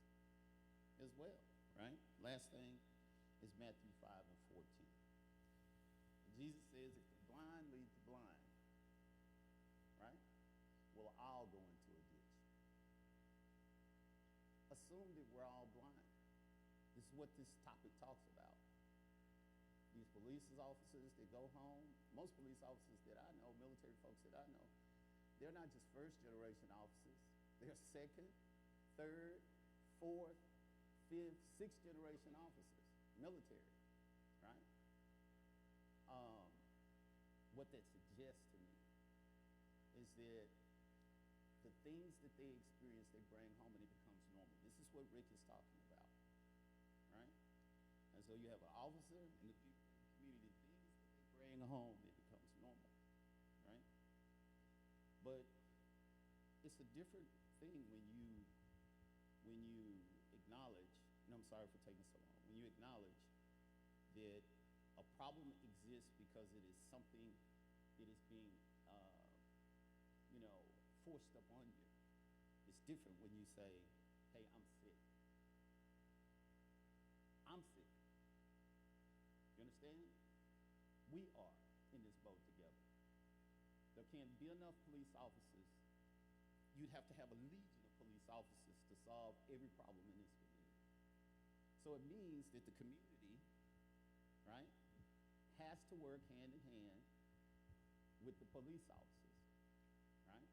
as well, right? Last thing is Matthew 5 and 14. Jesus says, if the blind lead the blind, right, we'll all go into a ditch. Assume that we're all blind. This is what this topic talks about. These police officers that go home, most police officers that I know, military folks that I know, they're not just first generation officers. They're second, third, fourth, fifth, sixth generation officers, military, right? What that suggests to me is that the things that they experience, they bring home and it becomes normal. This is what Rick is talking about, right? And so you have an officer and the people in the community, things that they bring home, it becomes normal, right? But it's a different thing when you acknowledge, and I'm sorry for taking so long, when you acknowledge that a problem exists because it is something that is being, forced upon you. It's different when you say, hey, I'm sick. I'm sick. You understand? We are in this boat together. There can't be enough police officers. You'd have to have a legion of police officers to solve every problem in this community. So it means that the community, right, has to work hand in hand with the police officers, right?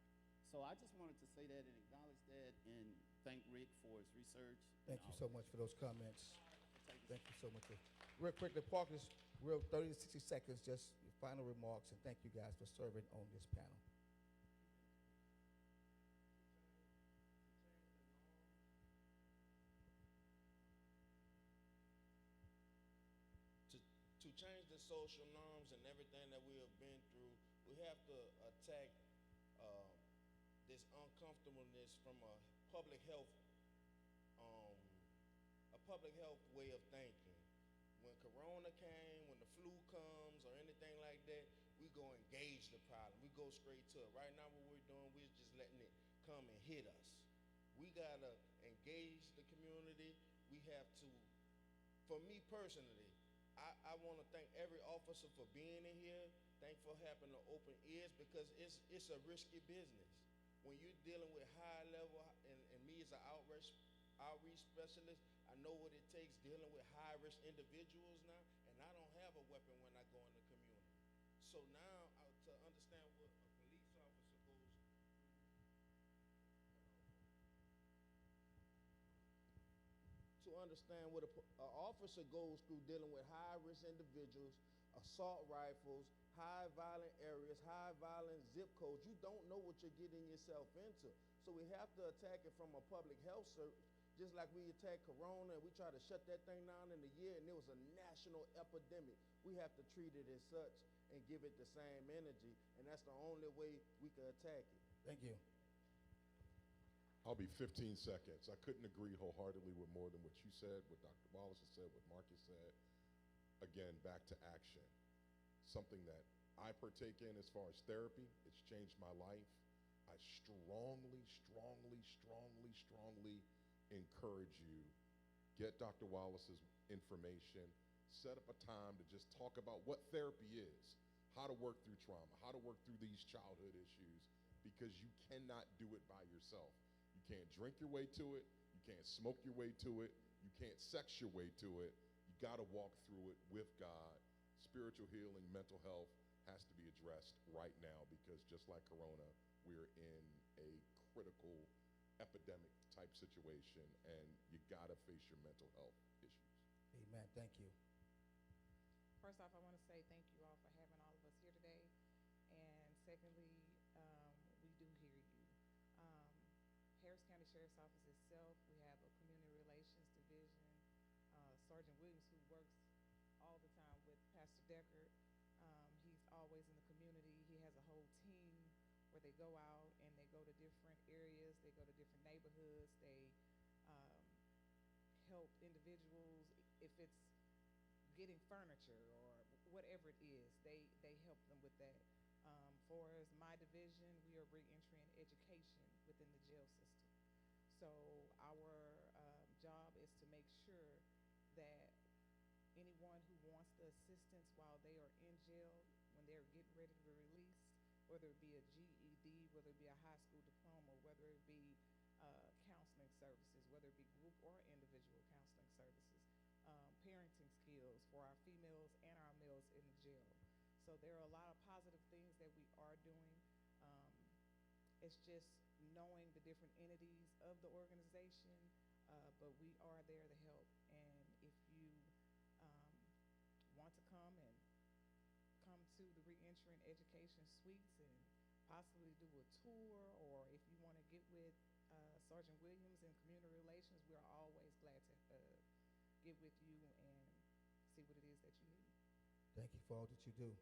So I just wanted to say that and acknowledge that and thank Rick for his research. Thank you so much for those comments. Thank you so much. Real quick, the park is real 30 to 60 seconds, just your final remarks, and thank you guys for serving on this panel. To change the social norms and everything that we have been through, we have to attack this uncomfortableness from a public health way of thinking. When Corona came, when the flu comes or anything like that, we go engage the problem. We go straight to it. Right now what we're doing, we're just letting it come and hit us. We gotta engage the community. We have to, for me personally, I want to thank every officer for being in here. Thank for having the open ears because it's a risky business. When you're dealing with high level, and me as an outreach specialist, I know what it takes dealing with high risk individuals now, and I don't have a weapon when I go in the community. So now to understand what a police officer goes officer goes through dealing with high-risk individuals, assault rifles, high violent areas, high violent zip codes. You don't know what you're getting yourself into. So we have to attack it from a public health just like we attacked Corona and we tried to shut that thing down in a year and it was a national epidemic. We have to treat it as such and give it the same energy, and that's the only way we can attack it. Thank you. I'll be 15 seconds. I couldn't agree wholeheartedly with more than what you said, what Dr. Wallace has said, what Marcus said. Again, back to action. Something that I partake in as far as therapy, it's changed my life. I strongly, strongly, strongly, strongly encourage you, get Dr. Wallace's information, set up a time to just talk about what therapy is, how to work through trauma, how to work through these childhood issues, because you cannot do it by yourself. You can't drink your way to it, you can't smoke your way to it, you can't sex your way to it. You gotta walk through it with God. Spiritual healing, mental health has to be addressed right now, because just like Corona, we're in a critical epidemic type situation, and you gotta face your mental health issues. Amen. Thank you. First off, I want to say thank you all for having all of us here today. And secondly, we do hear you. Harris County Sheriff's Office itself, we have a community relations division. Sergeant Williams, who works all the time with Pastor Decker, he's always in the community. He has a whole team where they go out and they go to different areas, they go to different neighborhoods, they help individuals. If it's getting furniture or whatever it is, they help them with that. For as my division, we are reentry and education within the jail system. So our job is to make sure that anyone who wants the assistance while they are in jail, when they're getting ready to be released, whether it be a GED, whether it be a high school diploma, whether it be counseling services, whether it be group or individual counseling services, parenting skills for our females and our males in the jail. So there are a lot of positive things that we are doing. It's just knowing the different entities of the organization, but we are there to help. And if you want to come to the reentry and education suites and possibly do a tour, or if you want to get with Sergeant Williams in community relations, we are always glad to get with you and see what it is that you need. Thank you for all that you do.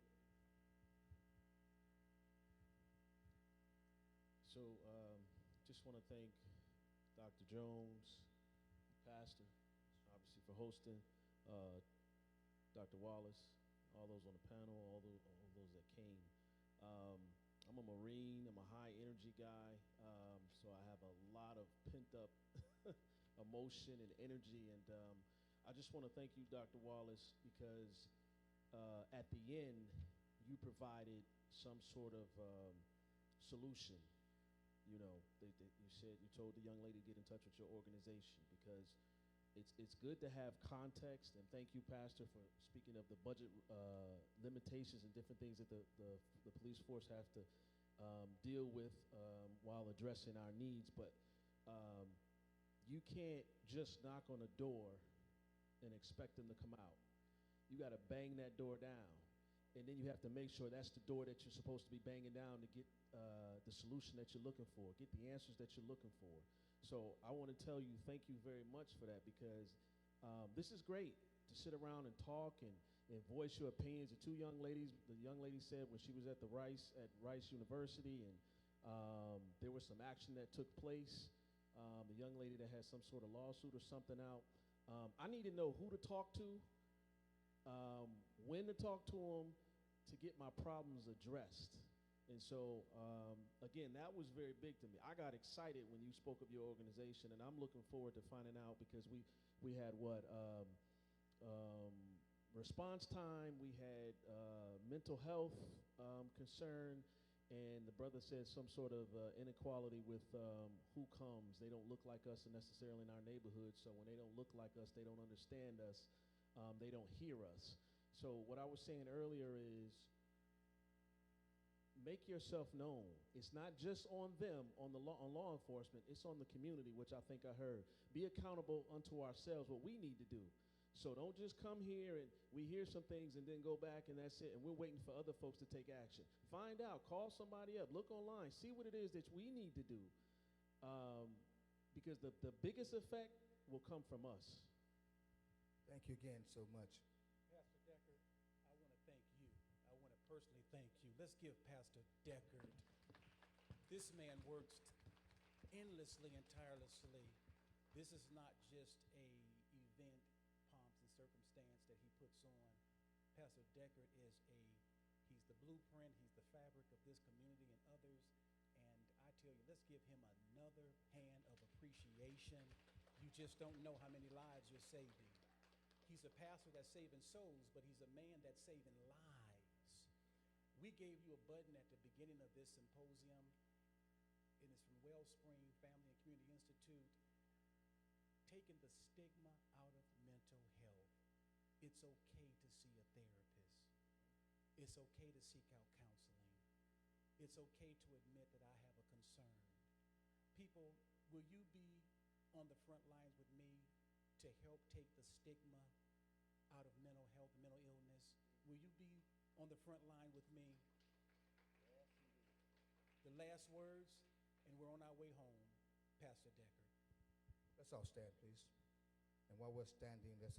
So just want to thank Dr. Jones, Pastor, obviously for hosting, Dr. Wallace, all those on the panel, all those that came. I'm a Marine, I'm a high energy guy, so I have a lot of pent up emotion and energy, and I just want to thank you, Dr. Wallace, because at the end, you provided some sort of solution. You know, you told the young lady to get in touch with your organization, because it's good to have context, and thank you, Pastor, for speaking of the budget limitations and different things that the police force have to deal with while addressing our needs, but you can't just knock on a door and expect them to come out. You got to bang that door down, and then you have to make sure that's the door that you're supposed to be banging down to get the solution that you're looking for, get the answers that you're looking for. So I want to tell you thank you very much for that, because this is great to sit around and talk and voice your opinions. The two young ladies, the young lady said when she was at Rice University, and there was some action that took place. The young lady that had some sort of lawsuit or something out. I need to know who to talk to, when to talk to them to get my problems addressed. And so, again, that was very big to me. I got excited when you spoke of your organization, and I'm looking forward to finding out, because we had response time, we had mental health concern, and the brother said some sort of inequality with who comes. They don't look like us necessarily in our neighborhood, so when they don't look like us, they don't understand us, they don't hear us. So what I was saying earlier is, make yourself known. It's not just on them, on law enforcement, it's on the community, which I think I heard. Be accountable unto ourselves, what we need to do. So don't just come here and we hear some things and then go back and that's it, and we're waiting for other folks to take action. Find out, call somebody up, look online, see what it is that we need to do. Because the biggest effect will come from us. Thank you again so much. Pastor Deckard, I want to thank you. I want to personally thank you. Let's give Pastor Deckard. This man works endlessly and tirelessly. This is not just a event, pomps and circumstance that he puts on. Pastor Deckard he's the blueprint, he's the fabric of this community and others. And I tell you, let's give him another hand of appreciation. You just don't know how many lives you're saving. He's a pastor that's saving souls, but he's a man that's saving lives. We gave you a button at the beginning of this symposium, and it's from Wellspring Family and Community Institute, taking the stigma out of mental health. It's okay to see a therapist. It's okay to seek out counseling. It's okay to admit that I have a concern. People, will you be on the front lines with me to help take the stigma out of mental health and mental illness? Will you be on the front line with me? The last words, and we're on our way home, Pastor Deckard. Let's all stand, please. And while we're standing, let's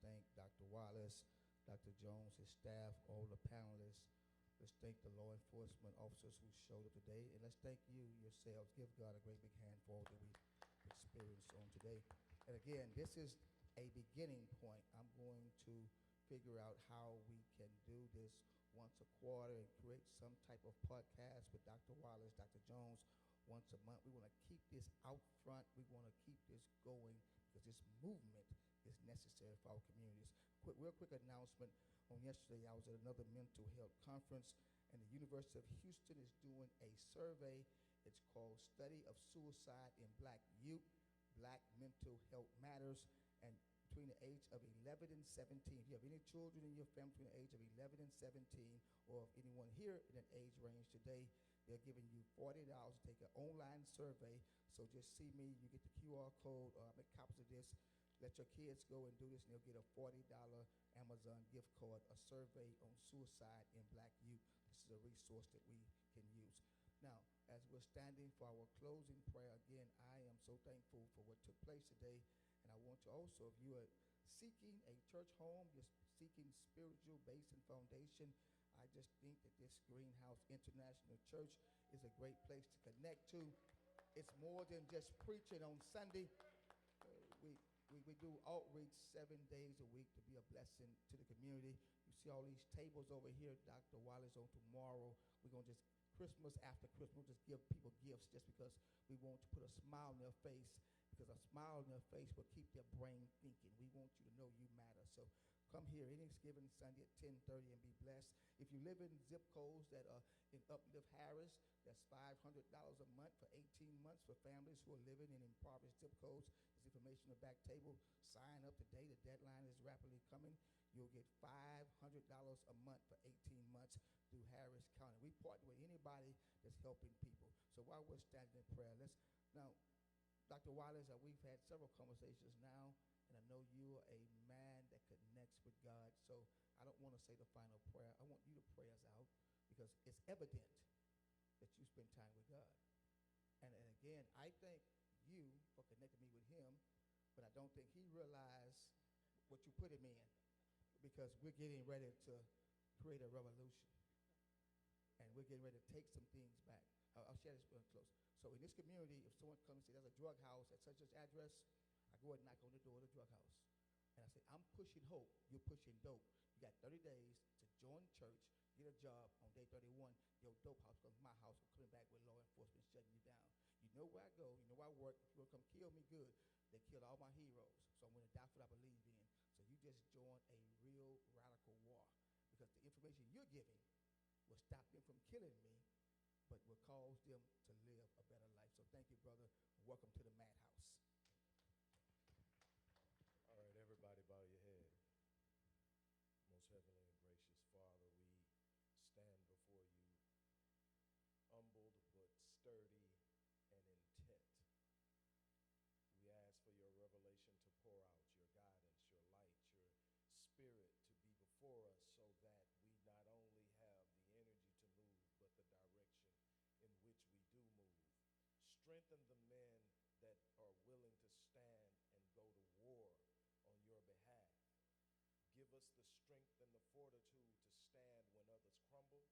thank Dr. Wallace, Dr. Jones, his staff, all the panelists. Let's thank the law enforcement officers who showed up today. And let's thank you yourselves. Give God a great big hand for all that we experienced on today. And again, this is a beginning point. I'm going to figure out how we can do this once a quarter and create some type of podcast with Dr. Wallace, Dr. Jones, once a month. We want to keep this out front. We want to keep this going because this movement is necessary for our communities. Real quick announcement. On yesterday, I was at another mental health conference, and the University of Houston is doing a survey. It's called Study of Suicide in Black Youth. Black Mental Health Matters. And between the age of 11 and 17, if you have any children in your family between the age of 11 and 17, or if anyone here in that age range today, they're giving you $40 to take an online survey. So just see me, you get the QR code, make copies of this. Let your kids go and do this, and they'll get a $40 Amazon gift card, a survey on suicide in Black youth. This is a resource that we can use. Now, as we're standing for our closing prayer, again, I am so thankful for what took place today. And I want to also, if you are seeking a church home, just seeking spiritual base and foundation, I just think that this Greenhouse International Church is a great place to connect to. It's more than just preaching on Sunday. We do outreach 7 days a week to be a blessing to the community. You see all these tables over here. Dr. Wallace on tomorrow. We're going to just, Christmas after Christmas, we'll just give people gifts just because we want to put a smile on their face, because a smile on their face will keep their brain thinking. We want you to know you matter. So come here any given Sunday at 10:30 and be blessed. If you live in zip codes that are in Uplift Harris, that's $500 a month for 18 months for families who are living in impoverished zip codes. There's information on the back table. Sign up today. The deadline is rapidly coming. You'll get $500 a month for 18 months through Harris County. We partner with anybody that's helping people. So while we're standing in prayer, now, Dr. Wallace, we've had several conversations now, and I know you are a man that connects with God. So I don't want to say the final prayer. I want you to pray us out because it's evident that you spend time with God. And again, I thank you for connecting me with him, but I don't think he realized what you put him in, because we're getting ready to create a revolution. And we're getting ready to take some things back. I'll share this real close. So in this community, if someone comes and says, there's a drug house at such and such address, I go and knock on the door of the drug house. And I say, I'm pushing hope, you're pushing dope. You got 30 days to join church, get a job. On day 31, your dope house comes to my house, I'm coming back with law enforcement shutting you down. You know where I go, you know where I work. If you want to come kill me, good. They killed all my heroes, so I'm going to die for what I believe in. So you just joined a real radical war, because the information you're giving will stop them from killing me, but will cause them to live a better life. So thank you, brother. Welcome to the madhouse. All right, everybody bow your head. Most heavenly and gracious Father, we stand before you humbled but sturdy and intent. We ask for your revelation to pour out, your guidance, your light, your spirit to be before us, so that we not only have the energy to move, but the direction in which we do move. Strengthen the men that are willing to stand and us the strength and the fortitude to stand when others crumble.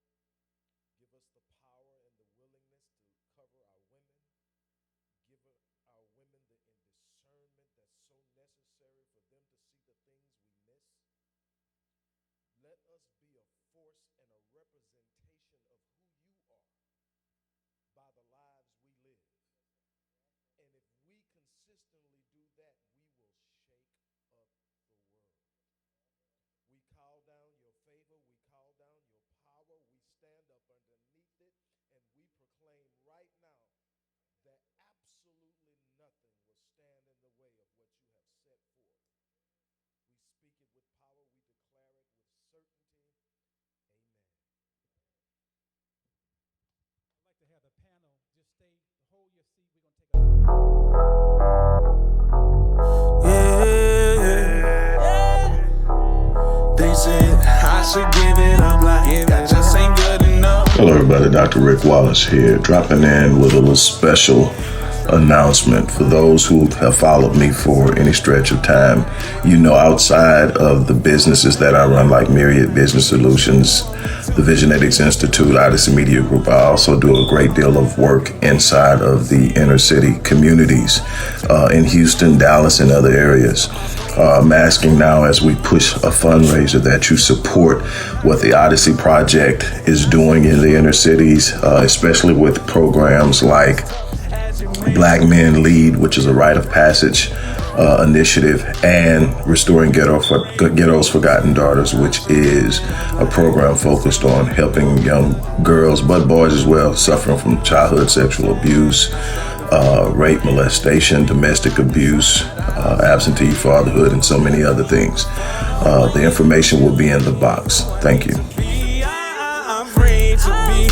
Give us the power and the willingness to cover our women. Give our women the discernment that's so necessary for them to see the things we miss. Let us be a force and a representation of who you are by the lives we live. And if we consistently do that, we will shake up the world. We call down your favor, we call down your power, we stand up underneath it, and we proclaim right now that absolutely nothing will stand in the way of what you have set forth. We speak it with power, we declare it with certainty. Amen. I'd like to have the panel just stay, hold your seat. We're going to take a... They said I should give it up like that just ain't good enough. Hello everybody, Dr. Rick Wallace here, dropping in with a little special announcement for those who have followed me for any stretch of time. You know, outside of the businesses that I run, like Myriad Business Solutions, the Epigenetics Institute, Odyssey Media Group, I also do a great deal of work inside of the inner city communities in Houston, Dallas, and other areas. I'm asking now, as we push a fundraiser, that you support what the Odyssey Project is doing in the inner cities, especially with programs like Black Men Lead, which is a rite of passage initiative, and Restoring Ghetto's Forgotten Daughters, which is a program focused on helping young girls, but boys as well, suffering from childhood sexual abuse, rape, molestation, domestic abuse, absentee fatherhood, and so many other things. The information will be in the box. Thank you. I'm free to be